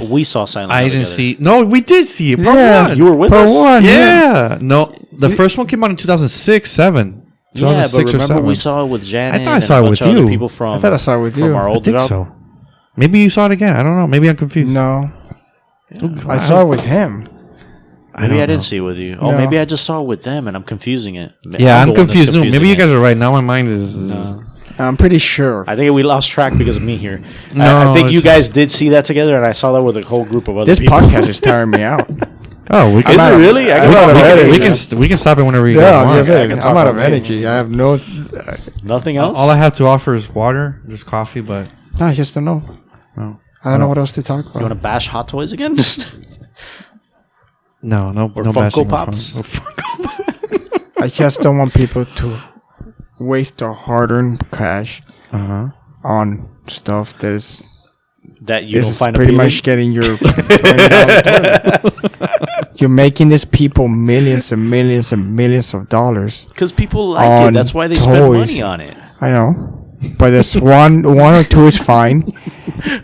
Silent I Hill didn't together. see. No, we did see it. Part Yeah, one. You were with Part us. 1. Yeah. No, the first one came out in 2006, 7. Yeah, but 2006 or remember we 7. saw it with Janet. I thought I and saw a it bunch with of other you. people from. I thought I saw it with from you. our I old think job. so. Maybe you saw it again. I don't know. Maybe I'm confused. No. I saw it with him. Maybe I don't didn't know. see it with you. Oh, No. maybe I just saw it with them and I'm confusing it. Yeah, I'm the one that's confused. No, maybe confusing you it. guys are right. Now my mind is. I'm pretty sure. I think we lost track because of me here. No, I think you it's- guys did see that together, and I saw that with a whole group of other This people. podcast is tiring me out. Oh, we can. Is I'm it out- really? I I'm guess out of we can- energy. We can stop it whenever you Yeah, guys I'm, want. just saying, I can I'm talk out of all day. energy. I have no. Nothing else. All I have to offer is water, just coffee, but No, I just don't know. no, I don't know what else to talk You want to about. bash Hot Toys again? no Or no Funko bashing of Pops? I just don't want people to waste their hard-earned cash Uh-huh. on stuff that is that you don't is find pretty appealing? much getting your $20 You're making these people millions and millions and millions of dollars. Because people like it. on That's why they spend toys. money on it. I know, but it's one or two is fine,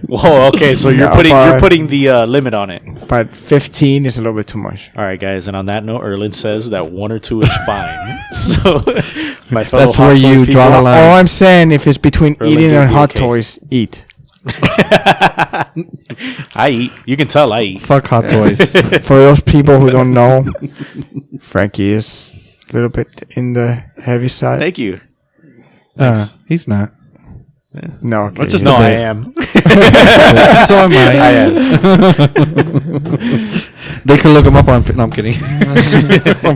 Whoa. Okay. So you're Yeah, putting the limit on it. but 15 is a little bit too much. All right, guys. And on that note, Erlen says that 1 or 2 is fine. So my fellow That's Hot where Toys you people, draw the line. All I'm saying, if it's between Erlen eating gave and you hot okay. toys, eat. I eat. You can tell I eat. Fuck Hot Toys. For those people who don't know, Frankie is a little bit in the heavy side. Thank you. He's not. No, okay. Just No, a I bit. am. So am I. I am. They can look him up on. No, I'm kidding.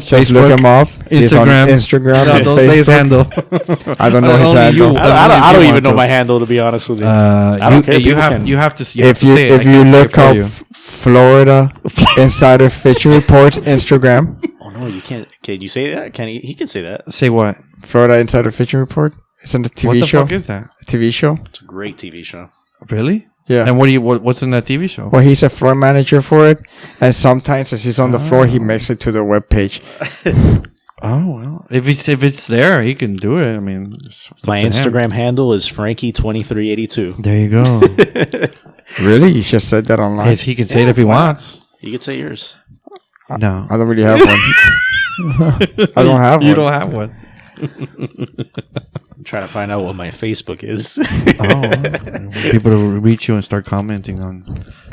Just look him up. He's on Instagram. Instagram No, and don't say his Facebook. handle. I don't know his Only handle. you. I don't you even want know to. my handle, to be honest with you. I don't care. You People have can- you have to. If you look up Florida Insider Fishing Reports Instagram, Oh no, you can't. Can you say that? Can he can say that? say what? Florida Insider Fishing Report. It's on the TV What the show. fuck is that? TV show. It's a great TV show. Really? Yeah. And what's in that TV show? Well, he's a floor manager for it, and sometimes as he's on the floor, he makes it to the web page. Oh well, if it's there, he can do it. I mean, it's up My to him. Instagram handle is Frankie2382. There you go. Really? You just said that online. Yes, he can say it if he wants. You could say yours. No, I don't really have one. I don't have one. you don't have one. I'm trying to find out what my Facebook is. Oh, people to reach you and start commenting on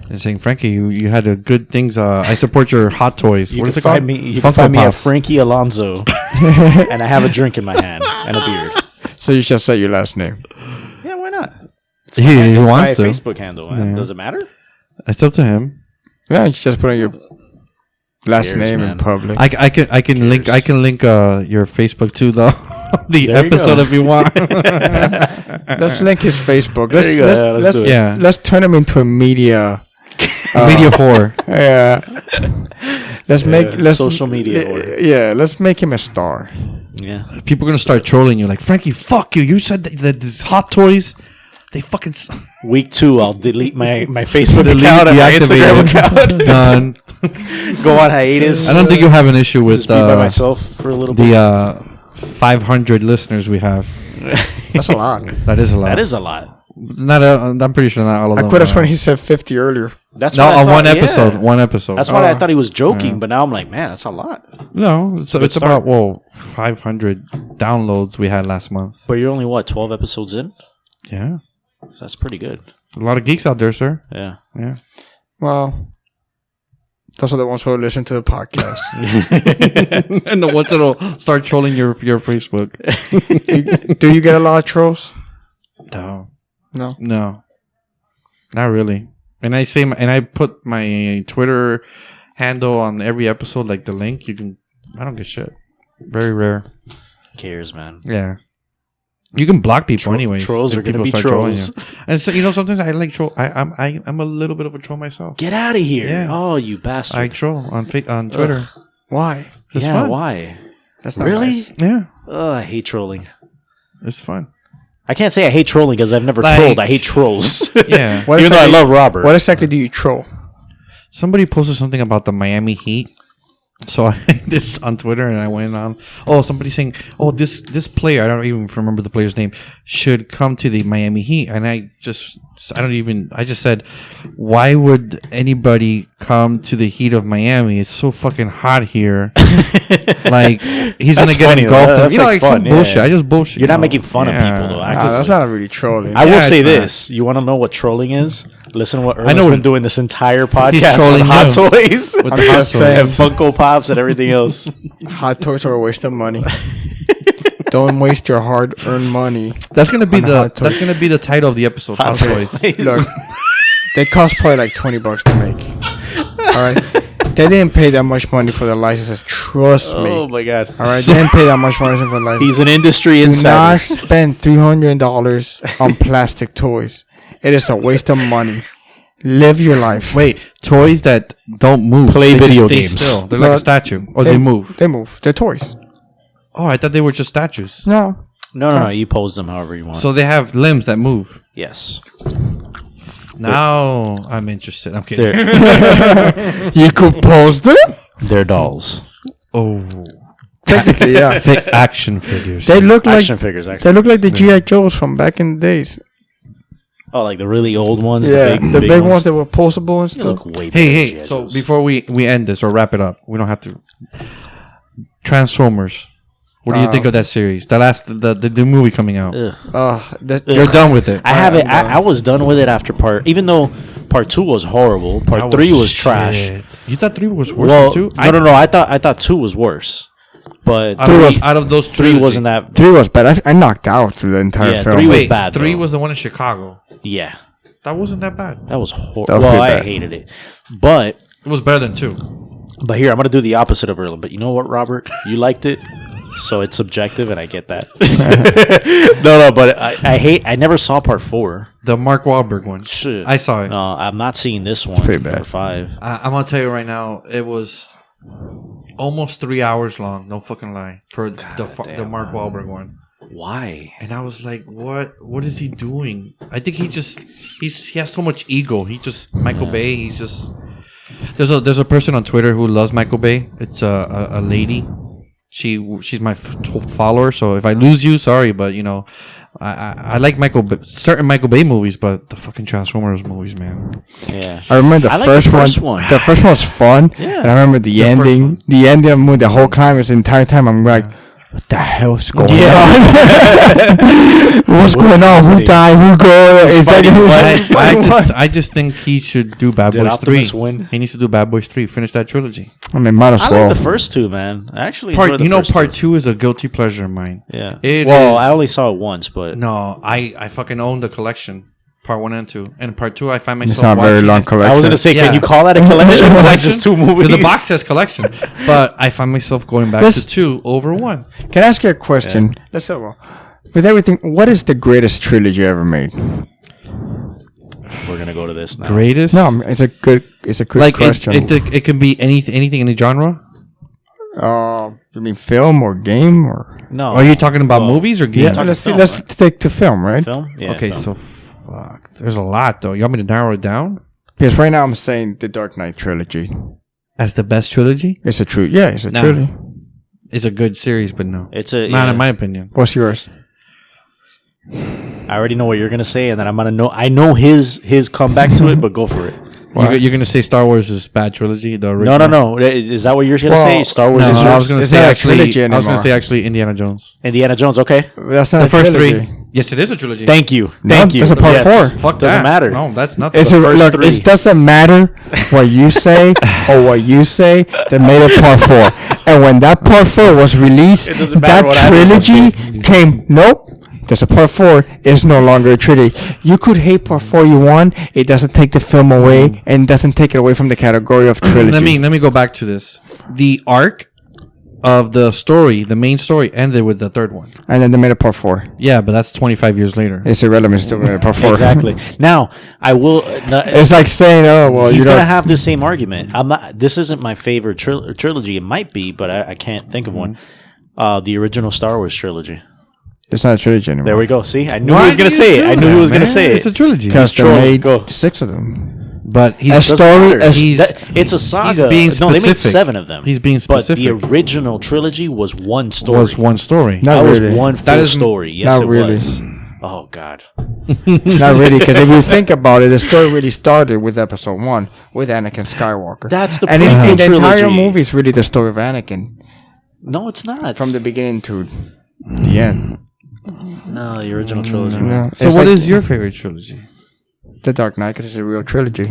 and saying, Frankie, you had a good things. I support your hot toys. You What can is it find called? me. You can Funko find me at Pops. Frankie Alonso, and I have a drink in my hand and a beard. So you just said your last name. Yeah, why not? He It's my wants to. Facebook handle. Man. Yeah. Does it matter? It's up to him. Yeah, you just put on your last Cheers, name man. in public. I can link your Facebook to the There you episode go. if you want. Let's link his Facebook. There you go. Yeah, let's do it. Yeah. Let's turn him into a media. Media whore. Yeah. Let's social media whore. Yeah, let's make him a star. Yeah. People are gonna start trolling you like, Frankie, fuck you. You said that these hot toys, they fucking Week 2, I'll delete my Facebook delete, account and my Instagram deactivated. account. Done. Go on hiatus. I don't think you'll have an issue with just be by myself for a little bit. the 500 listeners we have. That's a lot. That is a lot. That is a lot. Not. I'm pretty sure not all of them. I quit us are. when he said 50 earlier. That's No, what I on thought, one yeah. episode. One episode. That's why I thought he was joking, but now I'm like, man, that's a lot. No, it's Good start. about 500 downloads we had last month. But you're only, what, 12 episodes in? Yeah, So that's pretty good. a lot of geeks out there, sir. Yeah. Yeah. Well, those are the ones who listen to the podcast. And the ones that'll start trolling your Facebook. Do you get a lot of trolls? No, No. no, not really. And I put my Twitter handle on every episode, like the link. I don't get shit. Very rare. Cares, man. Yeah. You can block people anyways. Trolls if are gonna people be start trolling trolls. you. And so, sometimes I like troll. I'm a little bit of a troll myself. Get out of here. Yeah. Oh, you bastard. I troll on Twitter. Why? It's yeah, fun. why? That's not Really? nice. Yeah, I hate trolling. it's fun. I can't say I hate trolling because I've never Like- trolled. I hate trolls. Yeah. What Even though I exactly- love Robert. What exactly do you troll? Somebody posted something about the Miami Heat. So I this on Twitter, and I went on. Oh, somebody saying, "Oh, this player, I don't even remember the player's name, should come to the Miami Heat." And I just said, "Why would anybody come to the Heat of Miami? It's so fucking hot here. Like he's That's gonna get funny, engulfed. though. in-" That's some like fun, bullshit. yeah. I just bullshit. You're not making fun of Yeah. people, though. That's not really trolling. I will Yeah, say it's not. this. You want to know what trolling is? Listen to what I Ernest's know been what- doing this entire podcast trolling on hot you. toys. With I'm the hot just toys. saying. and Funko Pops and everything else. Hot toys are a waste of money. Don't waste your hard-earned money. That's gonna be On the hot toys. the title of the episode. Hot toys. Look, they cost probably like $20 to make. All right, they didn't pay that much money for the licenses. Trust Oh me. my god. All right, they didn't pay that much money for the license. He's an industry Do not insider. spend $300 on plastic toys. It is a waste of money. Live your life. Wait, toys that don't move. Play They just video stay games. Still. They're like a statue. Or they move. They move. They're toys. Oh, I thought they were just statues. No. No. You pose them however you want. So they have limbs that move. yes. Now I'm interested. I'm kidding. They're, You could pose them? they're dolls. Oh, Technically, yeah. action figures. They look like Action figures, actually. they look like the G.I. Joes from back in the days. Oh, like the really old ones? Yeah, the big ones that were posable and They stuff. look way better Hey, than hey. G.I. So Joes. before we end this or wrap it up, we don't have to. Transformers. What do you think of that series? The movie coming out. You're done with it. I haven't. I was done with it after even though part 2 was horrible. Part 3 was trash. Shit. You thought 3 was worse Well, than 2? no. I thought 2 was worse, but Out of those 3 wasn't that. 3 was bad. I knocked out through the entire Yeah, film. 3 was Wait, bad. 3 though. was the one in Chicago. Yeah, That wasn't that bad. that was horrible. That was Well, pretty I bad. hated it, but It was better than 2. here I'm gonna do the opposite of Erlen. But you know what, Robert? You liked it, so it's subjective, and I get that. no, but I never saw part 4. The Mark Wahlberg one. Shit. I saw it. No, I'm not seeing this one. pretty bad. Number 5. I'm gonna tell you right now, it was almost 3 hours long. No fucking lie for the Mark Wahlberg one. Why? And I was like, what is he doing? I think he has so much ego. Michael Bay. He's just there's a person on Twitter who loves Michael Bay. It's a lady. She's my follower. So if I lose you, sorry, but you know, I like certain Michael Bay movies, but the fucking Transformers movies, man. Yeah. I remember I the like the first first one. one. The first one was fun. Yeah. And I remember the first ending. one. The ending of the movie, the whole climax, the entire time, I'm like, what the hell's going on? What's going on? Who died? Who go? Is that I just think he should do Bad Did Boys Optimus 3. win? He needs to do Bad Boys 3. Finish that trilogy. I mean, might as I well. like the first 2, man. I actually enjoyed the first Part 2. 2 is a guilty pleasure of mine. Yeah. It well, is- I only saw it once, but No, I fucking own the collection. Part 1 and 2. And part 2, I find myself It's not a very watching long it. collection. I was gonna say, Yeah. can you call that a collection? Like just 2 movies? The box says collection. But I find myself going back to 2 over 1. Can I ask you a question? Let's say, well, with everything, what is the greatest trilogy ever made? We're gonna go to this now. Greatest? No, it's a good Like, question. it can be anything in the genre? You mean film or game or? No. Are you talking about movies or games? talking Let's film, let's right? stick to film, right? film? Yeah. Okay, film. so fuck. There's a lot, though. You want me to narrow it down? Because right now I'm saying the Dark Knight trilogy. As the best trilogy? It's a true. Yeah, it's a No. trilogy. It's a good series, but no. It's a. Not yeah. in my opinion. What's yours? I already know what you're gonna say, and then I'm gonna know. I know his comeback to it, but go for it. You're going to say Star Wars is bad trilogy? The original? No. Is that what you're gonna say? Star Wars No, is I yours? was going to It's say not a actually. trilogy I was going anymore. to say actually Indiana Jones. Indiana Jones. Okay. That's not The a first trilogy. 3. Yes, it is a trilogy. Thank you. No, Thank you. that's a part Yes. 4. Fuck Doesn't that. matter. No, that's not. It's the a, first look. 3. It doesn't matter what you say or what you say. They made it part 4, and when that part 4 was released, It doesn't matter what I that have to trilogy came. Nope. There's a part 4. It's no longer a trilogy. You could hate part 4 you want. It doesn't take the film away, and doesn't take it away from the category of trilogy. let me go back to this. The arc of the story, the main story, ended with the third one. And then they made a part 4. Yeah, but that's 25 years later. It's irrelevant. Still made a part 4. Exactly. Now I will. It's like saying, "Oh well, He's you gonna don't." have the same argument. I'm not. This isn't my favorite trilogy. It might be, but I can't think of one. The original Star Wars trilogy. It's not a trilogy anymore. There we go. See, I knew Why he was do gonna you say it. do I knew he that, was gonna man? say It's a it. trilogy. Because they Troll, made go. 6 of them. But A he's story. It's a saga. being No, they made specific. 7 of them. He's being But the specific. original trilogy was one story. was one story. Not that was really. one full is- story. Yes, not it really. was. Oh God. Not really, because if you think about it, the story really started with Episode 1 with Anakin Skywalker. That's the and prequel the entire trilogy. movie is really the story of Anakin No, it's not. from the beginning to the end. No, the original trilogy. Yeah. So It's what like is your favorite trilogy? The Dark Knight? Because it's a real trilogy.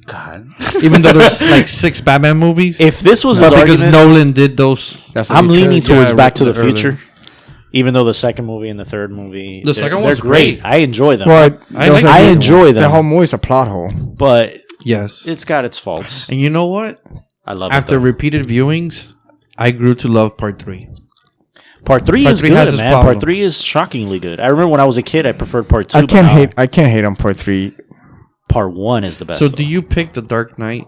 God. Even though there's like 6 Batman movies? If this was his but because argument, Nolan did those. That's a I'm good leaning trilogy. towards Back to the early. Future. Even though the second movie and the third movie, The they're- second they're one's great. I enjoy them, Well, I those like- are I the- enjoy them. The whole movie's a plot hole. but Yes. it's got its faults. And you know what? I love After it. though. repeated viewings, I grew to love part 3. Part 3 Part is 3 good, has man. its Part problems. 3 is shockingly good. I remember when I was a kid, I preferred Part 2. I but can't now hate. I can't hate on part 3. Part 1 is the best. So though. do you pick The Dark Knight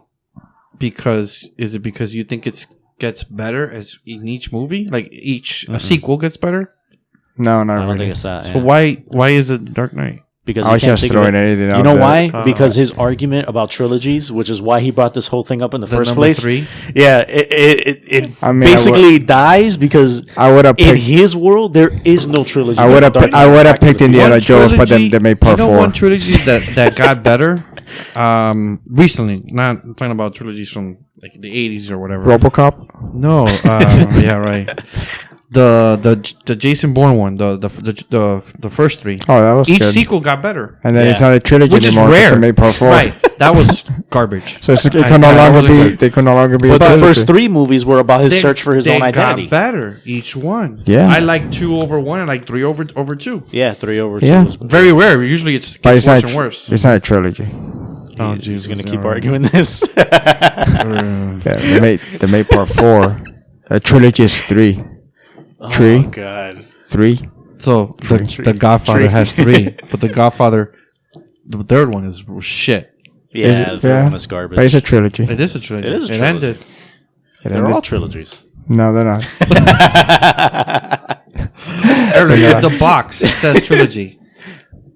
because you think it gets better as in each movie? Like a sequel gets better? No, I not don't really. think it's that. So yeah. why is it The Dark Knight? Because I you was can't just think throwing of it. anything out You know there. why? Because his argument about trilogies, which is why he brought this whole thing up in the first number place. 3? Yeah, it I mean, basically dies because I would have in picked. his world there is no trilogy. I would have. Dark I Knight, would have Back to picked the Indiana Jones, but then trilogy- they made part you know 4. one trilogy that got better recently. Not I'm talking about trilogies from like the 80s or whatever. RoboCop. No, yeah, right. the Jason Bourne one, the first three. Oh, that was Each good. sequel got better, And then Yeah. it's not a trilogy which is anymore. 'cause rare. they made part 4. Right, that was garbage. So it I- can no that longer wasn't be. good. They can no longer be. But a the trilogy. first 3 movies were about his They- search for his they own identity. got better each one. Yeah. I like 2 over 1 and like 3 over 2. Yeah, 3 over 2 Yeah. was Very rare. Usually it's But gets it's worse not. and worse. It's not a trilogy. Oh, He's Jesus, gonna keep all right. arguing this. Yeah, they made part 4. A trilogy is 3. Tree. Oh God. 3. So the Godfather has 3, but the Godfather, the third one is shit. Yeah, the third one is garbage. But it's a trilogy. It is a trilogy. It is a It trilogy. ended. They're all trilogies. No, they're not. Earlier, the box says trilogy.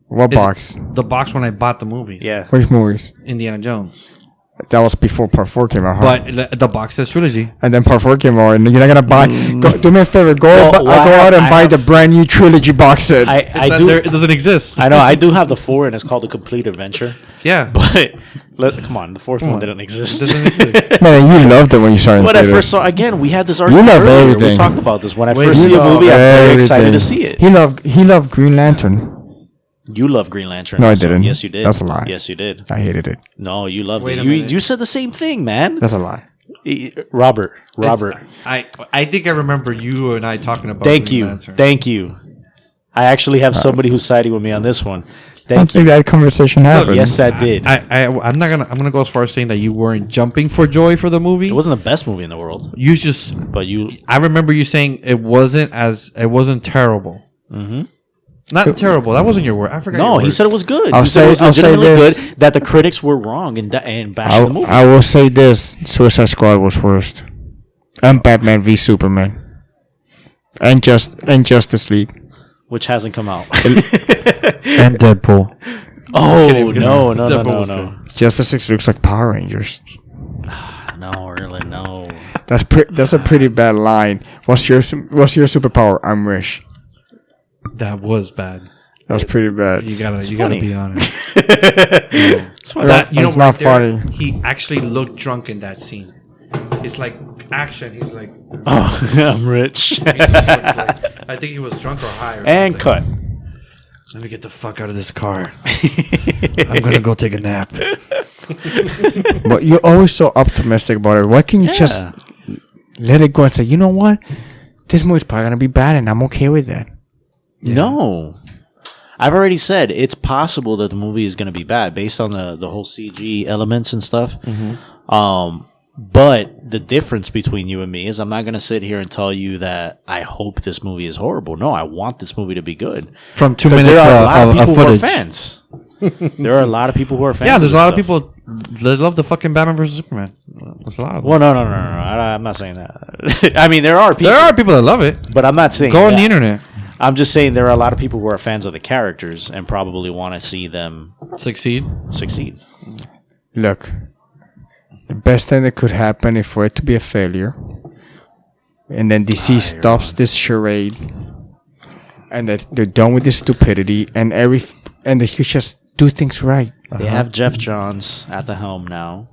What Is- box? The box when I bought the movies. Yeah. Which movies? Indiana Jones. That was before part 4 came out, huh? But the box says trilogy. And then part 4 came out, and you're not gonna buy. Do me a favor, go Well, go out and I buy have- the brand new trilogy box set. I do. It doesn't exist. I know. I do have the 4, and it's called the Complete Adventure. Yeah. But come on, the 4th one didn't It exist. doesn't exist. Man, you loved it when you saw it in When I theaters. first saw, again, we had this argument love earlier. We everything. talked about this. When I Wait, first you see a love movie, I'm very excited to everything. see it. He loved Green Lantern. You love Green Lantern. No, I also. didn't. Yes, you did. That's a lie. Yes, you did. I hated it. No, you loved Wait it. a You, minute. you said the same thing, man. That's a lie. Robert. I think I remember you and I talking about. Thank Green you. Lantern. Thank you. I actually have somebody who's siding with me on this one. I don't Thank you. think that conversation happened. Yes, I did. I'm gonna go as far as saying that you weren't jumping for joy for the movie. It wasn't the best movie in the world, You just. but you. I remember you saying it wasn't terrible. Mhm. Not terrible. That wasn't your word. I forgot. No, your he word. said it was good. I'll He said it was say legitimately this. good. That the critics were wrong and bashing the movie. I will say this: Suicide Squad was worst, and Batman v Superman, and Justice League. Which hasn't come out. and Deadpool. Oh kidding. no! Deadpool was No! Justice League looks like Power Rangers. No, really, no. That's a pretty bad line. What's your superpower? I'm rich. That was bad. That was pretty bad. You gotta funny. be honest. It's fine. That It's not right there, funny. he actually looked drunk in that scene. It's like action. He's like, Oh, I'm rich. he just looks like- I think he was drunk or high. Or And something. cut. Let me get the fuck out of this car. I'm gonna go take a nap. But you're always so optimistic about it. Why can't you just let it go and say, you know what? This movie's probably gonna be bad, and I'm okay with that. No. I've already said it's possible that the movie is going to be bad based on the whole CG elements and stuff. But the difference between you and me is I'm not going to sit here and tell you that I hope this movie is horrible. No, I want this movie to be good. From 2 Because minutes there are a lot of of people who are footage. fans. There are a lot of people who are fans. Yeah, there's a this lot of stuff. people that love the fucking Batman versus Superman. There's a lot of them. Well, no. I'm not saying that. I mean, there are people. There are people that love it. But I'm not saying Go on that. the internet. I'm just saying there are a lot of people who are fans of the characters and probably want to see them Succeed. succeed. Look, the best thing that could happen is for it to be a failure, and then DC stops this charade, and that they're done with this stupidity, and they should just do things right. They have Jeff Johns at the helm now.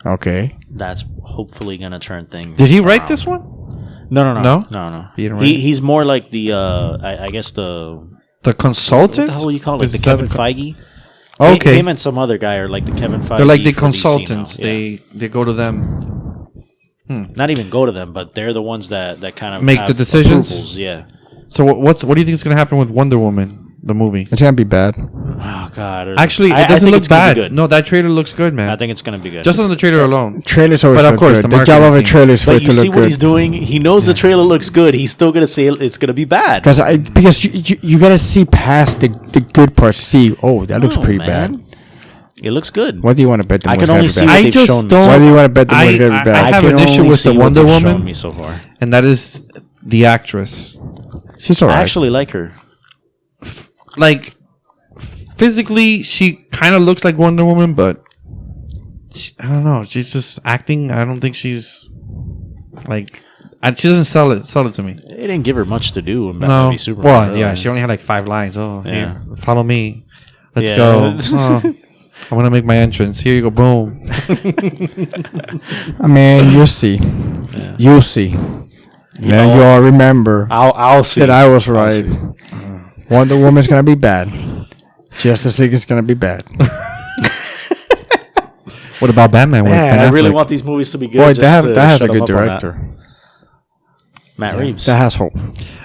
Okay. That's hopefully gonna turn things. Did he write around. this one? No. No? He didn't write it? He's more like the I guess the The consultant? what the hell you call it? Is The that Kevin the Feige. Okay. Him and some other guy are like the Kevin Feige. They're like the for DC consultants. now. Yeah. They go to them. Not even go to them, but they're the ones that kind of Make the have decisions? approvals, Yeah. So what do you think is going to happen with Wonder Woman, the movie? It's gonna be bad. Oh God. Actually, I it doesn't think look it's gonna be bad. good. No, that trailer looks good, man. I think it's gonna be good. Just on the trailer alone. Trailers always But of look course, good. the The job of a marketing team. trailer is for But it you to see look what good. he's doing. He knows the trailer looks good. He's still gonna say it's gonna be bad. Because you gotta see past the good parts. See, that looks No, pretty man. bad. It looks good. What do you want to bet the I movie's can gonna only be see bad? what I they've just shown. don't- Why do you want to bet the movie's I- gonna be I bad? have can an issue only with see the what Wonder they've shown Woman. me so far. And that is the actress. She's I alright. actually like her. Like, physically, she kind of looks like Wonder Woman, but I don't know. She's just acting. I don't think she's like. She doesn't sell it to me. They didn't give her much to do in Batman No. v Superman. Well, really. yeah, she only had like 5 lines. Oh, Yeah. here, follow me. Let's Yeah. go. Oh, I want to make my entrance. Here you go. Boom. I mean, you'll see. You'll see. Then you all remember I'll see. that I was right. Wonder Woman's gonna be bad. Justice League is gonna be bad. What about Batman? With Man, Ben I really Affleck? want these movies to be good. Boy, just to that has a shut 'em good up on that. director. Matt Reeves. That has hope.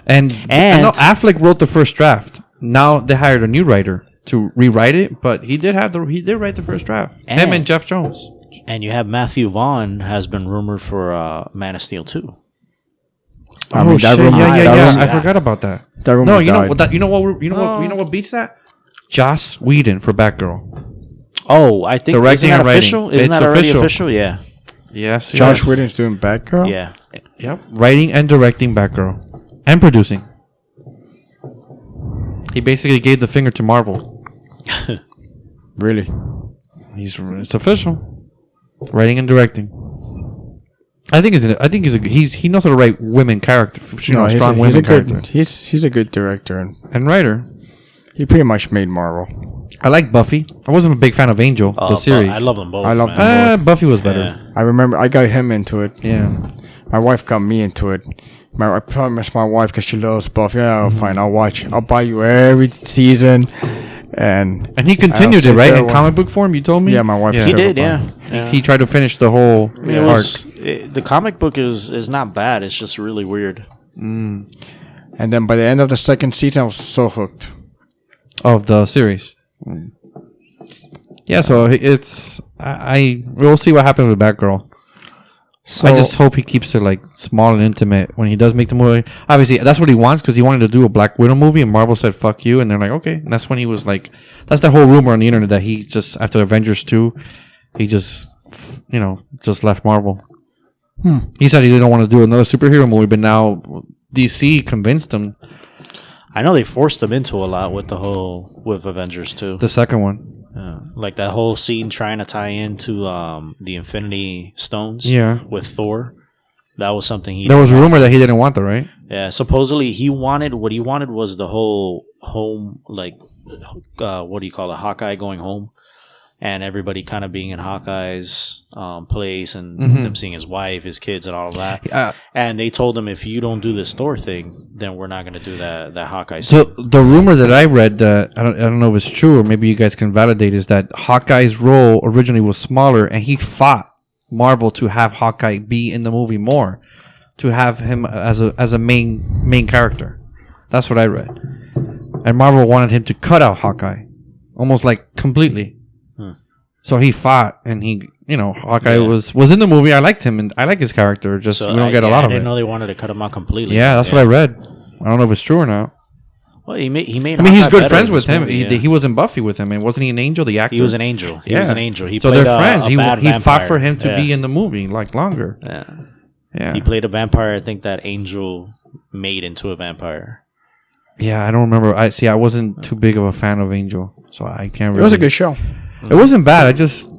And no, Affleck wrote the first draft. Now they hired a new writer to rewrite it, but he did write the first draft. Him and Jeff Jones. And you have Matthew Vaughn has been rumored for Man of Steel 2. I mean, that rumor, yeah. that I forgot about that. rumor No, you know died. what? You know what beats that? Joss Whedon for Batgirl. Oh, I think Directing isn't that and writing. official? Isn't It's that already official. official? Yeah. Yes, Josh Whedon's doing Batgirl? Yeah. Yep, writing and directing Batgirl, and producing. He basically gave the finger to Marvel. Really? It's official. Writing and directing. I think he knows how to write women character. Strong women characters. He's a good director, and And writer. he pretty much made Marvel. I like Buffy. I wasn't a big fan of Angel, the series. I love them both. I love man. them both. Buffy was better. Yeah. I remember I got him into it. Yeah. My wife got me into it. I promised my wife because she loves Buffy. Yeah, fine. I'll watch. I'll buy you every season. And And he continued I'll it, right? sit there In comic book form, you told me? yeah, my wife. He said did, about yeah. He tried to finish the whole It arc. was, the comic book is not bad. It's just really weird. And then by the end of the second season, I was so hooked. Of the series. Yeah, so it's... We'll see what happens with Batgirl. So I just hope he keeps it like small and intimate when he does make the movie. Obviously, that's what he wants because he wanted to do a Black Widow movie, and Marvel said "fuck you," and they're like, "Okay." And that's when he was like, that's the whole rumor on the internet that he just after Avengers 2, he just left Marvel. He said he didn't want to do another superhero movie, but now DC convinced him. I know they forced him into a lot with with Avengers 2. The second one, Like that whole scene trying to tie into the Infinity Stones with Thor. That was something there was a rumor that he didn't want that, right? Yeah, supposedly what he wanted was the whole home, like, what do you call it, Hawkeye going home, and everybody kind of being in Hawkeye's place, and them seeing his wife, his kids, and all of that. And they told him, if you don't do this Thor thing, then we're not going to do that Hawkeye scene. So the rumor that I read, that I don't know if it's true, or maybe you guys can validate, is that Hawkeye's role originally was smaller, and he fought Marvel to have Hawkeye be in the movie more, to have him as a main character. That's what I read. And Marvel wanted him to cut out Hawkeye, almost like completely. So he fought, and Hawkeye was in the movie. I liked him, and I like his character. Just So we don't get a lot of I it. didn't know they wanted to cut him out completely. Yeah, that's what I read. I don't know if it's true or not. Well, he made. I mean, he's Hawkeye good better friends in with this him. movie, He was in Buffy with him, and wasn't he an angel? The actor. He was an angel. He was an angel. He so played they're friends. A bad He fought vampire. for him to be in the movie like longer. Yeah. Yeah. He played a vampire. I think that Angel made into a vampire. Yeah, I don't remember. I wasn't too big of a fan of Angel, so I can't. Really, it was a good show. It wasn't bad. I just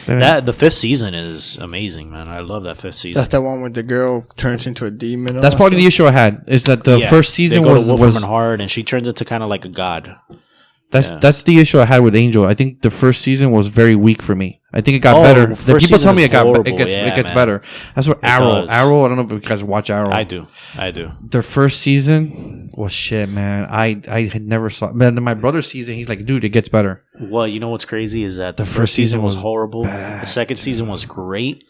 The fifth season is amazing, man. I love that fifth season. That's the one where the girl turns into a demon. That's probably the issue I had. Is that the first season they go was to Wolfram and Hard, and she turns into kind of like a god. That's the issue I had with Angel. I think the first season was very weak for me. I think it got Oh, better. first The people season tell me is horrible. it gets Yeah, better. That's what Arrow. does. Arrow. I don't know if you guys watch Arrow. I do. Their first season was shit, man. I had never saw. Man, then my brother's season, he's like, dude, it gets better. Well, you know what's crazy is that the first season was horrible. The second season was great.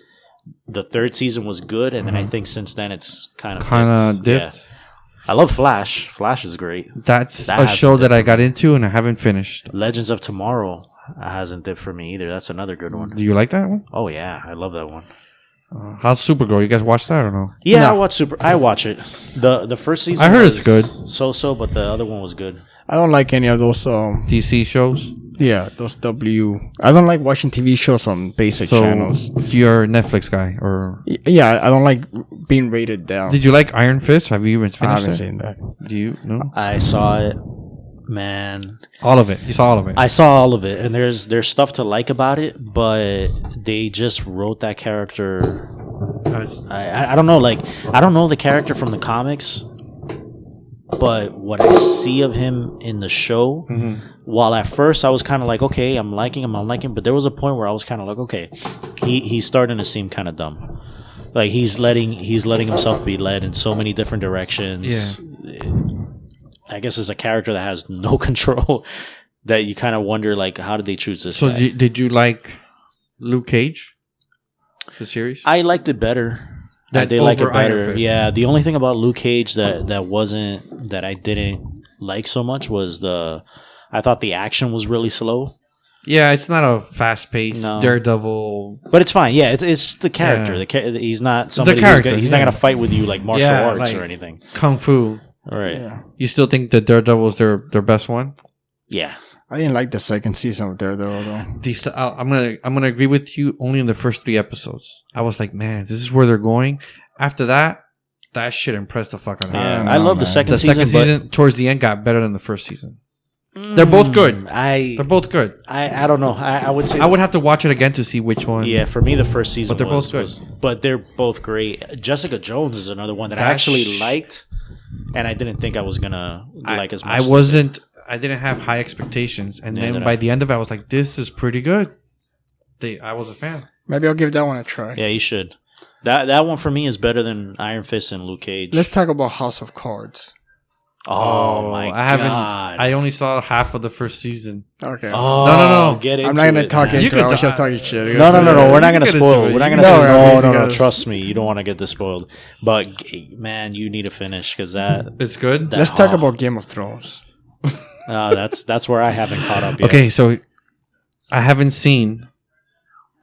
The third season was good, and then I think since then it's kind of dipped. Yeah. I love Flash. Flash is great. That's That a hasn't show that dipped I for got me. into and I haven't finished. Legends of Tomorrow hasn't dipped for me either. That's another good one. Do you like that one? Oh yeah, I love that one. How's Supergirl? You guys watch that or no? Yeah, No. I watch it. The first season I heard was it's good. So, but the other one was good. I don't like any of those. DC shows. Those I don't like watching TV shows on basic So channels. you're a Netflix guy, or Yeah, I don't like being rated down. did you like Iron Fist? Have you even I finished haven't it? seen that. Do you? No. I saw it, man. All of it. You saw all of it. I saw all of it, and there's stuff to like about it, but they just wrote that character. I don't know, like I don't know the character from the comics, but what I see of him in the show, while at first I was kind of like, okay, I'm liking him, but there was a point where I was kind of like, okay, he's starting to seem kind of dumb. Like he's letting himself be led in so many different directions. I guess it's a character that has no control. That you kind of wonder, like, how did they choose this? So guy? did you like Luke Cage, the series? I liked it better. I Than did like it over Iron better. Fist. Yeah, the only thing about Luke Cage that I didn't like so much was I thought the action was really slow. Yeah, it's not a fast-paced No. Daredevil. But it's fine. Yeah, it's the character. Yeah. He's not somebody character, he's not yeah. going to fight with you like martial Yeah, arts like- or anything. Kung Fu. All right. Yeah. You still think that Daredevil is their best one? Yeah. I didn't like the second season of Daredevil though. I'm gonna agree with you only in the first 3 episodes. I was like, man, this is where they're going. After that shit impressed the fuck out of me. Yeah. don't I know, love the man. second The season. second season towards the end got better than the first season. They're both good. They're both good. I don't know. I would say I would have to watch it again to see which one. Yeah, for me the first season. But they're both good. But they're both great. Jessica Jones is another one that I That actually liked, and I didn't think I was gonna like as much. I didn't have high expectations, and Neither then did by I. the end of it, I was like, "This is pretty good." I was a fan. Maybe I'll give that one a try. Yeah, you should. That one for me is better than Iron Fist and Luke Cage. Let's talk about House of Cards. Oh my god! I haven't. I only saw half of the first season. Okay. Oh, No. Get into I'm not gonna it, talk man. into You it. I could was just talk- talking shit. No. We're not gonna get into spoil. it. We're not You gonna know say I mean, no. because- Trust me, you don't want to get this spoiled. But man, you need to finish because It's good. that- Let's talk about Game of Thrones. that's where I haven't caught up yet. Okay, so I haven't seen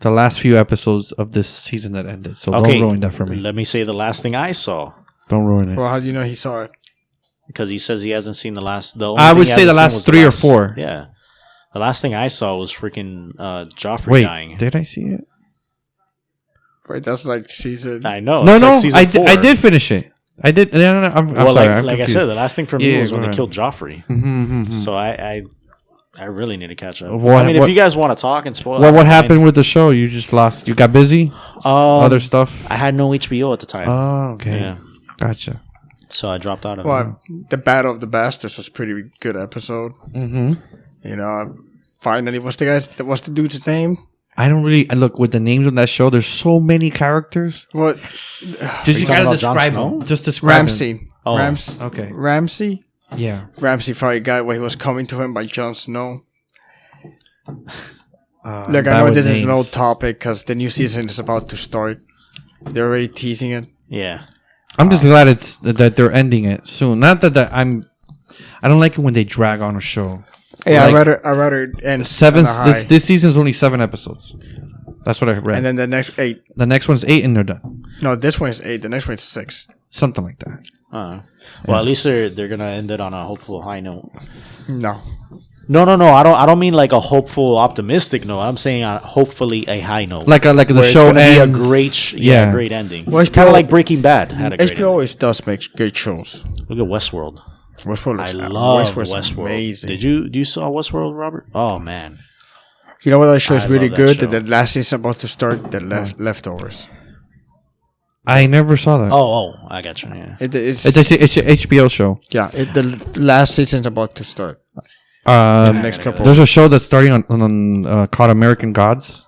the last few episodes of this season that ended. So Okay. don't ruin that for me. Let me say the last thing I saw Don't ruin it. Well, how do you know he saw it? because he says he hasn't seen the last. I would say the last 3 or 4. Yeah, the last thing I saw was freaking Joffrey Wait, dying. did I see it? Wait, that's like season. I know. No, it's no, like season 4. I did finish it. I did. No. I'm Well, sorry. like, I'm like I confused. said, the last thing for me Yeah, was when go they ahead. killed Joffrey. Mhm. So I really need to catch up. What- I mean, if what- you guys want to talk and spoil, Well, what I mean, happened with the show? You just lost. You got busy. Other stuff. I had no HBO at the time. Oh, okay. Yeah, Gotcha. so I dropped out of it. Well, the Battle of the Bastards was a pretty good episode. Mm-hmm. You know, finally, what's the dude's name? I don't really look with the names on that show. There's so many characters. What? Just you you talking gotta about Jon describe Snow? them. Just describe Ramsey. Oh, Okay. Ramsey. them. Yeah. Ramsey probably got what he was coming to him by Jon Snow. I'm Look, I bad know with this is no names. topic because the new season is about to start. They're already teasing it. yeah. I'm just glad that they're ending it soon. Not that I don't like it when they drag on a show. Yeah, Like, I rather end Seven. on a high. This season's only 7 episodes. That's what I read. and then the next 8. the next one's 8 and they're done. No, this one is 8. The next one is 6. Something like that. Well, at least they're gonna end it on a hopeful high note. No. No. I don't mean like a hopeful, optimistic note. I'm saying hopefully a high note. Like the where it's show gonna ends. be a great, yeah. great ending. Well, Kind of HBO like Breaking Bad had a great HBO ending. always does make great shows. Look at Westworld. Westworld I is love Westworld's Westworld. amazing. Did you saw Westworld, Robert? Oh man, You know what that show is I really love that good? show. That the last season about to start. The Leftovers. I never saw that. oh, I got you. Yeah. It's It's an HBO show. yeah. The last season's about to start. Next couple. There's a show that's starting on called American Gods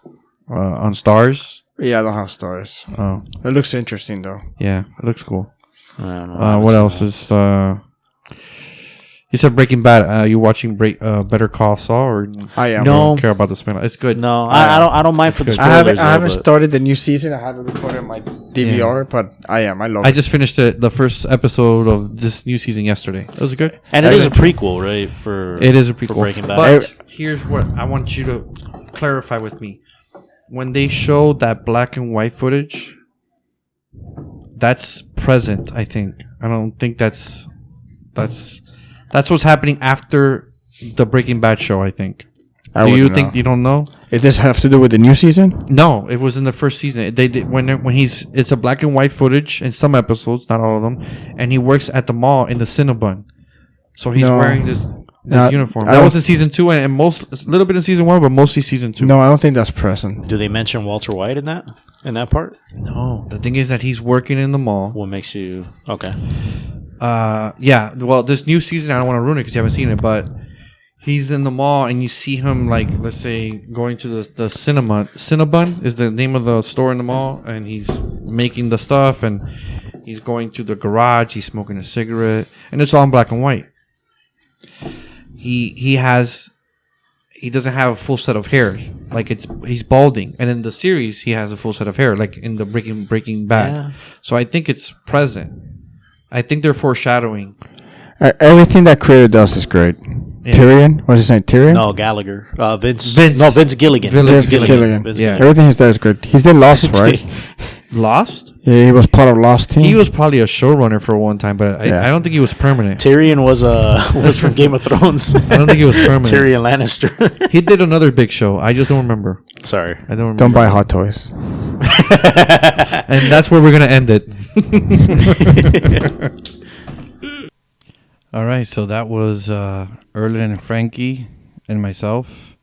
on Stars. Yeah, I don't have stars. Oh, It looks interesting though. yeah, it looks cool. I don't know. I What haven't else seen is? You said Breaking Bad. You watching Better Call Saul or I am. No. don't care about the spin? It's good. that. No, I don't mind for the good. spoilers. I haven't though, but- started the new season. I haven't recorded my DVR, but I love I it. just finished the first episode of this new season yesterday. It was good. And it is a prequel, right? For It is a for prequel. Breaking Bad. But here's what I want you to clarify with me. When they show that black and white footage, that's present, I think. I don't think that's what's happening after the Breaking Bad show, I think. I Do you wouldn't think know. you don't know? Does this have to do with the new season? No, it was in the first season. They did when it's a black and white footage in some episodes, not all of them, and he works at the mall in the Cinnabon. So he's No. wearing this No, uniform. I That don't- was in season 2 and most a little bit in season 1, but mostly season 2. No, I don't think that's present. Do they mention Walter White in that part? No, the thing is that he's working in the mall. What makes you okay? Yeah. Well, this new season, I don't want to ruin it because you haven't seen it, but he's in the mall and you see him like, let's say, going to the Cinnabon is the name of the store in the mall, and he's making the stuff, and he's going to the garage. He's smoking a cigarette, and it's all in black and white. He doesn't have a full set of hair, like he's balding, and in the series he has a full set of hair, like in the Breaking Bad. Yeah. So I think it's present. I think they're foreshadowing. Everything that creator does is great. Yeah. Tyrion, what's his name? Tyrion. No, Gallagher. Vince. Vince. No, Vince Gilligan. Vince Gilligan. Vince Yeah. Everything he does is good. He's in Lost, right? Lost. Yeah, he was part of Lost team. He was probably a showrunner for one time, but Yeah. I don't think he was permanent. Tyrion was from Game of Thrones. I don't think he was permanent. Tyrion Lannister. He did another big show. I just don't remember. Sorry. I don't remember. Don't buy Hot Toys. And that's where we're gonna end it. All right, so that was Erlen and Frankie and myself.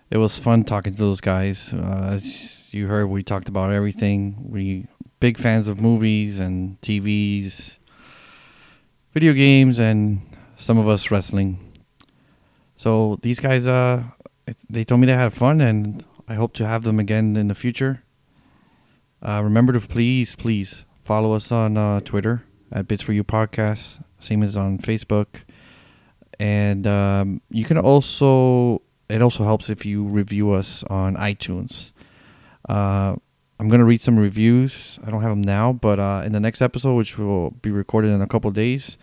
It was fun talking to those guys. As you heard, we talked about everything. We big fans of movies and TVs, video games, and some of us wrestling. So these guys, they told me they had fun, and I hope to have them again in the future. Remember to please follow us on Twitter at Bits For You Podcast. Same as on Facebook. And you can also, it also helps if you review us on iTunes. I'm going to read some reviews. I don't have them now, but in the next episode, which will be recorded in a couple days,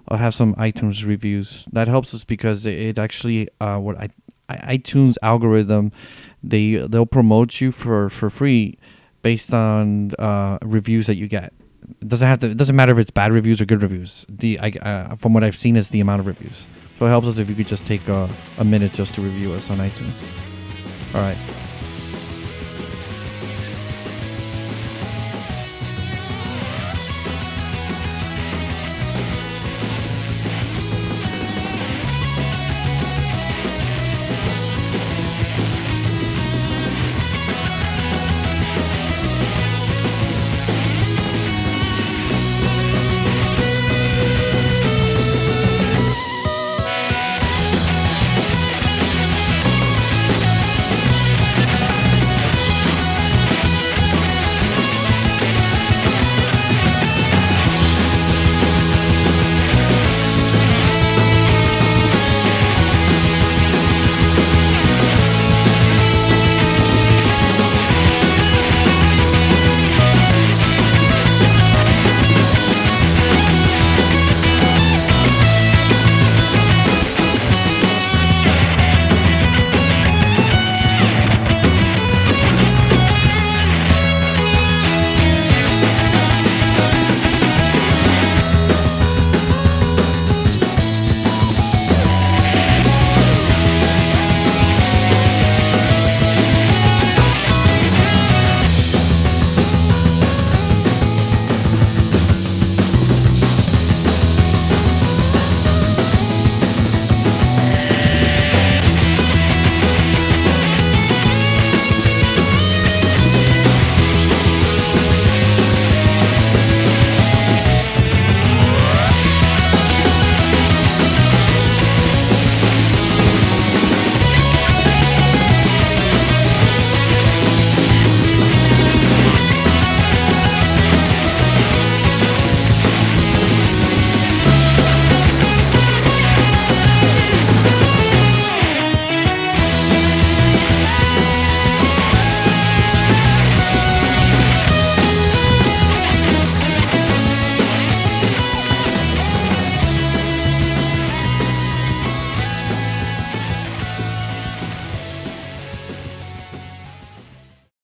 I'll have some iTunes reviews. That helps us because it actually, iTunes algorithm, they'll promote you for free based on reviews that you get. It doesn't matter if it's bad reviews or good reviews. From what I've seen, it's the amount of reviews. So it helps us if you could just take a minute just to review us on iTunes. All right.